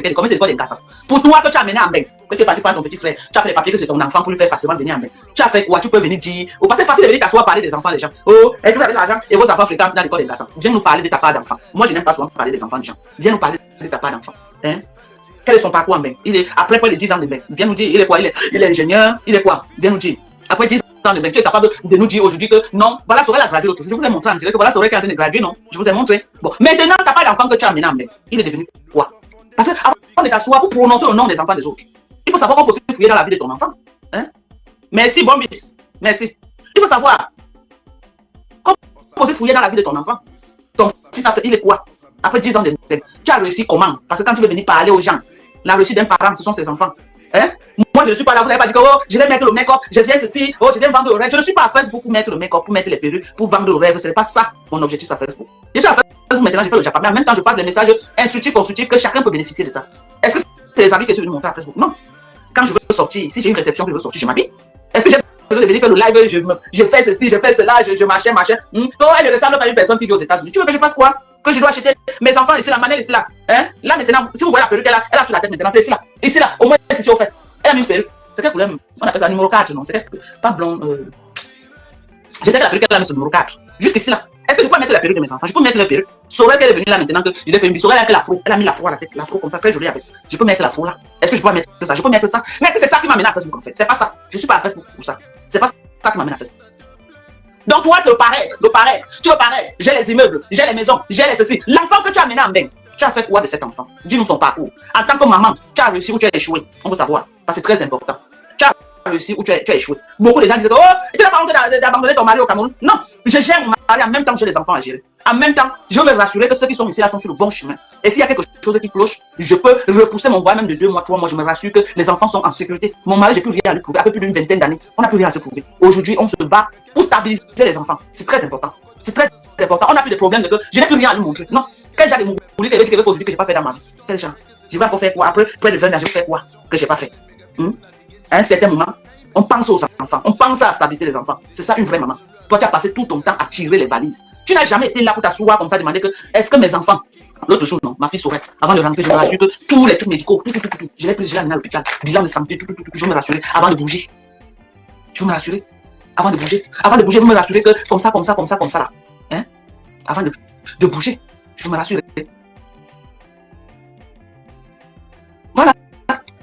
quelle école, c'est l'école d'Inkassam. Pour toi, que tu as amené en bain, que tu es parti prendre ton petit frère, tu as fait les papiers que c'est ton enfant pour lui faire facilement venir en bain. Tu as fait quoi? Tu peux venir dire. Parce que c'est facile de venir t'asseoir parler des enfants des gens. Oh, et vous avez de l'argent et vos enfants fréquentent dans l'école d'Inkassam. Viens nous parler de ta part d'enfant. Moi, je n'aime pas souvent parler des enfants des gens. Viens nous parler de ta part d'enfant. Hein? Quel est son parcours en bain? Il est après près de 10 ans de bain. Viens nous dire, il est quoi? Il est ingénieur, il est quoi? Viens nous dire. Après 10 ans de bain, tu es capable de nous dire aujourd'hui que non, voilà, Sorel a gradué l'autre jour. Je vous ai montré en direct que voilà, Sorel qui est en train de graduer, non? Je vous ai montré. Bon, maintenant, tu n'as pas d'enfant que tu as amené en bain. Il est devenu quoi? Parce qu'avant de t'asseoir pour prononcer le nom des enfants des autres, il faut savoir qu'on peut se fouiller dans la vie de ton enfant. Hein? Merci, bon bis. Merci. Il faut savoir qu'on peut se fouiller dans la vie de ton enfant. Ton fils, il est quoi? Après 10 ans de bain, tu as réussi comment? Parce que quand tu veux venir parler aux gens, la réussite d'un parent, ce sont ses enfants. Hein? Moi, je ne suis pas là, vous n'avez pas dit que oh, je vais mettre le make-up, je viens ceci, oh, je viens vendre le rêve. Je ne suis pas à Facebook pour mettre le make-up, pour mettre les perruques, pour vendre le rêve. Ce n'est pas ça mon objectif à Facebook. Je suis à Facebook maintenant, je fais le Japa, mais en même temps, je passe des messages instructifs, constructifs, que chacun peut bénéficier de ça. Est-ce que c'est les amis que je vais montrer à Facebook? Non. Quand je veux sortir, si j'ai une réception que je veux sortir, je m'habille. Est-ce que j'ai besoin de venir faire le live, je fais ceci, je fais cela, je machin. Non, elle ne ressemble pas à une personne qui vit aux États-Unis. Tu veux que je fasse quoi? Que je dois acheter mes enfants ici, la manelle ici, là. Hein? Là, maintenant, si vous voyez la perruque, elle a sur la tête maintenant, c'est ici, là. Ici, là, au moins, c'est ici aux fesses. Elle a mis une perruque. C'est quel problème? On appelle ça numéro 4, non? C'est pas blond. Je sais que la perruque, elle a mis sur le numéro 4. Jusqu'ici, là. Est-ce que je peux pas mettre la perruque de mes enfants. Je peux mettre la perruque. Sorel qu'elle est venue là maintenant que je l'ai fait une bise. Sorel avec l'afro. Elle a mis l'afro à la tête. L'afro comme ça, très joli avec. Je peux mettre l'afro là. Est-ce que je peux mettre ça? Je peux mettre ça. Mais c'est ça qui m'amène à Facebook en fait. C'est pas ça. Je suis pas à Facebook pour ça. C'est pas ça qui m'amène à Facebook. Donc toi, c'est le pareil. Le pareil. Tu veux pareil. J'ai les immeubles, j'ai les maisons, j'ai les ceci. L'enfant que tu as amené en bain, tu as fait quoi de cet enfant? Dis-nous son parcours. En tant que maman, tu as réussi ou tu as échoué? On veut savoir. Parce que c'est très important. Tu as réussi ou tu as échoué? Beaucoup de gens disent oh, tu n'as pas honte d'abandonner ton mari au Cameroun. Non, je gère mon mari en même temps que j'ai les enfants à gérer. En même temps, je veux me rassurer que ceux qui sont ici là sont sur le bon chemin. Et s'il y a quelque chose qui cloche, je peux repousser mon voile même de 2 mois, 3 mois. Je me rassure que les enfants sont en sécurité. Mon mari, j'ai plus rien à lui prouver. Après plus d'une vingtaine d'années, on n'a plus rien à se prouver. Aujourd'hui, on se bat pour stabiliser les enfants. C'est très important. C'est très important. On n'a plus de problème de que je n'ai plus rien à lui montrer. Non. Quel genre de mouli qu'elle veut faire aujourd'hui que je n'ai pas fait dans ma vie? Quel genre? Je vais encore faire quoi? Après près de 20 ans, je vais faire quoi que je n'ai pas fait? À un certain moment, on pense aux enfants. On pense à la stabilité des enfants. C'est ça une vraie maman. Toi, tu as passé tout ton temps à tirer les valises. Tu n'as jamais été là pour t'asseoir comme ça, demander que est-ce que mes enfants, l'autre jour, non, ma fille saurait, avant de rentrer, je me rassure que tous les trucs médicaux, je l'ai pris, je l'ai amené à l'hôpital, bilan de santé, je me rassurer avant de bouger. Je veux me rassurer avant de bouger. Avant de bouger, vous me rassurez que comme ça là. Hein? Avant de bouger, je veux me rassurer. Voilà.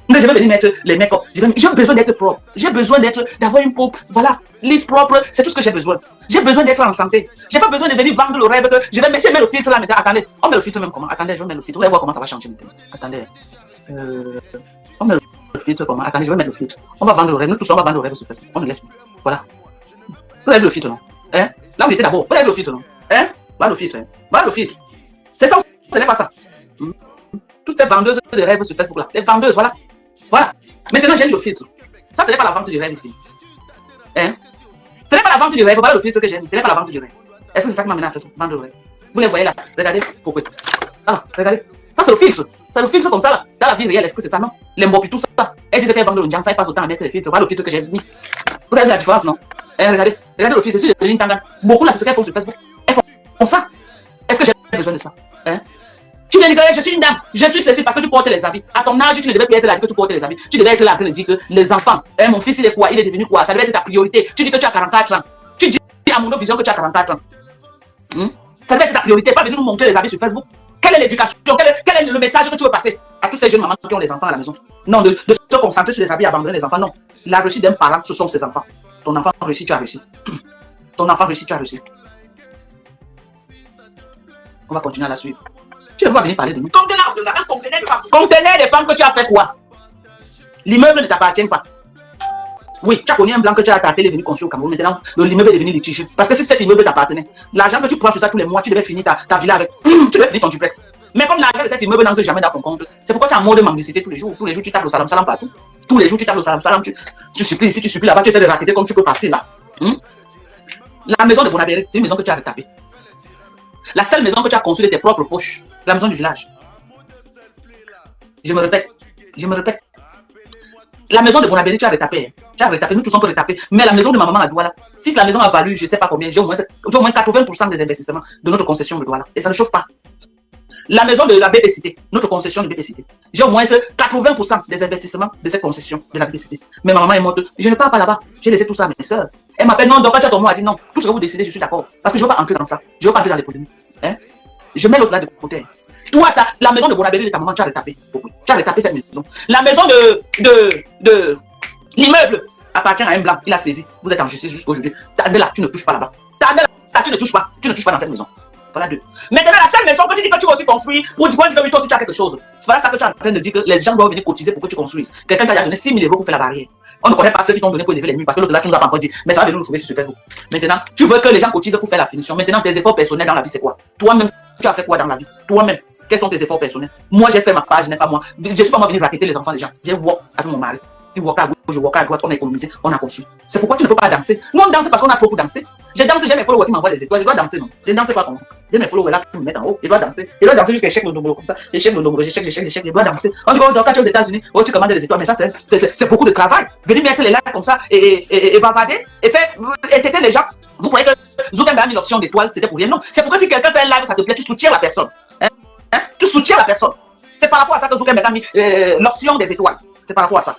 Mais je vais venir mettre les make-up. J'ai besoin d'être propre. J'ai besoin d'avoir une peau, voilà, lisse propre. C'est tout ce que j'ai besoin. J'ai besoin d'être en santé. J'ai pas besoin de venir vendre le rêve que je vais mettre le filtre là maintenant. Attendez, on met le filtre même comment? Attendez, je vais mettre le filtre. Vous allez voir comment ça va changer maintenant. Attendez. On met le filtre comment? Attendez, je vais mettre le filtre. On va vendre le rêve. Nous tous on va vendre le rêve sur Facebook. On ne laisse plus. Voilà. Vous avez vu le filtre non? Hein? Là où j'étais d'abord. Vous avez vu le filtre non? Hein? Voilà le filtre. Hein? Voilà le filtre. C'est ça ou ce n'est pas ça? Toutes ces vendeuses de rêves sur Facebook là. Les vendeuses, voilà. Voilà. Maintenant, j'ai mis le filtre. Ça, ce n'est pas la vente du rêve ici. Hein? Ce n'est pas la vente du rêve. Voilà le filtre que j'ai mis. Ce n'est pas la vente du rêve. Est-ce que c'est ça qui m'a mené à faire vendre le rêve? Vous les voyez là. Regardez. Pourquoi? Ah, regardez. Ça, c'est le filtre. C'est le filtre comme ça là. Dans la vie réelle, est-ce que c'est ça? Non. Les mots puis tout ça. Elle disait qu'elle vend le ndjang. Ça, elle passe autant à mettre les filtres. Voilà le filtre que j'ai mis. Vous avez vu la différence, non? Regardez. Regardez le filtre. C'est de l'Intangan. Beaucoup là, c'est ce qu'elles font sur Facebook. Elles font ça. Est-ce que j'ai besoin de ça? Hein? Tu viens de dire que je suis une dame, je suis ceci parce que tu portes les habits. À ton âge, tu ne devais plus être là que tu portes les habits. Tu devais être là en train de dire que les enfants, mon fils il est quoi? Il est devenu quoi? Ça devait être ta priorité. Tu dis que tu as 44 ans. Tu dis à mon vision que tu as 44 ans. Ça devait être ta priorité, pas venir nous montrer les habits sur Facebook. Quelle est l'éducation? Quel est le message que tu veux passer à toutes ces jeunes mamans qui ont les enfants à la maison? Non, de se concentrer sur les habits, abandonner les enfants. Non. La réussite d'un parent, ce sont ses enfants. Ton enfant réussit, tu as réussi. Ton enfant réussit, tu as réussi. On va continuer à la suivre. Tu ne dois venir parler de nous. Conteneur de femmes, conteneur de femmes. Conteneur de femmes que tu as fait quoi? L'immeuble ne t'appartient pas. Oui, tu as connu un blanc que tu as attaqué, il est venu construire au Cameroun. Maintenant, l'immeuble est devenu litigieux. Parce que si cet immeuble t'appartenait, l'argent que tu prends sur ça tous les mois, tu devais finir ta villa avec. Tu devais finir ton duplex. Mais comme l'argent de cet immeuble n'entre jamais dans ton compte, c'est pourquoi tu as un mode de mendicité tous les jours. Tous les jours, tu tapes le salam salam partout. Tous les jours, tu tapes le salam salam. Tu supplies ici, tu supplies là-bas, tu essaies de raqueter comme tu peux passer là. La maison de Bonabéry, c'est une maison que tu as retapée. La seule maison que tu as construite de tes propres poches, c'est la maison du village. Je me répète. La maison de Bonabéry, tu as retapé. Nous tous on peut retaper. Mais la maison de ma maman à Douala, si la maison a valu, je ne sais pas combien, j'ai au moins 80% des investissements de notre concession de Douala. Et ça ne chauffe pas. La maison de la BPCité, notre concession de BPCité, j'ai au moins 80% des investissements de cette concession de la BPCité. Mais ma maman est morte. Je ne pars pas là-bas. J'ai laissé tout ça à mes soeurs. Elle m'appelle, non, donc quand tu as ton mot, elle dit non. Tout ce que vous décidez, je suis d'accord. Parce que je ne veux pas entrer dans ça. Je ne veux pas entrer dans les polémiques. Hein? Je mets l'autre là de côté. Toi, la maison de Bonabéry de ta maman, tu as retapé. Tu as retapé cette maison. La maison de l'immeuble appartient à un blanc. Il a saisi. Vous êtes en justice jusqu'aujourd'hui. T'as là, tu ne touches pas là-bas. T'as là, tu ne touches pas. Tu ne touches pas dans cette maison. Voilà deux. Maintenant, la seule maison que tu dis que tu vas aussi construire pour dire que toi aussi tu as quelque chose. C'est pas ça que tu es en train de dire que les gens doivent venir cotiser pour que tu construises. Quelqu'un t'a donné 6 000 € pour faire la barrière. On ne connaît pas ceux qui t'ont donné pour élever les murs parce que l'autre là, tu nous as pas encore dit. Mais ça va venir nous trouver sur Facebook. Maintenant, tu veux que les gens cotisent pour faire la finition. Maintenant, tes efforts personnels dans la vie, c'est quoi? Toi-même, tu as fait quoi dans la vie? Toi-même, quels sont tes efforts personnels? Moi, j'ai fait ma part, je n'ai pas moi. Je ne suis pas moi venir raqueter les enfants des gens. J'ai walk avec mon mari. Il walk à gauche, je walk à droite, on a économisé, on a conçu. C'est pourquoi tu ne peux pas danser. Nous, on danse parce qu'on a trop pour danser. Je danse, j'ai mes followers qui m'envoient des étoiles. Je dois danser, non? Je ne danse pas comme ça. J'ai mes followers là qui me mettent en haut. Je dois danser. Je dois danser jusqu'à échec le nombre comme ça. Échec le nombre, échec. Je dois danser. On dit, quand tu es aux États-Unis, oh, tu commandes des étoiles. Mais ça, c'est beaucoup de travail. Venir mettre les likes comme ça et bavarder et faire étêter les gens. Vous croyez que Zuckerberg a mis l'option d'étoile, c'était pour rien? Non. C'est pourquoi si quelqu'un fait un live, ça te plaît, tu soutiens la personne. Hein? Tu soutiens la personne. C'est par rapport à ça que Zuckerberg a mis l'option des étoiles. C'est par rapport à ça.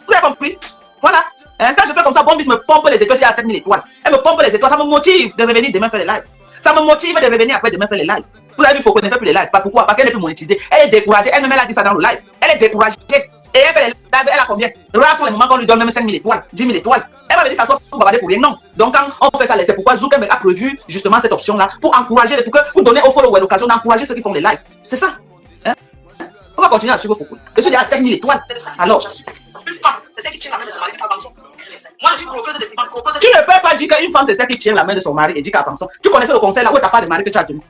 Vous avez compris? Voilà. Quand je fais comme ça, Bombis me pompe les étoiles, il y a 7000 étoiles. Elle me pompe les étoiles, ça me motive de revenir demain faire les lives. Ça me motive de revenir après demain faire les lives. Vous avez vu, faut qu'on ne fait plus les lives. Pourquoi? Parce qu'elle n'est plus monétisée. Elle est découragée. Elle-même, elle a dit ça dans le live. Elle est découragée. Et elle fait les lives, elle a combien? Rares sont les moments qu'on lui donne même 5 000 étoiles, 10 000 étoiles. Elle va venir s'asseoir pour bavarder pour rien. Non. Donc, quand on fait ça, c'est pourquoi Zuckerberg a prévu justement cette option-là pour encourager, pour donner aux followers l'occasion d'encourager ceux qui font les lives. C'est ça. Hein? On va continuer à suivre Foucault. Je suis déjà à 5 000 étoiles. Alors, c'est celle qui tient la main de son mari qui parle. Moi, je suis proposeuse de tu ne peux pas dire qu'une femme, c'est celle qui tient la main de son mari et dit qu'à pension. Tu connaissais le conseil là où tu n'as pas de mari que tu as tenu.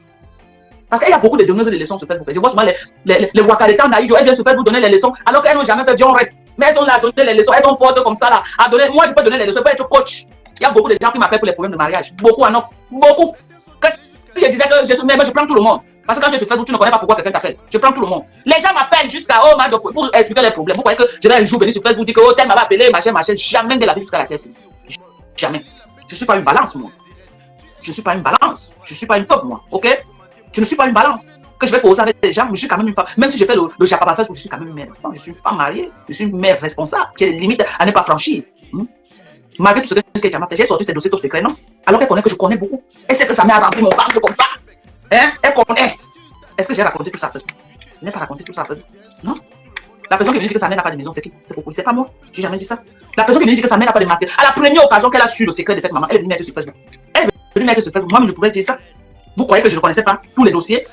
Parce qu'il y a beaucoup de donneuses de leçons sur Facebook. Je vois souvent les Wakaletans naïfs, elles viennent sur Facebook donner les leçons alors qu'elles n'ont jamais fait, on reste. Mais elles sont là à donner les leçons, elles sont fortes comme ça là. À donner. Moi, je peux donner les leçons, je peux être coach. Il y a beaucoup de gens qui m'appellent pour les problèmes de mariage. Beaucoup en offre. Beaucoup. Si je disais que je suis même, je prends tout le monde. Parce que quand tu es sur Facebook, tu ne connais pas pourquoi quelqu'un t'appelle. Je prends tout le monde. Les gens m'appellent jusqu'à pour expliquer les problèmes. Vous croyez que je vais un jour venir sur Facebook dire que oh, tel m'avait appelé, machin. Jamais de la vie jusqu'à la tête. Jamais. Je ne suis pas une balance, moi. Je ne suis pas une balance. Je ne suis pas une top, moi. Ok? Je ne suis pas une balance. Que je vais causer avec les gens, je suis quand même une femme. Même si je fais le Japapa Facebook, je suis quand même une mère. Non, je suis une femme mariée. Je suis une mère responsable qui a des limites à ne pas franchir. Malgré tout ce que Ketia m'a fait, j'ai sorti ces dossiers top secrets, non? Alors qu'elle connaît que je connais beaucoup. Elle sait que ça m'a rempli mon ventre comme ça. Hein? Elle connaît. Est-ce que j'ai raconté tout ça à Facebook? Je n'ai pas raconté tout ça à Facebook. Non? La personne qui vient dire que sa mère n'a pas de maison, c'est qui? C'est pourquoi? C'est pas moi. J'ai jamais dit ça. La personne qui vient dire que sa mère n'a pas de marque. À la première occasion qu'elle a su le secret de cette maman, elle est venue mettre sur Facebook. Elle est venue mettre sur Facebook. Moi-même, je pouvais dire ça. Vous croyez que je ne connaissais pas tous les dossiers?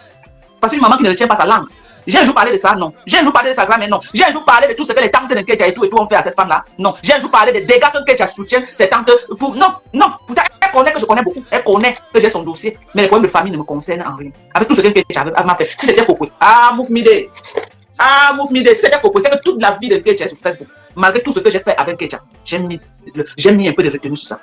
Parce qu'une maman qui ne retient pas sa langue. J'ai un jour parlé de ça, non. J'ai un jour parlé de sa grand-mère, non. J'ai un jour parlé de tout ce que les tantes de Ketia et tout ont fait à cette femme-là, non. J'ai un jour parlé des dégâts que Ketia soutient ses tantes pour... Non, non. Pourtant, elle connaît que je connais beaucoup. Elle connaît que j'ai son dossier. Mais les problèmes de famille ne me concernent en rien. Avec tout ce que Ketia m'a fait. Si c'était faux, ah, Mouf Mide. Ah, Mouf Mide. Si c'était faux, c'est que toute la vie de Ketia est sur Facebook. Malgré tout ce que j'ai fait avec Ketia, j'ai mis un peu de retenue sur ça.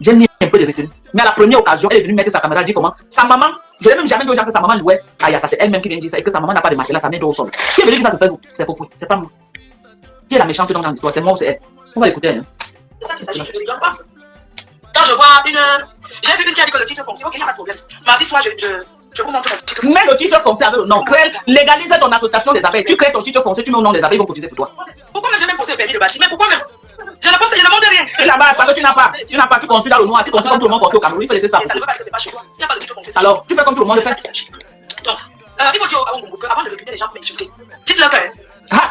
J'ai mis un peu de retenue. Mais à la première occasion, elle est venue mettre sa caméra, dit comment sa maman, je n'ai même jamais dit aux gens que sa maman louait. Ah, ça c'est elle-même qui vient dire ça et que sa maman n'a pas de matelas, sa main au sol. Qui est venu dire ça sur Facebook? C'est faux, c'est pas moi. Qui est la méchante dans l'histoire? C'est moi ou c'est elle? On va l'écouter. Hein. Quand je vois une. J'ai vu une qui a dit que le titre fonctionne, ok, il n'y a pas de problème. Mardi soir, je vous montre mon titre. Mais le titre foncier avec le nom. Légalise ton association des abeilles. Tu crées ton titre foncier, tu mets au nom des abeilles, ils vont cotiser pour toi. Pourquoi même j'ai même posé le permis de bâtiment? Pourquoi même? Je ne montre rien. Et là-bas, parce que tu n'as pas. Tu construis dans le noir, tu construis comme tout le monde construit au Cameroun. Il faut laisser ça. Ça ne veut pas dire que c'est pas chez toi. Il n'y a pas de titre foncier. Alors, tu fais comme tout le monde le fait. Donc, il faut dire à Ongongo que avant de récupérer les gens pour m'insulter, dites-leur que.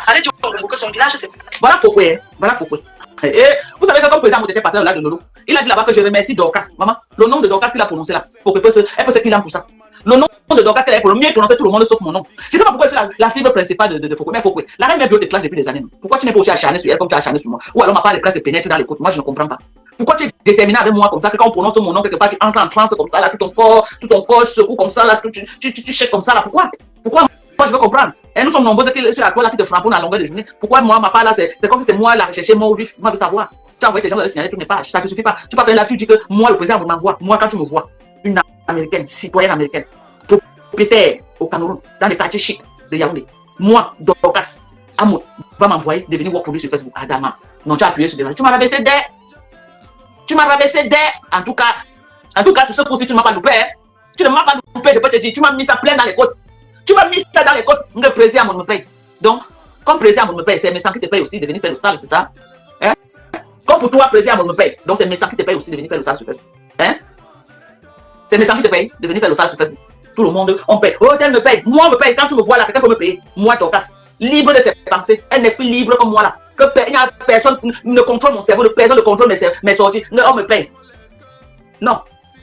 Allez dire à Ongongo que son village, c'est. Voilà pourquoi. Voilà pourquoi. Et vous savez que comme président était passé là de Nolo, il a dit là-bas que je remercie Dorcas. Maman, le nom de Dorcas qu'il a prononcé là, pour que elle peut se qu'il pour ça. Le nom de Dorcas qu'elle a pour le mieux prononcé tout le monde sauf mon nom. Je ne sais pas pourquoi je suis la cible principale de Foucault. Mais Foucault, la reine mère bio te clash depuis des années. Pourquoi tu n'es pas aussi acharné sur elle comme tu es acharné sur moi? Ou alors ma part de place de pénètre dans les côtes. Moi je ne comprends pas. Pourquoi tu es déterminé avec moi comme ça que quand on prononce mon nom quelque part tu entres en transe comme ça là, tout ton corps secoue comme ça là, tu chèques comme ça là. Pourquoi moi je veux comprendre. Et nous sommes nombreux sur la toile là qui te frappent à longueur de journée. Pourquoi moi ma part là c'est comme si c'est moi la rechercher moi au vif. Moi je veux savoir. Tu as envoyé tes gens de signaler toutes mes pages. Ça ne te suffit pas. Tu peux faire là tu dis que moi le président m'envoie. Moi quand tu me vois une américaine, citoyenne américaine, propriétaire au Cameroun, dans les quartiers chics de Yaoundé. Moi, Dorcas, Amout, va m'envoyer devenir work produit sur Facebook. Adama. Non, tu as appuyé sur des. Tu m'as rabaissé des. Tu m'as rabaissé des. En tout cas, sur ce coup-ci, tu ne m'as pas loupé. Hein? Tu ne m'as pas loupé, je peux te dire. Tu m'as mis ça plein dans les côtes. Tu m'as mis ça dans les côtes. Le président me paye. Donc, comme président me paye, c'est mes sangs qui te paye aussi de venir faire le sale, c'est ça? Hein? Comme pour toi, président me paye. Donc, c'est mes sangs qui te paye aussi de venir faire le sale sur Facebook. Hein? C'est mes sangs qui te paye de venir faire le sale sur Facebook. Tout le monde, on paye. Oh, tel me paye. Moi, on me paye. Quand tu me vois là, quelqu'un peut me payer. Moi, Dorcas, libre de ses pensées. Un esprit libre comme moi là. Que personne ne contrôle mon cerveau, personne ne contrôle mes sorties. On me paye. Non.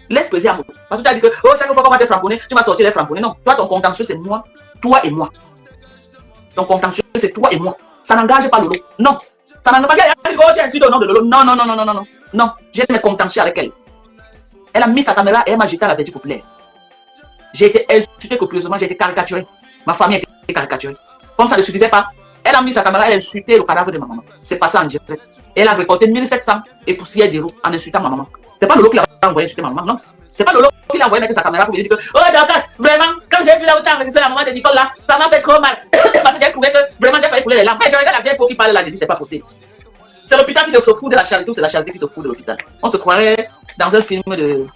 Laisse plaisir à moi. Parce que tu as dit que, oh, chaque fois qu'on va te framponner, tu vas sortir les framponnés. Non. Toi, ton contentieux, c'est moi. Toi et moi. Ton contentieux, c'est toi et moi. Ça n'engage pas Lolo. Non. Ça n'engage pas. Elle dit, oh, tu insultes au nom de Lolo. Non, non, non, non, non, non, non. Non. J'ai mes contentieux avec elle. Elle a mis sa caméra et elle m'a jeté à la vertu populaire. J'ai été insulté copieusement, j'ai été caricaturé. Ma famille a été caricaturée. Comme ça ne suffisait pas, elle a mis sa caméra, elle a insulté le cadavre de ma maman. C'est passé en direct. Elle a récolté 1700 et poussières d'euros en insultant ma maman. C'est pas Lolo qui l'a envoyé insulter ma maman, non. C'est pas Lolo qui l'a envoyé mettre sa caméra pour lui dire que, oh Dorcas, vraiment, quand j'ai vu là où tu as enregistré la maman de Nicole là, ça m'a fait trop mal. Parce que j'ai trouvé que vraiment j'ai failli couler les larmes. Mais j'ai regardé la vieille peau qui parle là, j'ai dit c'est pas possible. C'est l'hôpital qui se fout de la charité ou c'est la charité qui se fout de l'hôpital. On se croirait dans un film de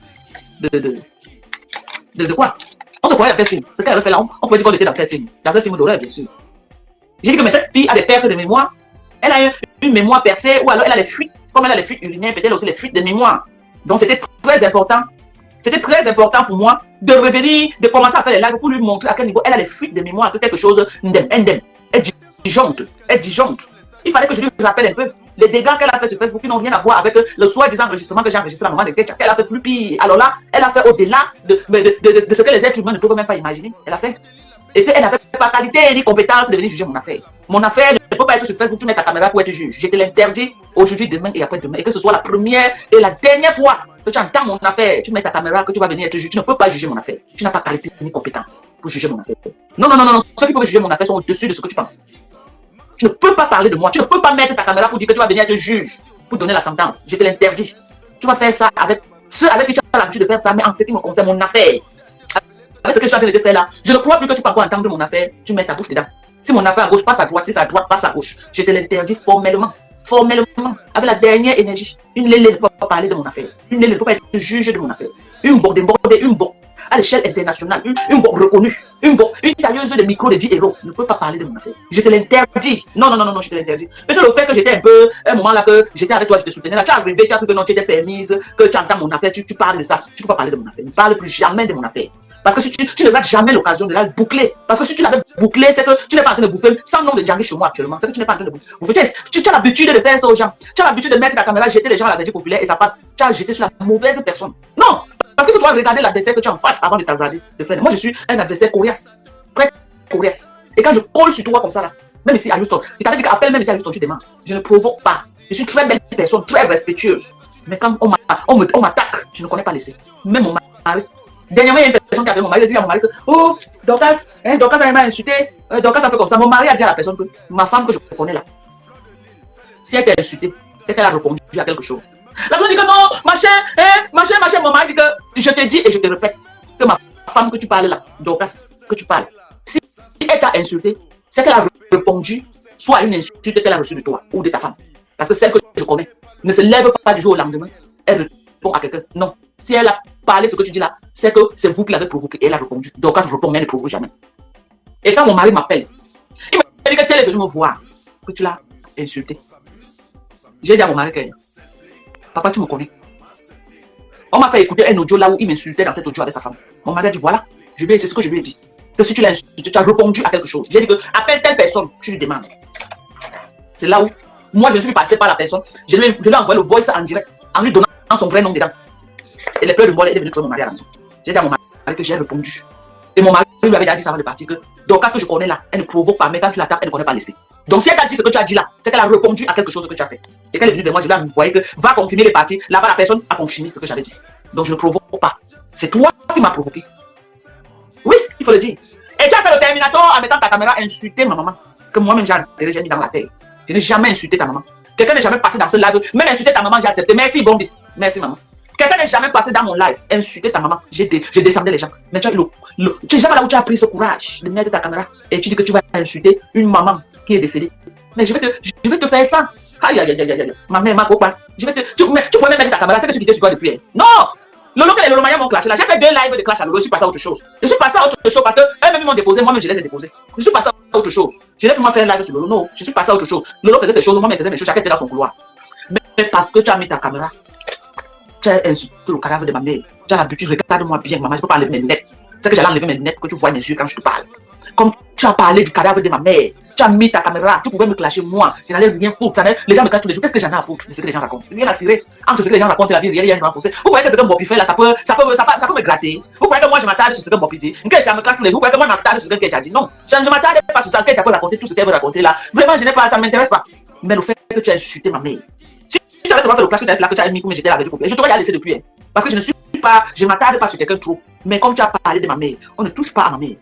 quoi? On se croyait dans quel film? Ce qu'elle avait fait là, on pouvait dire qu'on était dans quel film? Dans un film d'horreur, bien sûr. J'ai dit que mais cette fille a des pertes de mémoire. Elle a une mémoire percée, ou alors elle a les fuites. Comme elle a les fuites urinaires, peut-être aussi les fuites de mémoire. Donc c'était très important C'était très important pour moi de revenir, de commencer à faire les lives pour lui montrer à quel niveau elle a les fuites de mémoire, que quelque chose indemne. Elle disjoncte. Il fallait que je lui rappelle un peu les dégâts qu'elle a fait sur Facebook qui n'ont rien à voir avec le soi-disant enregistrement que j'ai enregistré à la maman de Ketcha, qu'elle a fait plus pire. Alors là, elle a fait au-delà de ce que les êtres humains ne peuvent même pas imaginer. Elle a fait. Et qu'elle n'avait pas qualité ni compétence de venir juger mon affaire. Mon affaire ne peut pas être sur Facebook, tu mets ta caméra pour être juge. Je te l'interdis aujourd'hui, demain et après-demain. Et que ce soit la première et la dernière fois que tu entends mon affaire, tu mets ta caméra, que tu vas venir être juge. Tu ne peux pas juger mon affaire. Tu n'as pas qualité ni compétence pour juger mon affaire. Non. Ceux qui peuvent juger mon affaire sont au-dessus de ce que tu penses. Tu ne peux pas parler de moi. Tu ne peux pas mettre ta caméra pour dire que tu vas venir être juge, pour donner la sentence. Je te l'interdis. Tu vas faire ça avec ceux avec qui tu as l'habitude de faire ça, mais en ce qui me concerne, mon affaire. Avec ce que je suis en train de te faire là, je ne crois plus que tu peux encore entendre mon affaire. Tu mets ta bouche dedans. Si mon affaire à gauche passe à droite, si c'est à droite passe à gauche, je te l'interdis formellement. Avec la dernière énergie. Une lélé ne peut pas parler de mon affaire. Une lélé ne peut pas être juge de mon affaire. Une bourre à l'échelle internationale, une bourre reconnue, une tailleuse de micro de 10 euros ne peut pas parler de mon affaire. Je te l'interdis. Non, je te l'interdis. Peut-être le fait que j'étais un moment là, que j'étais avec toi, je te soutenais là, tu es arrivé, tu as cru que non, tu étais permise, que tu entends mon affaire, tu parles de ça, tu ne peux pas parler de mon affaire. Ne parle plus jamais de mon affaire. Parce que si tu ne rates jamais l'occasion de la boucler. Parce que si tu l'avais bouclé, c'est que tu n'es pas en train de bouffer sans nom de Djangui chez moi actuellement. C'est que tu n'es pas en train de bouffer. Tu as l'habitude de faire ça aux gens. Tu as l'habitude de mettre ta caméra, jeter les gens à la Belgique populaire et ça passe. Tu as jeté sur la mauvaise personne. Non! Parce que tu dois regarder l'adversaire que tu as en face avant de t'azader. Moi, je suis un adversaire coriace. Très coriace. Et quand je colle sur toi comme ça là, même ici à Houston, je t'avais dit qu'appelle même ici à Houston, tu demandes. Je ne provoque pas. Je suis une très belle personne, très respectueuse. Mais quand on m'attaque, je ne connais pas laisser. Même mon mari. Dernièrement, il y a une personne qui a appelé mon mari, il a dit à mon mari que oh, Dorcas, elle m'a insulté, Dorcas a fait comme ça. Mon mari a dit à la personne que ma femme que je connais là, si elle t'a insulté, c'est qu'elle a répondu à quelque chose. La personne dit que non, machin, mon mari dit que je te dis et je te répète que ma femme que tu parles là, Dorcas, que tu parles, si elle t'a insulté, c'est qu'elle a répondu soit à une insulte qu'elle a reçue de toi ou de ta femme. Parce que celle que je connais ne se lève pas du jour au lendemain, elle répond à quelqu'un. Non. Si elle a parlé ce que tu dis là, c'est que c'est vous qui l'avez provoqué et elle a répondu. Donc, quand je réponds, mais elle ne provoque jamais. Et quand mon mari m'appelle, il m'a dit que tel est venu me voir, que tu l'as insulté. J'ai dit à mon mari que papa, tu me connais. On m'a fait écouter un audio là où il m'insultait dans cet audio avec sa femme. Mon mari a dit voilà, c'est ce que je lui ai dit. Que si tu l'as insulté, tu as répondu à quelque chose. J'ai dit que appelle telle personne, tu lui demandes. C'est là où moi je ne suis passé par la personne. Je lui ai envoyé le voice en direct en lui donnant son vrai nom dedans. Et les pleurs de moi, elle est venue trouver mon mari à la maison. J'ai dit à mon mari que j'ai répondu. Et mon mari lui avait dit ça avant de partir que donc, ce que je connais là, elle ne provoque pas, mais quand tu l'attaques, elle ne connaît pas laisser. Donc, si elle t'a dit ce que tu as dit là, c'est qu'elle a répondu à quelque chose que tu as fait. Et qu'elle est venue de moi, je lui ai envoyé que va confirmer les parties. Là-bas, la personne a confirmé ce que j'avais dit. Donc, je ne provoque pas. C'est toi qui m'as provoqué. Oui, il faut le dire. Et tu as fait le Terminator en mettant ta caméra insulter ma maman. Que moi-même j'ai mis dans la terre. Je n'ai jamais insulté ta maman. Quelqu'un n'est jamais passé dans ce live. Même insulter ta maman, j'ai accepté. Merci, bon bis. Merci, maman. Quelqu'un n'est jamais passé dans mon live, insulter ta maman, je descendais les gens. Mais tu es jamais là où tu as pris ce courage de mettre ta caméra et tu dis que tu vas insulter une maman qui est décédée. Mais je vais te faire ça. Aïe, aïe, aïe, aïe, ma mère, ma copain. Tu pourrais même mettre ta caméra, c'est que tu quittais sur toi depuis. Non! Lolo que les Lolo Maya m'ont clashé là. J'ai fait 2 lives de clash à Lolo, je suis passé à autre chose. Je suis passé à autre chose parce que eux-mêmes m'ont déposé, moi-même je les ai déposés. Je suis passé à autre chose. Je n'ai plus moi faire un live sur Lolo, non. Je suis passé à autre chose. Lolo faisait ses choses, moi-même faisais mes choses, chacun était dans son couloir. Mais parce que tu as mis ta caméra, tu as insulté le cadavre de ma mère. Tu as l'habitude, regarde-moi bien, maman, je ne peux pas enlever mes lunettes. C'est que j'allais enlever mes lunettes, que tu vois mes yeux quand je te parle. Comme tu as parlé du cadavre de ma mère, tu as mis ta caméra, tu pouvais me clasher moi, je n'allais rien foutre. Les gens me clashent tous les jours, qu'est-ce que j'en ai à foutre de ce que les gens racontent? Rien à cirer. Entre ce que les gens racontent et la vie réelle, il y a une renforcée. Vous voyez que ce que Mbopi fait là, ça peut me gratter. Vous croyez que moi je m'attarde sur ce que Mbopi dit? Me clash tous les jours, vous croyez que moi je m'attarde sur ce que Kecha dit? Non, je ne m'attarde pas sur ça, Kecha peut raconter tout ce qu'elle veut raconter là. Vraiment, je n'ai pas, ça ne m'intéresse pas. Mais le fait que tu as insulté ma mère. Si tu avais seulement fait le clash que tu avais fait là, que tu as mis comme j'étais là avec je t'aurais laissé depuis. Parce que je ne m'attarde pas sur quelqu'un trop. Mais comme tu as parlé de ma mère, on ne touche pas à ma mère.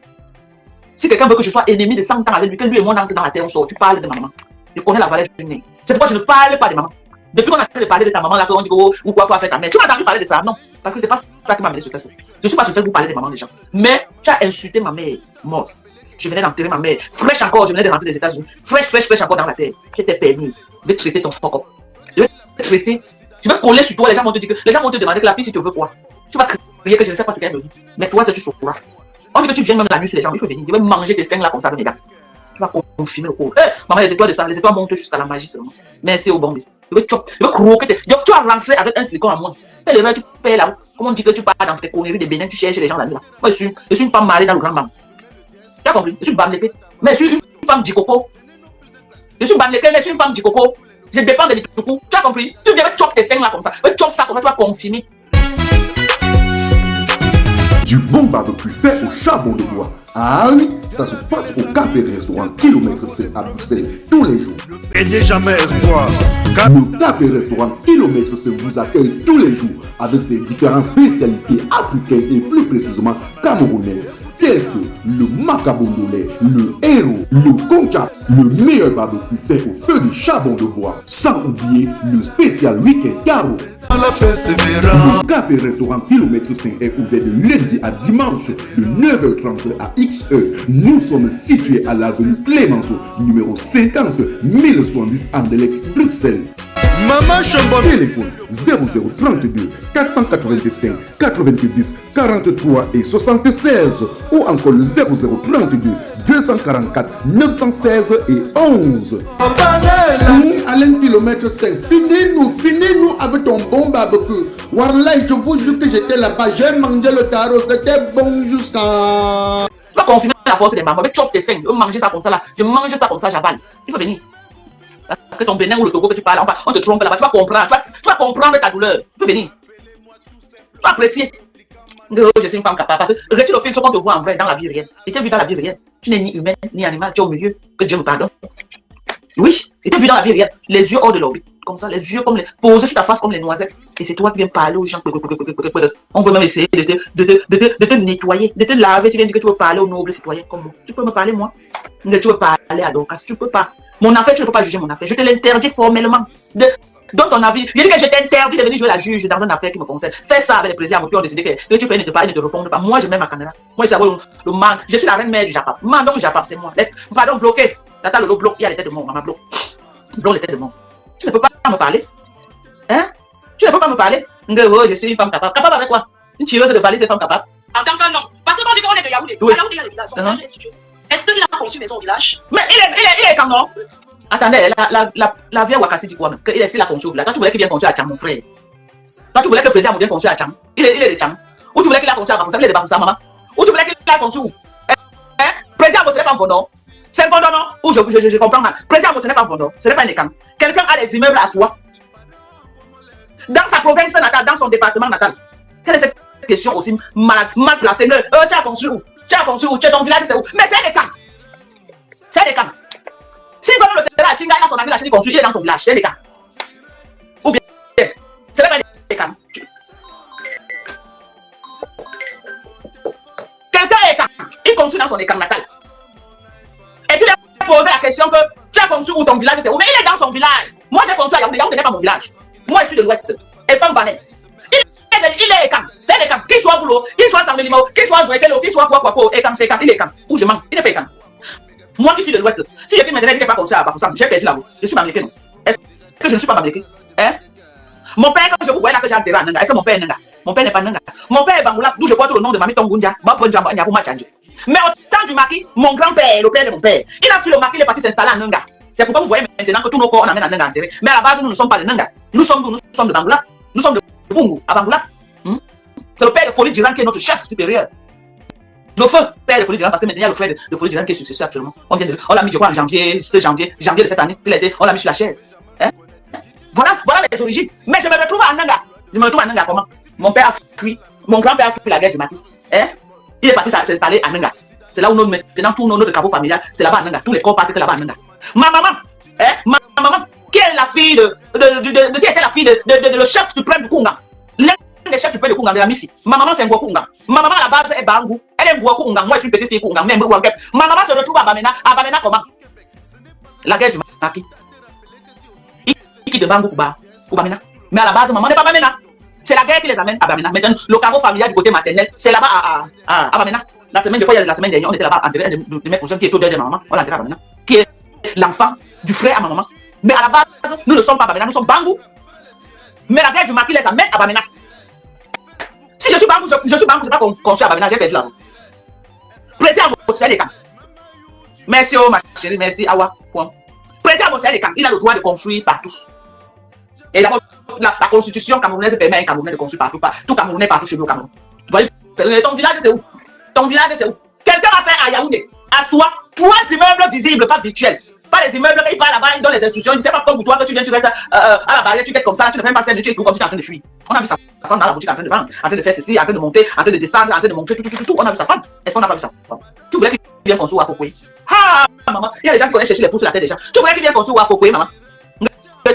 Si quelqu'un veut que je sois ennemi de 100 ans avec lui, que lui et moi entre dans la terre, on sort, tu parles de ma maman. Je connais la valeur du nez. C'est pourquoi je ne parle pas de maman. Depuis qu'on a fait de parler de ta maman, là, on dit oh, ou quoi faire ta mère. Tu m'as entendu parler de ça? Non. Parce que c'est pas ça qui m'a amené sur Facebook. Je suis pas sur Facebook pour parler de maman des gens. Mais tu as insulté ma mère morte. Je venais d'enterrer ma mère. Fraîche encore, je venais de rentrer des États-Unis. Fraîche encore dans la terre. J'étais permise. Je vais traiter ton fuck up. Je vais traiter. Je vais coller sur toi. Les gens vont te dire que les gens vont te demander que la fille, si tu veux quoi. Tu vas crier que je ne sais pas ce qu'elle me dit. Mais toi, c'est tu sauras. On dit que tu viens même la nuit sur les gens, il faut venir. Je vais manger tes seins là comme ça, mes gars. Tu vas confirmer le cours. Maman, les étoiles de sang, les étoiles montent jusqu'à la magie seulement. Merci au bon bis. Je vais croquer. Tu vas rentrer avec un silicone à moi. fais l'erreur, tu payes là. Comment on dit que tu pars dans tes conneries de Bénin, tu cherches les gens là. Moi, je suis une femme mariée dans le grand bang. Tu as compris? Je suis une bamlété. Mais je suis une femme d'Ikoko. Je suis bamlété, mais je suis une femme d'Ikoko. Je dépends de l'Ikoko. Tu as compris? Tu viens chop tes seins là comme ça. Chop ça, comment tu vas confirmer? Du bon barbecue fait au charbon de bois. À Arles, ça se passe au café restaurant Kilomètre C à Bruxelles tous les jours. Et n'est jamais espoir. Le café restaurant Kilomètre C vous accueille tous les jours avec ses différentes spécialités africaines et plus précisément camerounaises, telles que le macabondolais, le héros, le conca, le meilleur barbecue fait au feu du charbon de bois, sans oublier le spécial week-end carreau. Le café restaurant Kilomètre 5 est ouvert de lundi à dimanche de 9h30 à XE. Nous sommes situés à l'avenue Clémenceau, numéro 50 1070 Anderlecht, Bruxelles. Maman Chambon. Téléphone 0032 485 90 43 et 76 ou encore le 0032 244 916 et 11. Alain Kilomètre 5, finis-nous avec ton bon barbecue. Warlai, je vous jure que j'étais là-bas, j'ai mangé le tarot, c'était bon jusqu'à... Tu vas confirmer la force des mamans, mais chop tes seins, je mange ça comme ça là, je mange ça comme ça, j'avale. Il faut venir. Parce que ton Bénin ou le Togo que tu parles, on te trompe là-bas, tu vas comprendre, tu vas comprendre ta douleur. Il faut venir. Tu vas apprécier. Je suis une femme capable. Parce que retire le film, qu'on te voit en vrai dans la vie réelle. Et tu es vu dans la vie réelle. Tu n'es ni humain, ni animal, tu es au milieu. Que Dieu me pardonne. Oui, et tu es vu dans la vie réelle. Les yeux hors de l'orbite. Comme ça, les yeux comme les. Posés sur ta face comme les noisettes. Et c'est toi qui viens parler aux gens. On veut même essayer de te nettoyer, de te laver. Tu viens dire que tu veux parler aux nobles citoyens comme moi. Tu peux me parler, moi? Mais tu veux parler à Dorcas. Tu peux pas. Mon affaire, tu ne peux pas juger mon affaire. Je te l'interdis formellement. Dans ton avis, je dis que je t'interdis de venir jouer la juge dans une affaire qui me concerne. Fais ça avec les plaisirs qui ont décidé que tu fais ne te parle, ne te répondre pas. Moi, je mets ma caméra. Moi, je sais le man. Je suis la reine mère du Japon. Mandon Japon, c'est moi. Pardon, bloqué. Tata Lolo bloque. Il y a les têtes de mort. Maman bloque. Bloque les têtes de mort. Tu ne peux pas me parler. Hein? Tu ne peux pas me parler. Je suis une femme capable. Capable avec quoi? Une tireuse de valise, c'est femme capable. En tant qu'un homme. Parce que quand on dit qu'on est de Yaoundé, Oui. à Yaoundé, il y a les villages. Est-ce qu'il a conçu maison au village? Mais il est quand non? Attendez, la vieille Wakassi dit quoi même? Est-ce qu'il a construit là? Quand tu voulais qu'il vienne construire à Tchang, mon frère. Quand tu voulais que le président vienne construire à Tchang, il est de Tchang. Ou tu voulais qu'il a construit à Bafoussa, il est de Bafoussa, maman. Ou tu voulais qu'il a construit où? Président, ce n'est pas un fondon. C'est un fondon, non? Ou je comprends mal. Président, ce n'est pas un fondon. Ce n'est pas un écran. Quelqu'un a les immeubles à soi. Dans sa province natale, dans son département natal. Quelle est cette question aussi mal placée? Tu as construit où? Tu as construit où? Tu es ton village, c'est où? Mais c'est des camps. C'est des camps. S'il veut le terrain à Tinga, il a son ami, il a construit, il est dans son village, c'est des camps. Ou bien, ce n'est pas des camps. Quelqu'un est camp, il construit dans son écran natal. Et tu lui as posé la question que tu as construit où ton village, c'est où? Mais il est dans son village. Moi, j'ai construit à Yaoundé, Yaoundé n'est pas mon village. Moi, je suis de l'Ouest. Et femme banane. Il est camp, c'est des camps. Qu'il soit boulot, qu'il soit sans limo, qu'il soit Zouetelo, qu'il soit quoi, et camp, c'est camp, il est camp. Où je manque, il n'est pas camp. Moi qui suis de l'Ouest, si je dis maintenant qu'il n'est pas construit à Bafoussam, j'ai perdu la route. Je suis bamléké, non? Est-ce que je ne suis pas bamléké? Hein? Mon père, quand je vous vois là que j'ai enterré à Nanga, est-ce que mon père est Nanga? Mon père n'est pas Nanga. Mon père est Bangoula, d'où je porte le nom de Mami Tongundia, mais au temps du maquis, mon grand-père, le père de mon père, il a pris le maquis, il est parti s'installer à Nanga. C'est pourquoi vous voyez maintenant que tous nos corps on amène à Nanga enterré. Mais à la base, nous ne sommes pas de Nanga. Nous sommes de Bangoula. Nous sommes de Bungu, à Bangoula. C'est le père de Folie Diran qui est notre chef supérieur. Le feu, père de Folie Diran, parce que maintenant il y a le frère de Folie Diran qui est successeur actuellement. On l'a mis, je crois, en janvier de cette année. On l'a mis sur la chaise. Hein? Voilà mes origines. Mais je me retrouve à Nanga. Je me retrouve à Nanga comment? Mon père a fui. Mon grand-père a fui la guerre du Mali. Hein? Il est parti s'installer à Nanga. C'est là où maintenant tous nos travaux familiales, c'est là-bas à Nanga. Tous les corps partent là-bas à Nanga. Ma maman, ma maman, qui est la fille qui était la fille de le chef suprême du Kunga. Les chefs suprêmes de Kunga, de la Mifi. Ma maman, c'est un Kunga. Ma maman, à la base, est Bangou. Elle est Kunga. Moi, je suis une petite fille Kunga. Ma maman se retrouve à Bamena. À Bamena, comment? La guerre du Maki. Qui de Bangou ou Bamena. Mais à la base, maman n'est pas Bamena. C'est la guerre qui les amène à Bamena. Maintenant, le carreau familial du côté maternel, c'est là-bas à Bamena. La semaine dernière, on était là-bas enterré de mes cousins qui est au deuil de ma maman. On l'a enterré à Bamena. Qui est l'enfant du frère à ma maman. Mais à la base, nous ne sommes pas Bamena, nous sommes Bangou. Mais la guerre du Maki les amène à Bamena. Si je suis Bangou, je suis Bangou, je n'ai pas construit à Bamena, j'ai perdu la route. Président c'est les camps. Merci, oh ma chérie, merci, Awa. Président c'est les camps, il a le droit de construire partout. Et d'abord, la constitution camerounaise permet à un Camerounais de construire partout, tout Camerounais partout chez nous au Cameroun. Vous voyez, ton village c'est où? Ton village c'est où? Quelqu'un va faire à Yaoundé, à soi, 3 immeubles visibles, pas virtuels. Pas les immeubles, il parle là-bas, il donne les instructions, il ne sait pas comme pour toi que tu viens, tu restes à la barrière, tu es comme ça, tu ne fais pas scène, tu es tout comme si tu es en train de fuir. On a vu sa femme dans la boutique en train de vendre, en train de faire ceci, en train de monter, en train de descendre, en train de montrer tout. On a vu sa femme. Est-ce qu'on n'a pas vu sa femme? Tu voulais qu'il vienne construire à Fokoué? Ah, maman, il y a des gens qui connaissent chercher les pouces sur la tête des gens. Tu voulais qu'il vienne construire à Fokoué, maman?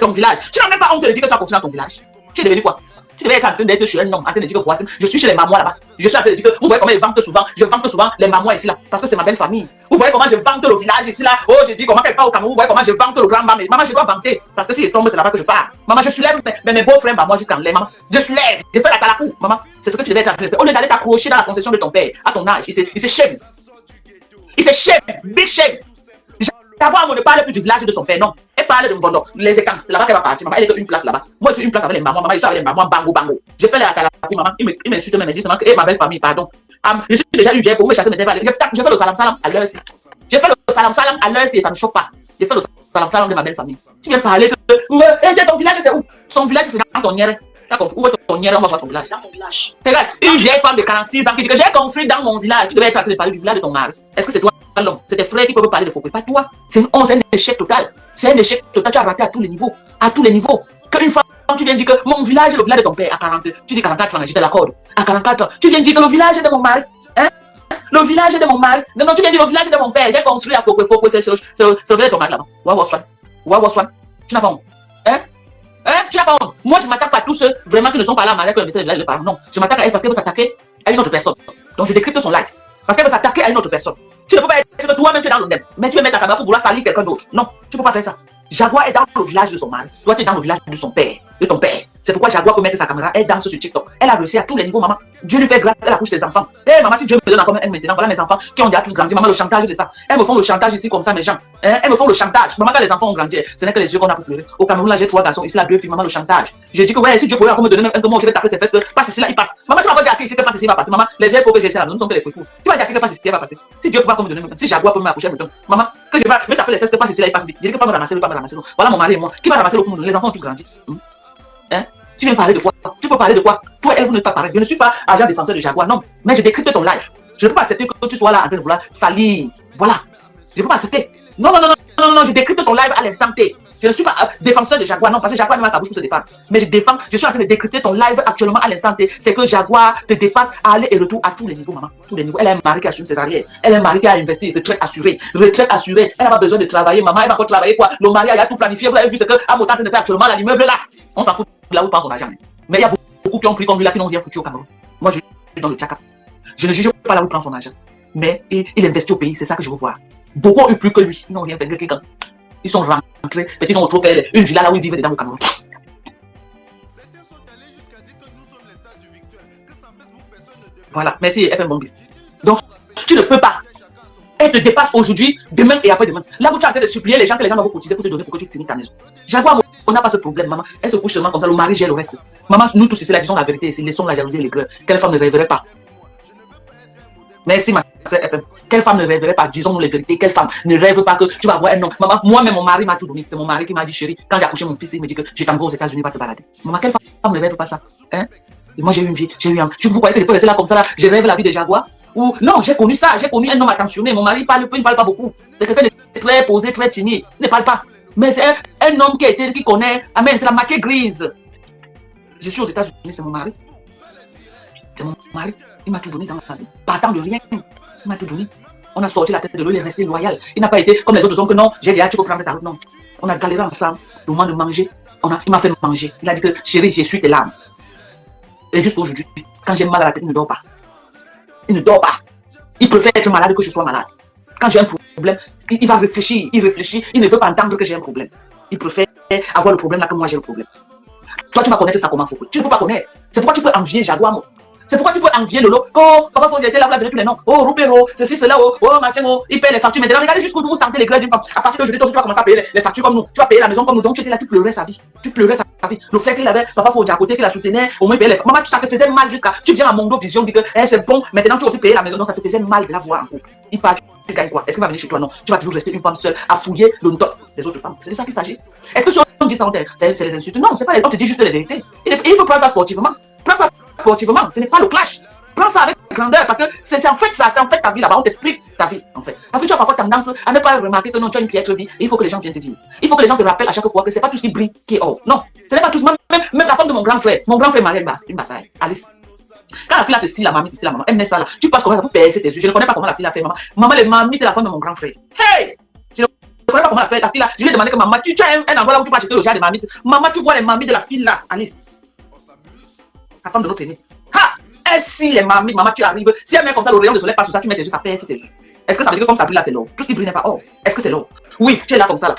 Ton village. Tu n'as même pas honte de dire que tu as construit dans ton village. Tu es devenu quoi? Tu devais être en train d'être chez un homme, en train de dire que voici, je suis chez les mamans là-bas. Je suis en train de dire que vous voyez comment ils vantent souvent. Je vante souvent les mamans ici là, parce que c'est ma belle famille. Vous voyez comment je vante le village ici là. Oh, je dis comment qu'elle part au Cameroun. Vous voyez comment je vante le grand maman. Maman, je dois vanter, parce que si je tombe, c'est là-bas que je pars. Maman, je soulève mes beaux-frères, maman, jusqu'en l'air, maman. Je soulève, je fais la calacou, maman. C'est ce que tu devais être en train de faire. Au lieu d'aller t'accrocher dans la concession de ton père, à ton âge, il se shame. Il se shame, big shame. D'abord, on ne parle plus du village de son père, non. Elle parle de Mbondo, les étangs. C'est là-bas qu'elle va partir, maman. Elle est qu'une place là-bas. Moi, je suis une place avec les mamans. Maman, ils sont avec les mamans, bango. Je fais les calacou, maman. Il m'insulte même, il dit seulement que ma belle famille, pardon. Je suis déjà une vieille pour me chasser mes défalés. Je fais le salam à l'heure ci. Je fais le salam à l'heure ci et ça ne choque pas. Je fais le salam de ma belle famille. Tu viens parler que ton village c'est où? Son village c'est dans ton nière. Où est ton nière? On va voir son village. Dans ton village. Regarde, une vieille femme de 46 ans qui dit que j'ai construit dans mon village. Tu devais être en train de parler du village de ton mari. Est-ce que c'est toi l'homme? C'est tes frères qui peuvent parler de Fokoué, pas toi. C'est un échec total. C'est un échec total. Tu as raté à tous les niveaux. À tous les niveaux. Qu'une femme, tu viens dire que mon village est le village de ton père à 40. Tu dis 44 ans, je te l'accorde. À 44 ans. Tu viens dire que le village est de mon mari. Hein? Le village est de mon mari. Non, tu viens dire le village est de mon père. J'ai construit à Fokoué. Fokoué, c'est le village de ton mari là-bas. Wawaswan. Tu n'as pas honte. Hein? Tu n'as pas honte. Moi, je m'attaque à tous ceux vraiment qui ne sont pas là à marier que le message de village de parents. Non. Je m'attaque à elle parce qu'elle veut s'attaquer à une autre personne. Donc, je décrypte son live. Parce qu'elle veut s'attaquer à une autre personne. Tu ne peux pas être que toi-même tu es dans le net. Mais tu veux mettre ta caméra pour vouloir salir quelqu'un d'autre. Non, tu ne peux pas faire ça. Jaguar est dans le village de son mari. Toi, tu es dans le village de son père, de ton père. C'est pourquoi Jaguar peut mettre sa caméra. Elle danse sur TikTok. Elle a réussi à tous les niveaux, maman. Dieu lui fait grâce, elle accouche ses enfants. Hé, maman, si Dieu me donne encore un maintenant, voilà mes enfants qui ont déjà tous grandi. Maman, le chantage de ça. Elles me font le chantage ici comme ça, mes gens. Elles me font le chantage. Maman, quand les enfants ont grandi, ce n'est que les yeux qu'on a pour pleurer. Au Cameroun, là, j'ai 3 garçons. Ici, là, 2 filles. Maman, le chantage. Je dis que, ouais, si Dieu pouvait encore me donner un que moi, je vais taper ses fesses, passe ici, là, il passe. Maman, tu vas pas dire ici que passe ici, va passer. Maman, les vieilles pauvres, j'ai là, nous ne sommes que les fous. Tu vas dire que passe ici, va passer. Si Dieu pouvait encore me donner, si Jaguar peut m'accoucher, me donne. Maman, que je vais taper les fesses, que passe ici, là, il passe vite. Je dis que pas me ramasser, pas me ramasser. Voilà mon mari et moi. Qui va ramasser le coup? Les enfants ont tous grandi. Hein? Tu viens parler de quoi? Tu peux parler de quoi? Toi, elle, vous ne pas parler. Je ne suis pas agent défenseur de Jaguar, non. Mais je décrypte ton live. Je ne peux pas accepter que tu sois là en train de vouloir salir. Voilà. Je ne peux pas accepter. Non, je décrypte ton live à l'instant T. Je ne suis pas défenseur de Jaguar, non, parce que Jaguar n'a pas sa bouche pour se défendre. Mais je suis en train de décrypter ton live actuellement à l'instant T. C'est que Jaguar te dépasse à aller et retour à tous les niveaux, maman. Tous les niveaux. Elle a un mari qui assume ses arrières. Elle a un mari qui a investi, retraite assurée. Retraite assurée. Elle n'a pas besoin de travailler, maman. Elle va encore travailler quoi? Le mari a tout planifié. Vous avez vu ce que Amota est en train de faire actuellement à l'immeuble là. On s'en fout de là où prend son argent. Mais il y a beaucoup qui ont pris comme lui là qui n'ont rien foutu au Cameroun. Moi, je suis dans le tchaka. Je ne juge pas là où il prend son argent. Mais il investit au pays, c'est ça que je veux voir. Beaucoup ont eu plus que lui. Ils n'ont rien fait. Ils sont rentrés, ils ont retrouvé une villa là où ils vivent dans le Cameroun. Voilà, merci FM Bombis. Donc, tu ne peux pas. Elle te dépasse aujourd'hui, demain et après-demain. Là où tu es en train de supplier les gens que les gens doivent cotiser pour te donner pour que tu finisses ta maison. Jaguar, on n'a pas ce problème, maman. Elle se couche seulement comme ça, le mari gère le reste. Maman, nous tous ici, là, disons la vérité ici, laissons la jalousie et les pleurs. Quelle femme ne rêverait pas? Merci, ma sœur FM. Quelle femme ne rêverait pas? Disons-nous les vérités. Quelle femme ne rêve pas que tu vas voir un homme? Maman, moi-même, mon mari m'a tout donné. C'est mon mari qui m'a dit, chérie, quand j'ai accouché mon fils, il me dit que je t'envoie aux États-Unis, va te balader. Maman, quelle femme ne rêve pas ça? Hein? Et moi, j'ai eu une vie, vous croyez que je peux rester là comme ça, là, je rêve la vie de Jaguar? Ou non, j'ai connu ça, j'ai connu un homme attentionné. Mon mari il ne parle pas beaucoup. C'est quelqu'un de très posé, très timide. Il ne parle pas. Mais c'est un homme qui connaît. Amen, c'est la matière grise. Je suis aux États-Unis, c'est mon mari. C'est mon mari. Il m'a tout donné dans la vie. Partant de rien, il m'a tout donné. On a sorti la tête de l'eau, il est resté loyal. Il n'a pas été comme les autres hommes que non, j'ai dit, ah, tu peux prendre ta route. Non. On a galéré ensemble. Le moment de manger, il m'a fait manger. Il a dit que, chérie, j'ai su tes larmes. Et jusqu'à aujourd'hui, quand j'ai mal à la tête, il ne dort pas. Il ne dort pas. Il préfère être malade que je sois malade. Quand j'ai un problème, il va réfléchir, il ne veut pas entendre que j'ai un problème. Il préfère avoir le problème là que moi j'ai le problème. Toi, tu vas connaître ça comment Fokoué. Tu ne peux pas connaître. C'est pourquoi tu peux envier Jaguar. C'est pourquoi tu peux envier Lolo. Oh, papa Fokoué était là, vous tous les noms. Oh, Roupero, ceci, cela, oh, machin, oh, il paye les factures. Maintenant, regardez jusqu'où vous sentez les grèves d'une femme. À partir de jeudi, toi aussi, tu vas commencer à payer les factures comme nous. Tu vas payer la maison comme nous. Donc, tu étais là, tu pleurais sa vie. Tu pleurais sa vie. Le fait qu'il avait papa Fokoué à côté, qu'il la soutenait, au moins payer les factures. Maman, ça te faisait mal jusqu'à. Tu viens à Mondo Vision, dis que c'est bon. Maintenant, tu vas aussi payer la maison. Donc, ça te faisait mal de la voir en couple. Il part, tu gagnes quoi? Est-ce qu'il va venir chez toi? Non. Tu vas toujours rester une femme seule à fouiller le top des autres femmes. C'est de ça qu'il s'agit. Est-ce que sur dit ça, c'est les insultes. Non, c'est pas les... On te dit juste la vérité. Il faut prendre ça sportivement. Prends ça sportivement. Ce n'est pas le clash. Prends ça avec grandeur parce que c'est en fait ça, c'est en fait ta vie là-bas. On t'explique ta vie en fait. Parce que tu as parfois tendance à ne pas remarquer que non, tu as une piètre vie. Et il faut que les gens viennent te dire. Il faut que les gens te rappellent à chaque fois que c'est pas tout ce qui brille qui est or. Non, ce n'est pas tout ce même la femme de mon grand frère. Mon grand frère Marie une bassaille, Alice. Quand la fille là te scie la mamie, elle met ça là. Tu passes comme ça pour percer tes yeux. Je ne connais pas comment la fille l'a fait, maman. Maman, les mamies de la femme de mon grand frère. Hey! Je ne connais pas comment la fait la fille là. Je lui ai demandé que maman, tu as un endroit là où tu peux acheter le genre de mamie. Maman, tu vois les mamies de la fille là, Alice. La femme de notre aîné. Ha! Et si les mamies, maman, tu arrives, si elle met comme ça le rayon de soleil passe sur ça, tu mets tes yeux, ça perce tes yeux. Est-ce que ça veut dire que comme ça brille là, c'est l'or? Tout ce qui brille n'est pas or. Est-ce que c'est l'or? Oui, tu es là comme ça là.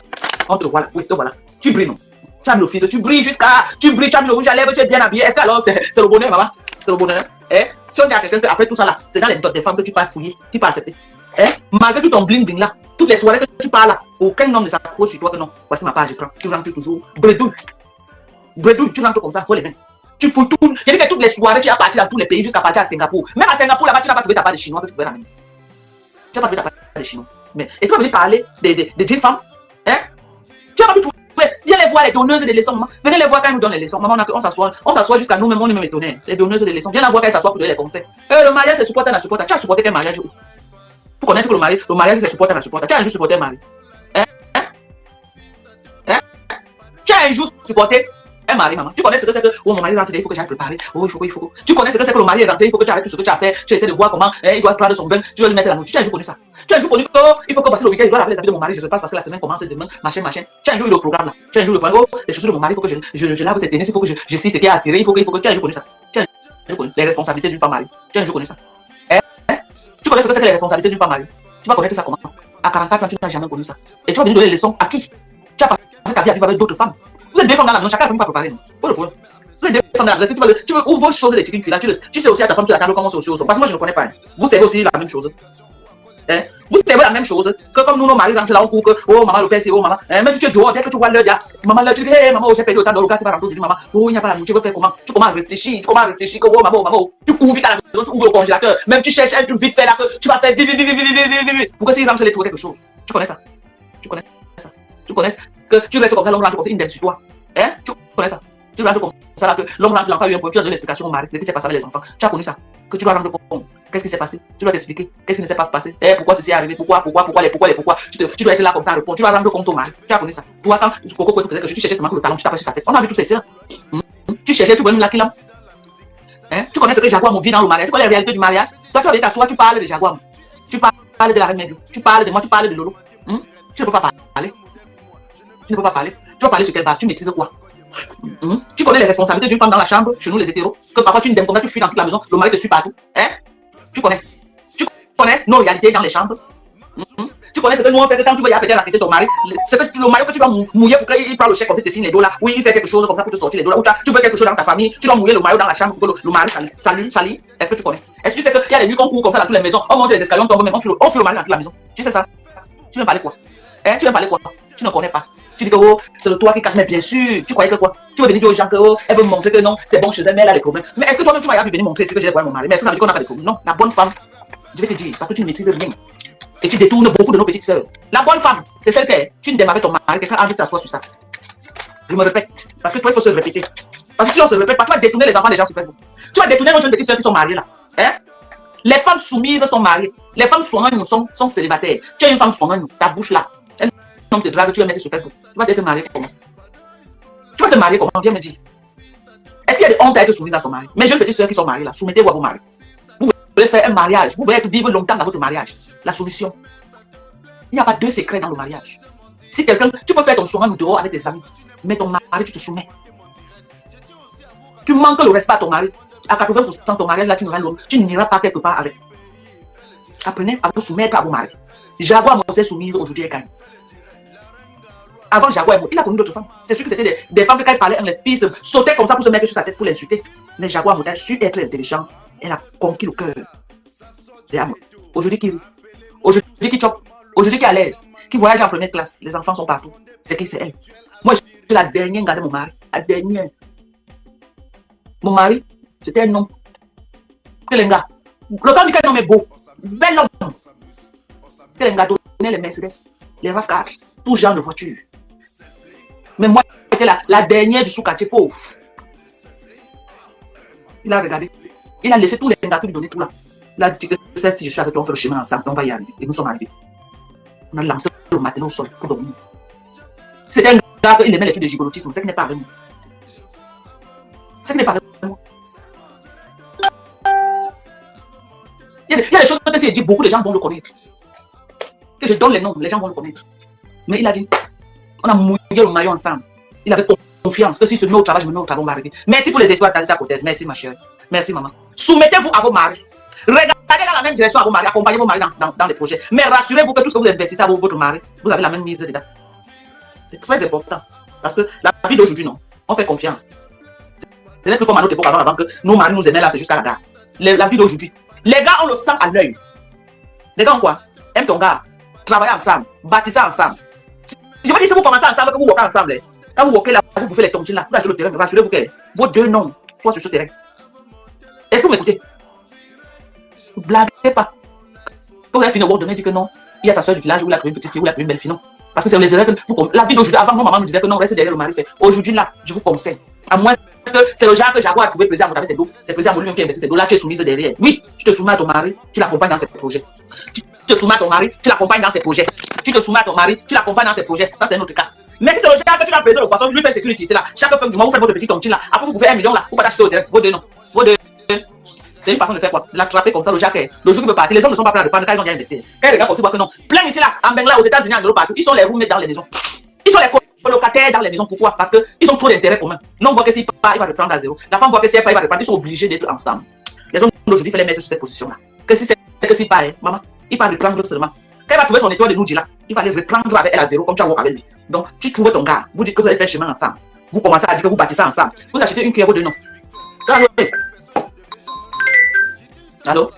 On te voit là. Oui, te voilà. Tu brilles, non? Tu as mis le filtre, tu brilles jusqu'à. Tu brilles, tu as mis le rouge à lèvres, tu es bien habillé. Est-ce que alors c'est le bonheur, maman? C'est le bonheur. Eh? Si on dit à quelqu'un qu'après tout ça là, c'est dans les dots des femmes que tu peux fouiller, tu peux accepter. Eh? Malgré tout ton bling là, toutes les soirées que tu parles là, aucun homme ne s'accroche sur toi que non. Voici ma page écran. Tu rentres toujours. Bredouille. Bredouille, tu rentres comme ça, les mains. Tu fouilles tout. Je dis que toutes les soirées, tu as parti dans tous les pays jusqu'à partir à Singapour. Même à Singapour, là-bas, tu n'as pas trouvé ta part de chinois que tu pouvais ramener. Tu n'as pas trouvé ta part de chinois. Mais, et tu vas venir parler des 10 femmes. Hein? Tu n'as pas pu trouver. Viens les voir, les donneuses des leçons, maman. Venez les voir quand ils nous donnent les leçons. Maman, on s'assoit jusqu'à nous-mêmes, on est même étonnés. Les donneuses des leçons. Viens la voir quand ils s'assoient pour donner les conseils. Le mariage, c'est supporter, supporter. Tu as supporté quel mariage? Pour connaître que le mariage, c'est supporter, supporter. Tu as un jour supporté mari. Hein? Hein? Tu as un jour supporté un mari, maman. Tu connais ce que c'est que oh, mon mari rentre, il faut que j'aille préparer. Oh, il faut. Tu connais ce que c'est que le mari est rentré, il faut que tu arrêtes tout ce que tu as fait. Tu essaies de voir comment il doit prendre son bain. Tu vas lui mettre la nourriture. Tu as un jour connu ça. Tu as un jour connu qu'il faut que passer le week-end, je dois rappeler les amis de mon mari, je repasse parce que la semaine commence demain, machin. Tu as un jour eu le programme là. Tu as un jour le programme. Oh, les chaussures de mon mari, il faut que je lave ses tennis, il faut que je sais ce qui est assuré, il faut que tu as un jour connu ça. Tu as un jour connu les responsabilités d'une femme mariée. Tu as un jour connu ça. Tu connais ce que c'est que les responsabilités d'une femme mariée. Tu vas connaître ça comment? À 44 ans, tu n'as jamais connu ça. Et tu vas venir donner les leçons à qui? Tu as passé ta vie à vivre avec d'autres femmes. Vous êtes deux femmes dans la maison, chacun a fini par préparer. Pas le problème. Vous êtes deux femmes dans la maison, si tu veux ouvrir choses des chickens, tu sais aussi à ta femme sur la table comment c'est aussi. Parce que moi je ne connais pas. Vous savez aussi la même chose. Vous savez la même chose que comme nous, nos maris rentrent là, on court que oh maman le père c'est oh maman. Même si tu es dehors, dès que tu vois l'heure, maman là, tu dis hey maman, j'ai perdu autant de l'occasion, tu vas rentrer aujourd'hui, maman. Oh, il n'y a pas la nourriture, tu veux faire comment? Tu commences à réfléchir, que oh maman, tu cours vite à la maison, tu ouvres le congélateur, même tu cherches un truc vite fait là que tu vas faire vite. Pourquoi s'il rentre, il trouver quelque chose? Tu connais ça? Tu connais que tu restes comme ça, l'homme rentre comme ça, il ne sur toi. Tu connais ça? Tu rentres comme ça là que l'homme rentre, l'enfant a eu un problème, tu as donné l'explication au mari, qu'est-ce qui s'est passé avec les enfants? Tu as connu ça? Que tu dois rendre compte. Qu'est-ce qui s'est passé? Tu dois t'expliquer. Qu'est-ce qui ne s'est pas passé? Pourquoi ceci est arrivé? Pourquoi? Tu dois être là comme ça à répondre. Tu dois rendre compte au mari. Tu as connu ça? Toi, quand Coco faisait que tu cherchais seulement le talon, tu tapais sur sa tête. On a vu tout ça. Tu cherchais, tu voulais nous la kilam. Tu connais ce que Jaguar vit dans le mariage. Tu connais la réalité du mariage. Toi, tu vas t'asseoir, tu parles de Jaguar. Tu parles de la reine Mébio. Tu parles de moi, tu parles de Lolo. Tu ne peux pas parler. Tu vas parler sur quelle base? Tu maîtrises quoi? Tu connais les responsabilités d'une femme dans la chambre, chez nous les hétéros, que parfois tu ne t'aimes comme ça, tu fuis dans toute la maison, le mari te suit partout. Tu connais nos réalités dans les chambres. Tu connais ce que nous on fait quand tu vas y appeler à quitter ton mari. C'est que le maillot que tu dois mouiller pour qu'il prenne le chèque comme ça, te signe les dos là. Oui, il fait quelque chose comme ça pour te sortir les dos là. Ou tu veux quelque chose dans ta famille, tu dois mouiller le maillot dans la chambre pour que le mari salut. Est-ce que tu connais? Est-ce que tu sais qu'il y a des nuits qu'on court comme ça dans toutes les maisons, on monte les escaliers, on tombe, mais on fuit le mari dans toute la maison. Tu sais ça? Tu veux parler quoi? Tu ne connais pas. Tu dis que oh, c'est le toit qui cache, mais bien sûr, tu croyais que quoi? Tu veux venir dire aux gens que oh, elle veut me montrer que non, c'est bon chez elle, mais elle a des problèmes. Mais est-ce que toi-même tu vas venir montrer ce que j'ai pour mon mari? Mais est-ce que ça veut dire qu'on n'a pas de problèmes? Non, la bonne femme, je vais te dire, parce que tu ne maîtrises rien. Et tu détournes beaucoup de nos petites sœurs. La bonne femme, c'est celle que tu ne démarres avec ton mari, quelqu'un a envie de t'asseoir sur ça. Je me répète, parce que toi il faut se répéter. Parce que si on se répète pas, tu vas détourner les enfants des gens sur Facebook. Tu vas détourner nos jeunes petites sœurs qui sont mariées là. Les femmes soumises sont mariées. Les femmes soignantes sont célibataires. Tu as une femme soignante, ta bouche là. Un homme te drague, tu vas mettre sur Facebook. Tu vas te marier comment? Tu vas te marier comment? Viens me dire. Est-ce qu'il y a des honte à être soumise à son mari? Mes jeunes petites sœurs qui sont mariées là, soumettez-vous à vos maris. Vous voulez faire un mariage, vous voulez vivre longtemps dans votre mariage. La solution. Il n'y a pas deux secrets dans le mariage. Si quelqu'un, tu peux faire ton soin dehors avec tes amis, mais ton mari, tu te soumets. Tu manques le respect à ton mari. À 80% ton mariage là, tu n'iras pas quelque part avec. Apprenez à vous soumettre à vos maris. Jaguar s'est soumise aujourd'hui et gagne. Avant Jaguar, il a connu d'autres femmes. C'est sûr que c'était des femmes que quand il parlait, les filles sautaient comme ça pour se mettre sur sa tête pour l'insulter. Mais Jaguar a su être intelligent. Elle a conquis le cœur. Aujourd'hui qui rit. Aujourd'hui qui chope. Aujourd'hui qui est à l'aise. Qui voyage en première classe. Les enfants sont partout. C'est qui? C'est elle. Moi, je suis la dernière à garder mon mari. La dernière. Mon mari, c'était un homme. Kelenga. Le temps du cas, homme est beau. Bel homme. Kelenga donnait les Mercedes, les RAV4, tout genre de voitures. Mais moi, était la dernière du sous-quartier pauvre. Il a regardé. Il a laissé tous les gars qui lui donnaient tout là. Il a dit que si je suis avec toi, on fait le chemin ensemble, on va y arriver. Et nous sommes arrivés. On a lancé le matin au sol pour dormir. C'était un gars qui aimait les trucs de gigolotisme. C'est qui n'est pas avec moi. C'est qui n'est pas avec moi. Il y a des choses que si je dis, beaucoup de gens vont le connaître. Que je donne les noms, les gens vont le connaître. Mais il a dit, on a mouillé le maillot ensemble. Il avait confiance que si je me mets au travail, je me mets au travail, on va arriver. Merci pour les étoiles, ta côté. Merci ma chérie. Merci maman. Soumettez-vous à vos maris. Regardez dans la même direction à vos maris. Accompagnez vos maris dans les projets. Mais rassurez-vous que tout ce que vous investissez à votre mari, vous avez la même mise dedans. C'est très important. Parce que la vie d'aujourd'hui, non. On fait confiance. Ce n'est plus comme à notre époque avant que nos maris nous aimaient là, c'est jusqu'à la gare. La vie d'aujourd'hui. Les gars, on le sent à l'œil. Les gars, quoi? Aime ton gars. Travaillez ensemble. Bâtissez ensemble. Je veux dire, si vous commencez ensemble, que vous workez ensemble. Quand vous workez là, vous bouffez les tontines là, vous achetez le terrain, rassurez-vous que vos deux noms soient sur ce terrain. Est-ce que vous m'écoutez? Ne blaguez pas. Quand vous avez fini au bord de me dire que non, il y a sa soeur du village où il a trouvé une petite fille, où il a trouvé une belle fille, non. Parce que c'est les erreurs que vous. La vie d'aujourd'hui, avant, nos mamans nous disaient que non, restez derrière le mari fait. Aujourd'hui, là, je vous conseille. À moins que c'est le genre que Jaguar a trouvé plaisir à monter ses dos. C'est plaisir à lui-même qui a investi ses dos. Là, tu es soumise derrière. Oui, tu te soumets à ton mari, tu l'accompagnes dans ses projets. Tu te soumets à ton mari, tu l'accompagnes dans ses projets. Tu te soumets à ton mari, tu l'accompagnes dans ses projets. Ça, c'est un autre cas. Mais si c'est le genre que tu vas plaisir le poisson, lui fait sécurité, c'est là. Chaque fin du mois, vous faites votre petit tontine là. Après, vous faites 1 million là. Vous partagez au terrain. Vos deux noms. Vos deux. C'est une façon de faire quoi? L'attraper comme ça, le Jacques. Le jour qu'il peut partir, les hommes ne sont pas prêts à le prendre quand ils ont déjà investi. Quand les gars aussi voient que non. Plein ici là, en Bengla, aux États-Unis, en Europe, partout, ils sont les roommates dans les maisons. Ils sont les colocataires dans les maisons. Pourquoi? Parce qu'ils ont trop d'intérêts communs. L'homme voit que s'il part, il va reprendre à zéro. La femme voit que s'il part, il va reprendre. Ils sont obligés d'être ensemble. Les hommes d'aujourd'hui, il faut les mettre sur cette position-là. Que si c'est que s'il part, maman, il va reprendre seulement. Quand il va trouver son étoile de Noudi là, il va aller reprendre avec elle à zéro comme tu as avec lui. Donc, tu trouves ton gars, vous dites que vous allez faire chemin ensemble. Vous commencez à dire que vous bâtissez ensemble. Vous achetez une cuillère de nom. Allô? Allô?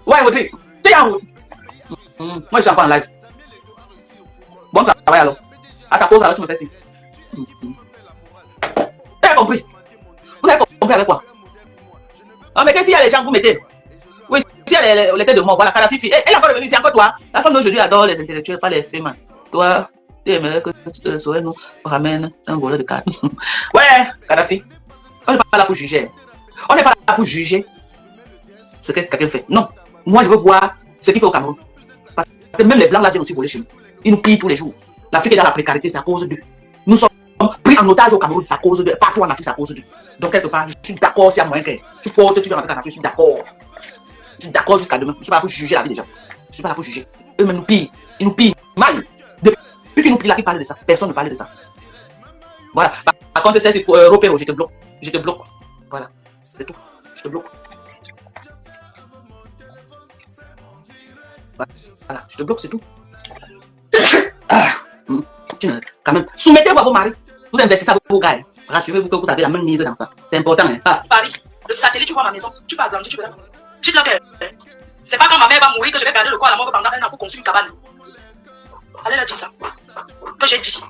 Ouais, Audrey. Tu es en route. Moi, je suis encore en live. Bon travail alors. À ta pause, alors tu me fais signe. Vous avez compris? Vous avez compris avec quoi? Ah, mais qu'est-ce qu'il y a les gens vous mettez? Oui, si elle était de moi, voilà, Kadhafi, elle est encore revenue, c'est encore toi. La femme d'aujourd'hui adore les intellectuels, pas les femmes. Toi, tu aimerais que tu saurais nous ramène un volet de cartes. Ouais, Kadhafi, on n'est pas là pour juger. On n'est pas là pour juger ce que quelqu'un fait. Non, moi je veux voir ce qu'il fait au Cameroun. Parce que même les Blancs là viennent aussi voler chez nous. Ils nous pillent tous les jours. L'Afrique est dans la précarité, c'est à cause d'eux. Nous sommes pris en otage au Cameroun, c'est à cause d'eux. Partout en Afrique, c'est à cause d'eux. Donc quelque part, je suis d'accord s'il y a moyen que tu portes, tu viens en Afrique, je suis d'accord. Je suis d'accord jusqu'à demain. Je ne suis pas là pour juger la vie des gens. Je ne suis pas là pour juger. Eux-mêmes nous pillent. Ils nous pillent mal. Depuis qu'ils nous pillent là, ils parlent de ça. Personne ne parle de ça. Voilà. Par contre, c'est pour Européen, je te bloque. Je te bloque. Voilà. C'est tout. Je te bloque. Voilà. Je te bloque, c'est tout. Quand même. Soumettez-vous à vos maris. Vous investissez à vos gars. Rassurez-vous que vous avez la même mise dans ça. C'est important. Hein? Paris, le satellite, tu vois ma maison. Tu peux agrandir, tu peux la maison. Dites-leur que c'est pas quand ma mère va mourir que je vais garder le corps à la mort pendant 1 an pour construire une cabane. Allez leur dire ça. Que j'ai dit.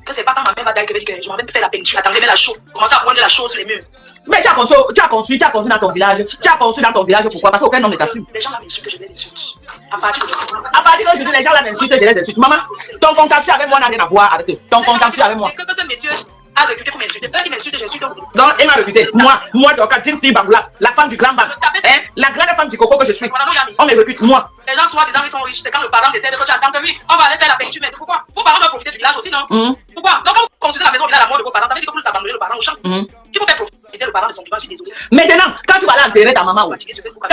Que c'est pas quand ma mère va dire que je m'en vais faire la peinture. Attendez, mais la chaux. Commencez à prendre de la chaux sur les murs. Mais tu as construit dans ton village. Tu as construit dans ton village pourquoi? Parce qu'aucun homme ne t'assume. Les gens là m'insultent que je les insulte. À partir d'aujourd'hui, les gens là m'insultent que je les insulte. Maman, ton contentieux avec moi n'a rien à voir avec eux. Ton contentieux avec moi. Est-ce que ce monsieur a recruté pour m'insulter? Eux qui m'insultent, j'insulte. Donc, il m'a recruté. Moi, Doka, Jinsi Bangoula, la femme du grand bang. Hein? La grande femme du coco que je suis. On me recrute, moi. Les gens soi-disant ils sont riches. C'est quand le parent décède que tu attends que oui, on va aller faire la peinture. Mais pourquoi? Vos parents doivent profiter du village aussi, non? Pourquoi? Donc, quand vous construisez la maison, il a la mort de vos parents. Ça veut dire que vous abandonnez le parent au champ. Il faut faire profiter le parent de son vivant. Je suis désolé. Maintenant, quand tu vas aller enterrer ta maman, quand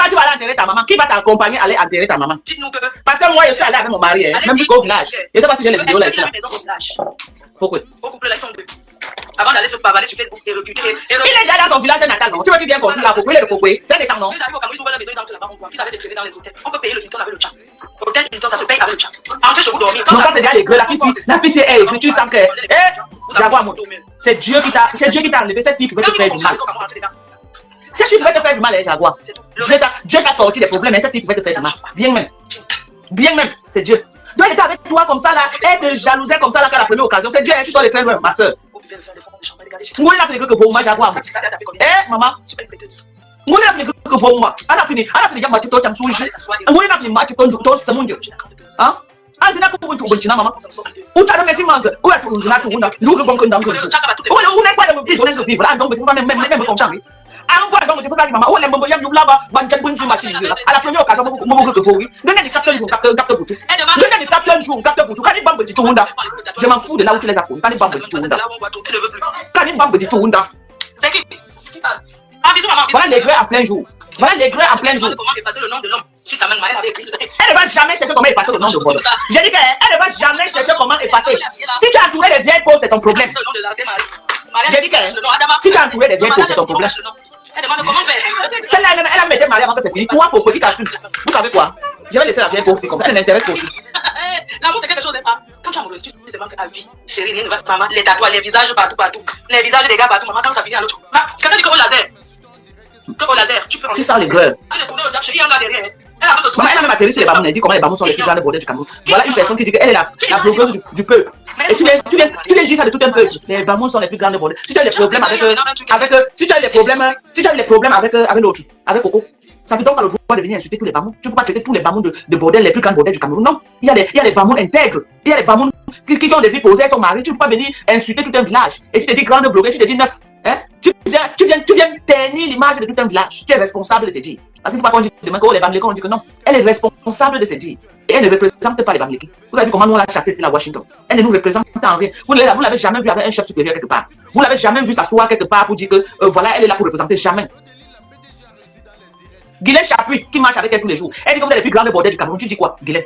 tu vas aller enterrer ta maman, qui va t'accompagner à aller enterrer ta maman? Dites-nous que. Parce que moi, je suis allé avec mon mari, même jusqu'au village. Je ne sais pas si j'ai les vidéos là. Pourquoi? Au couple là, ils sont deux. Avant d'aller se pavaler sur Facebook et recruter. Il est déjà dans son village natal, non? Tu veux qu'il vienne construire la Fokoué, le Fokoué? C'est un état, non? Ils arrivent au Cameroun, ils ouvrent la maison, ils entrent là-bas, on voit qu'ils avaient des traînées dans les hôtels. On peut payer le Hilton avec le chat. Hôtel Hilton, ça se paye avec le chat. Entrez chez vous dormir. Non, ça c'est déjà les gueux. La fille, c'est elle. Tu sens que. J'avoue, c'est Dieu qui t'a enlevé. Cette fille pouvait te faire du mal. Cette fille pouvait te faire du mal, Jaguar. Dieu t'a sorti des problèmes, mais cette fille pouvait te faire du mal. Bien même. Bien même, c'est Dieu. Donc, elle était avec toi comme ça là, elle te jalousait comme ça là, qu'à la première occasion. C'est Dieu, tu dois les très loin, ma soeur. Vous n'a fait que pour moi, Jaguar. Maman. Vous n'a fait que pour moi. Elle a fini, j'ai mati toi, tu as souillé. Vous n'a fait mati toi, c'est mon Dieu. Hein? Azina ko buntu bunchina mama. Uta me timanze. Ou ya tu zina tu unda. Lu bon ko ndam ko. Ou ne pas de vivre ne vivre. Donc même comme ça. Ah, on donc tu peux pas maman. Ou les mambo yam yulaba banjan bunzu mati. À la première occasion mo ko fo wi. Donne ni capteur jour capteur butu. Donne ni capteur jour capteur butu. Kani bambo tu unda. Je m'en fous de là où tu les as connus. Kani bambo tu unda. Kani bambo tu unda. C'est qui? Ah, bisous, maman. Voilà les grès à plein jour. Voilà les grès à plein jour. Comment effacer le nom de l'homme sur sa main avec lui? Elle ne va jamais chercher comment effacer le nom de Bob. J'ai dit qu'elle ne va jamais chercher comment effacer. Si tu as entouré les vieilles pauvres, c'est ton problème. J'ai dit que si tu as entouré les vieilles pauvres, c'est ton problème. Elle demande comment faire. Celle-là, elle a mis Marie avant que c'est fini. Toi, il faut que tu t'assumes. Vous savez quoi? Je vais laisser la vieille pauvre, c'est comme ça. Elle m'intéresse pas aussi. L'amour, c'est quelque chose de pas. Quand tu as amoureux, tu sais seulement qu'à vie, chérie, rien ne va faire. Les tatouages, les visages partout. Les visages des gars partout. Maman, quand ça finit à l'autre. Quelqu'un dit que au laser. Au laser, tu peux. Tu sens les gueules. Tu les tournes au diable, chérie, elle a derrière. Maman, elle a même atterri sur les bamous. Elle dit comment les bamous sont les plus grandes bordels du Cameroun. Voilà une personne qui dit qu'elle est la blogueuse du peuple. Et tu viens dire ça de tout un peuple. Les bamous sont les plus grandes bordels. Si tu as des problèmes si tu as des problèmes avec l'autre, avec Coco, ça te donne pas le droit de venir insulter tous les bamous. Tu ne peux pas traiter tous les bamous de bordel, les plus grands bordels du Cameroun. Non, il y a les bamous intègres. Il y a les bamous qui ont des vies posées, sont mariés. Tu ne peux pas venir insulter tout un village. Et tu te dis grande blogueuse, tu te dis neuf. Hein? Tu viens ternir l'image de tout un village. Tu es responsable de tes dires. Parce qu'il ne faut pas qu'on dise demain que les Bamlékins, on dit que non. Elle est responsable de ses dires. Et elle ne représente pas les Bamlékins. Vous avez vu comment nous on l'a chassée ici à Washington. Elle ne nous représente en rien. Vous ne l'avez jamais vu avec un chef supérieur quelque part. Vous ne l'avez jamais vu s'asseoir quelque part pour dire que voilà, elle est là pour représenter. Jamais. Guylaine Chapuis, qui marche avec elle tous les jours. Elle dit que vous êtes les plus grandes bordels du Cameroun. Tu dis quoi, Guylaine?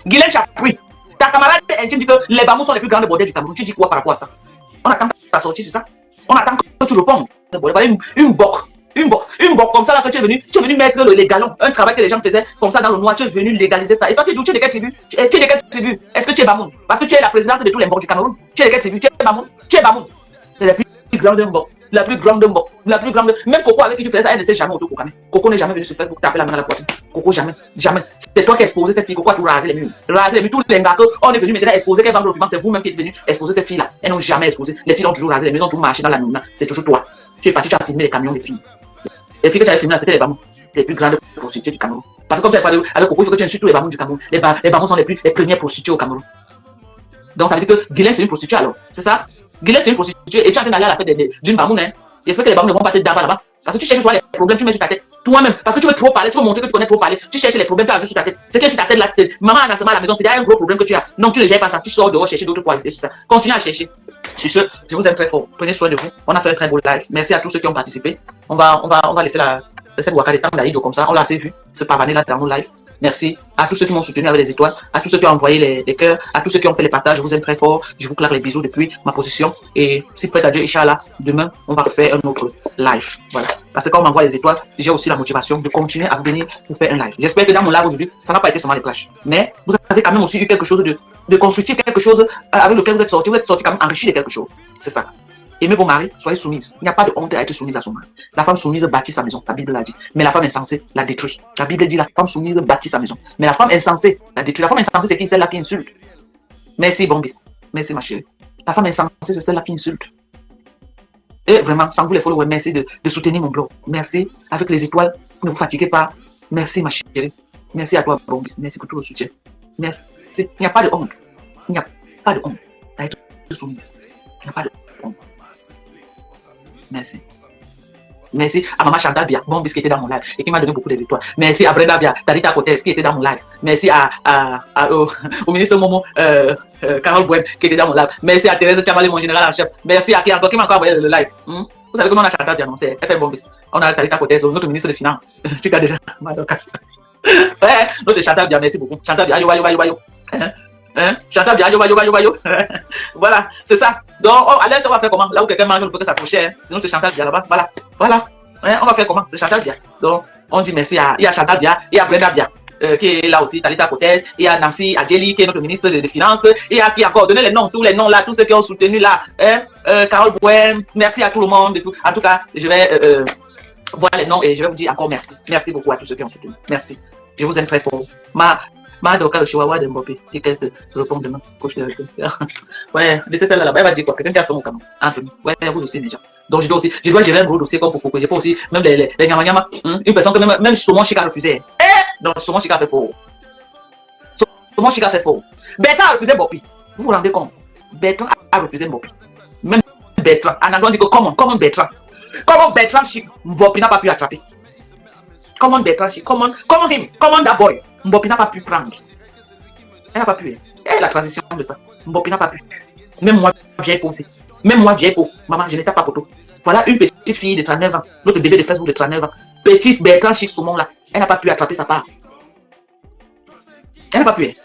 Guylaine Chapuis. Ta camarade intime dit que les Bamous sont les plus grandes bordels du Cameroun. Tu dis quoi par rapport à ça? On attend que ça sorte sur ça. On attend que tu répondes. Voilà une boque comme ça là que tu es venu mettre les galons. Un travail que les gens faisaient comme ça dans le noir. Tu es venu légaliser ça. Et toi, tu es de quelle tribu? Tu es de quelle tribu? Est-ce que tu es Bamoun? Parce que tu es la présidente de tous les morts du Cameroun. Tu es de quelle tribu? Tu es Bamoun? Tu es Bamoun? C'est la plus grande mbok. La plus grande mbok. La plus grande. Même Coco avec qui tu faisais ça, elle ne s'est jamais auto-proclamée. Coco n'est jamais venu sur Facebook taper la main à la poitrine. Coco, jamais. Jamais. C'est toi qui as exposé cette fille. Coco a tout rasé les murs. Rasé les murs. Tous les gars on est venu maintenant exposer qu'elle vend le piment. C'est vous-même qui êtes venu exposer ces filles-là. Elles n'ont jamais exposé. Les filles ont toujours rasé les murs. Elles ont tout marché dans la nuit. C'est toujours toi. Tu es parti, tu as filmé les camions des filles. Les filles que tu avais filmées là, c'était les Bamous. Les plus grandes prostituées du Cameroun. Parce que comme tu as parlé avec Coco, il faut que tu insultes tous les Bamous du Cameroun. Les Bamous sont les premières prostituées au Cameroun. Donc ça veut dire que Guylaine c'est une prostituée alors. C'est ça? Guylaine c'est une prostituée et tu es en train d'aller à la fête d'une Bamoune. Hein? J'espère que les Bamous ne vont pas te d'abord là-bas. Parce que tu cherches souvent les problèmes, tu mets sur ta tête. Toi-même, parce que tu veux trop parler, tu veux montrer que tu connais trop parler. Tu cherches les problèmes, tu as juste sur ta tête. C'est que sur ta tête là, maman a à la maison, c'est un gros problème que tu as. Non, tu ne gères pas ça. Tu sors dehors chercher d'autres poids sur ça. Continue à chercher. Sur ce, je vous aime très fort. Prenez soin de vous. On a fait un très beau live. Merci à tous ceux qui ont participé. On va laisser cette Waka des temps d'Aïdo comme ça. On l'a assez vu, ce pavaner là dans nos lives. Merci à tous ceux qui m'ont soutenu avec les étoiles, à tous ceux qui ont envoyé les cœurs, à tous ceux qui ont fait les partages. Je vous aime très fort. Je vous claque les bisous depuis ma position. Et si près à Dieu, Inch'Allah, demain, on va refaire un autre live. Voilà. Parce que quand on m'envoie les étoiles, j'ai aussi la motivation de continuer à venir pour faire un live. J'espère que dans mon live aujourd'hui, ça n'a pas été seulement les clashs. Mais vous avez quand même aussi eu quelque chose de constructif, quelque chose avec lequel vous êtes sorti. Vous êtes sorti quand même enrichi de quelque chose. C'est ça. Aimez vos maris, soyez soumises. Il n'y a pas de honte à être soumise à son mari. La femme soumise bâtit sa maison, la Bible l'a dit. Mais la femme insensée la détruit. La Bible dit la femme soumise bâtit sa maison. Mais la femme insensée la détruit. La femme insensée, c'est qui? Celle-là qui insulte. Merci, Bombis. Merci, ma chérie. La femme insensée, c'est celle-là qui insulte. Et vraiment, sans vous les followers, merci de soutenir mon blog. Merci. Avec les étoiles, vous ne vous fatiguez pas. Merci, ma chérie. Merci à toi, Bombis. Merci pour tout le soutien. Merci. Il n'y a pas de honte. Il n'y a pas de honte à être soumise. Il n'y a pas de honte. Merci. Merci à Maman Chantal Bia, Bombis qui était dans mon live et qui m'a donné beaucoup des étoiles. Merci à Brenda Bia, Tarita Cotes qui était dans mon live. Merci au ministre Momo, Carole Bouen qui était dans mon live. Merci à Thérèse Tchamalé, mon général en chef. Merci à qui encore qui m'a encore envoyé le live. Vous savez comment on a Chantal Bia, non? C'est FM Bombis. On a Tarita Cotes, notre ministre des Finances. Tu as déjà ouais, notre Chantal Bia, merci beaucoup. Chantal Bia, ayo. Chantal Bia, ayo. Voilà, c'est ça. Donc, allez, on va faire comment? Là où quelqu'un mange, on peut que ça coûte cher. Sinon, c'est Chantal Bia là-bas. Voilà. On va faire comment? C'est Chantal Bia. Donc, on dit merci à Chantal Bia et à Brenda Bia, qui est là aussi, Talita Cotes, et à Nancy Adjeli, qui est notre ministre des Finances, et à qui encore donné les noms, tous les noms là, tous ceux qui ont soutenu là, Carole Bouen, merci à tout le monde et tout. En tout cas, je vais voir les noms et je vais vous dire encore merci. Merci beaucoup à tous ceux qui ont soutenu. Merci. Je vous aime très fort. Ma Doka le chihuahua de Mbopé, dit qu'elle te répond demain. Ouais, laissez celle-là là-bas, elle va dire quoi? Quelqu'un qui a fait mon canon. Ouais, vous aussi déjà. Donc je dois gérer un gros dossier comme pour Foucault. J'ai pas aussi, même les Nyama, une personne que même Saumon Chika a refusé. Donc Saumon Chika a fait faux. Comment Chic a fait fort? Bertrand a refusé Mbopi. Vous vous rendez compte? Bertrand a refusé Mbopi. Même Bertrand. Anandon dit que comment Bertrand? Comment Bertrand Chic, Mbopi n'a pas pu attraper? Comment Bertrand Chic, comment d'abord Mbopi n'a pas pu prendre? Elle n'a pas pu. Et la transition de ça, Mbopi n'a pas pu. Même moi, vieille peau aussi. Même moi, vieille peau. Maman, je n'étais pas poteau. Voilà une petite fille de 39 ans, l'autre bébé de Facebook de 39 ans. Petite Bertrand Chic Soumon là. Elle n'a pas pu attraper sa part. Elle n'a pas pu.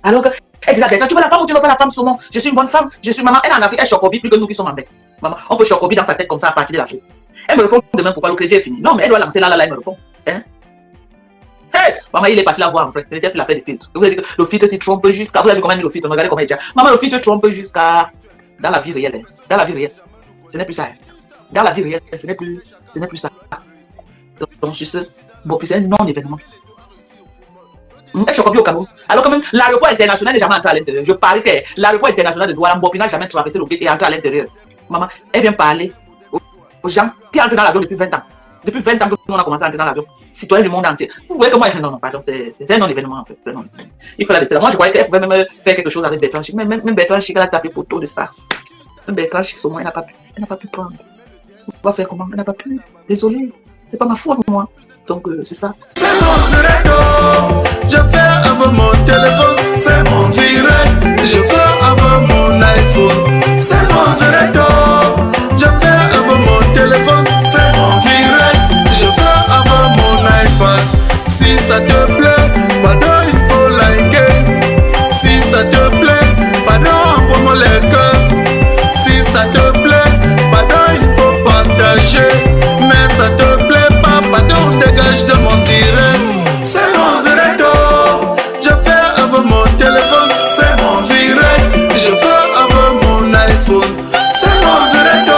Alors que, elle dit à Bertrand, tu veux la femme ou tu veux pas la femme Soumon? Je suis une bonne femme, je suis maman. Elle en Afrique, elle chocobi plus que nous qui sommes en bec. Maman, on peut chocobi dans sa tête comme ça à partir de l'Afrique. Elle me répond demain pourquoi le crédit est fini. Non, mais elle doit lancer là, elle me répond. Hein? Hey, maman, il est parti la voir en fait. C'était plus l'affaire des filtres. Vous avez dit que le filtre s'y trompe jusqu'à. Vous avez vu comment le filtre? Regardez comment il est déjà. Maman, le filtre trompe jusqu'à. Dans la vie réelle. Dans la vie réelle. Ce n'est plus ça. Dans la vie réelle, ce n'est plus ça. Donc, je sais. Bon, puis c'est un non-événement. Elle choque au Cameroun. Alors que même l'aéroport international n'est jamais entré à l'intérieur. Je parie que l'aéroport international de Douala, Mbopi n'a jamais traversé le gate et entré à l'intérieur. Maman, elle vient parler aux gens qui entrent dans l'avion depuis 20 ans. Depuis 20 ans que nous on a commencé à entrer dans l'avion. Citoyens du monde entier. Vous voyez comment non, pardon, c'est un non-événement en fait. Il faut la laisser. Moi je croyais qu'elle pouvait même faire quelque chose avec Bertrand Chic. Même Bertrand Chic, elle a tapé pour tout de ça. Même Bertrand Chic, elle n'a pas pu prendre. On va faire comment? Elle n'a pas pu. Désolé. C'est pas ma faute, moi. Donc, c'est ça. C'est mon direct. Je fais avec mon téléphone. C'est mon direct. Je fais avec mon iPhone. C'est mon direct. Je fais avec mon téléphone. C'est mon direct. Je fais avec mon iPad. Si ça te plaît, pardon, il faut liker. Si ça te plaît, pardon, envoie-moi les cœurs. Si ça te plaît, pardon, il faut partager. Mais ça te plaît pas, pardon, dégage de mon direct. C'est mon direct. Je fais avec mon téléphone. C'est mon direct. Je fais avec mon iPhone. C'est mon direct.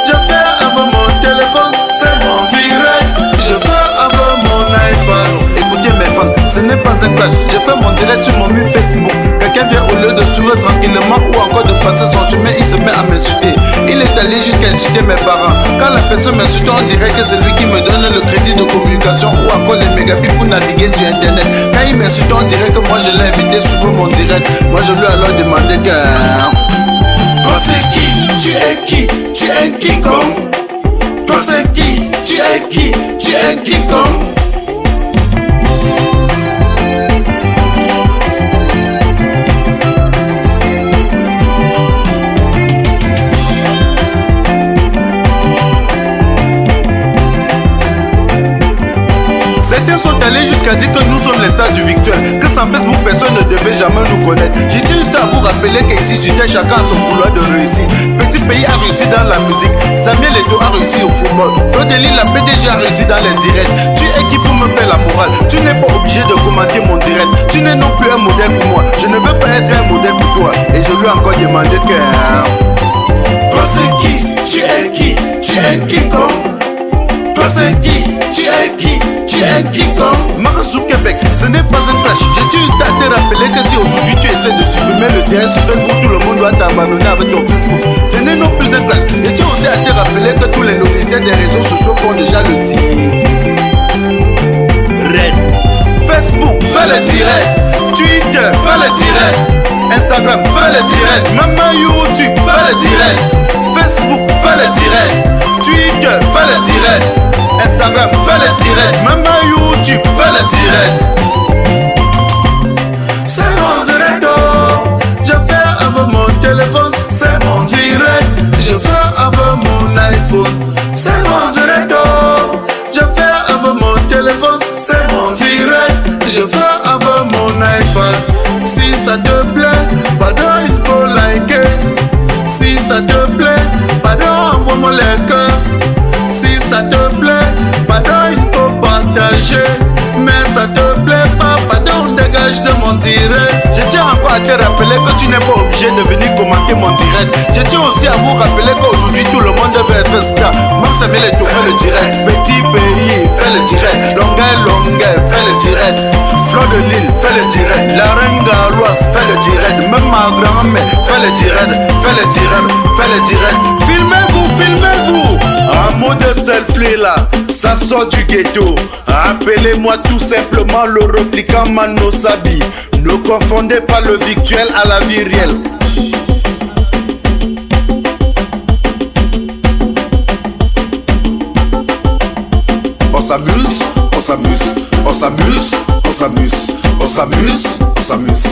Je fais avec mon téléphone. C'est mon direct. Je fais avec mon iPad. Écoutez mes fans, ce n'est pas un clash. Je fais mon direct sur mon mur Facebook. Quelqu'un vient au lieu de suivre tranquillement ou encore de passer son chemin, il se met à m'insulter. Il est allé jusqu'à insulter mes parents. Quand la personne m'insulte, on dirait que c'est lui qui me donne le crédit de communication ou encore les mégabits pour naviguer sur internet. Quand il m'insulte, on dirait que moi je l'ai invité à suivre mon direct. Moi je lui ai alors demandé que... Toi c'est qui? Tu es qui? Tu es un King Kong. Toi c'est qui? Tu es qui? Tu es un King Kong. Certains sont allés jusqu'à dire que nous sommes les stars du virtuel, que sans Facebook personne ne devait jamais nous connaître. Je tiens juste à vous rappeler qu'ici sur Terre chacun a son couloir de réussite. Petit pays a réussi dans la musique, Samuel Eto'o a réussi au football, Flo de Lille la PDG a réussi dans les directs. Tu es qui pour me faire la morale? Tu n'es pas obligé de commenter mon direct. Tu n'es non plus un modèle pour moi. Je ne veux pas être un modèle pour toi. Et je lui ai encore demandé que... Toi c'est qui? Tu es qui? Tu es King Kong. Toi c'est qui? Tu es qui? Tu es King Kong. Marasou Québec, ce n'est pas un clash. Je tiens juste à te rappeler que si aujourd'hui tu essaies de supprimer le direct sur Facebook, tout le monde doit t'abandonner avec ton Facebook. Ce n'est non plus un clash. Je tiens aussi à te rappeler que tous les logiciels des réseaux sociaux font déjà le tir. Red. Facebook, fais le direct. Twitter, fais le direct. Instagram, fais le direct. Même YouTube, fais le direct. Facebook, fais le direct. Twitter, fais le direct. Instagram, fais le direct. Même YouTube, fais le direct. C'est mon direct. Je fais avec mon téléphone. C'est mon direct. Je fais avec mon iPhone. C'est mon direct. Je fais avec mon téléphone. C'est mon direct. Je fais avec mon iPad. Si ça te plaît, pardon, il faut liker. Si ça te plaît, pardon, envoie-moi les cœurs. Si ça te plaît, pardon, il faut partager. Mais ça te plaît pas, pardon, dégage de mon direct. Je tiens encore à te rappeler que tu n'es pas obligé de venir commenter mon direct. Je tiens aussi à vous rappeler qu'aujourd'hui tout le monde devait être star. Même Samuel Eto'o fait le direct. Petit pays fait le direct. Longueuil fait le direct. Flo de Lille fait le direct. La reine Galloise fait le direct. Même ma grand-mère fait le direct. Fait le direct. Fait le direct. Filmez-vous, filmez-vous. mot de selfie là, ça sort du ghetto. Appelez-moi tout simplement le replicant Mano Sabi. Ne confondez pas le virtuel à la vie réelle. On s'amuse, on s'amuse, on s'amuse, on s'amuse, on s'amuse, on s'amuse.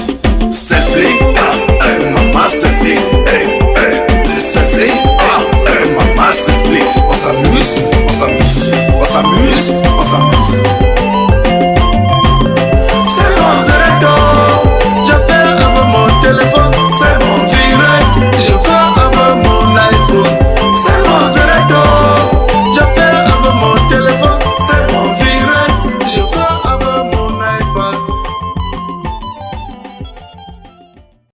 Selfie, maman selfie,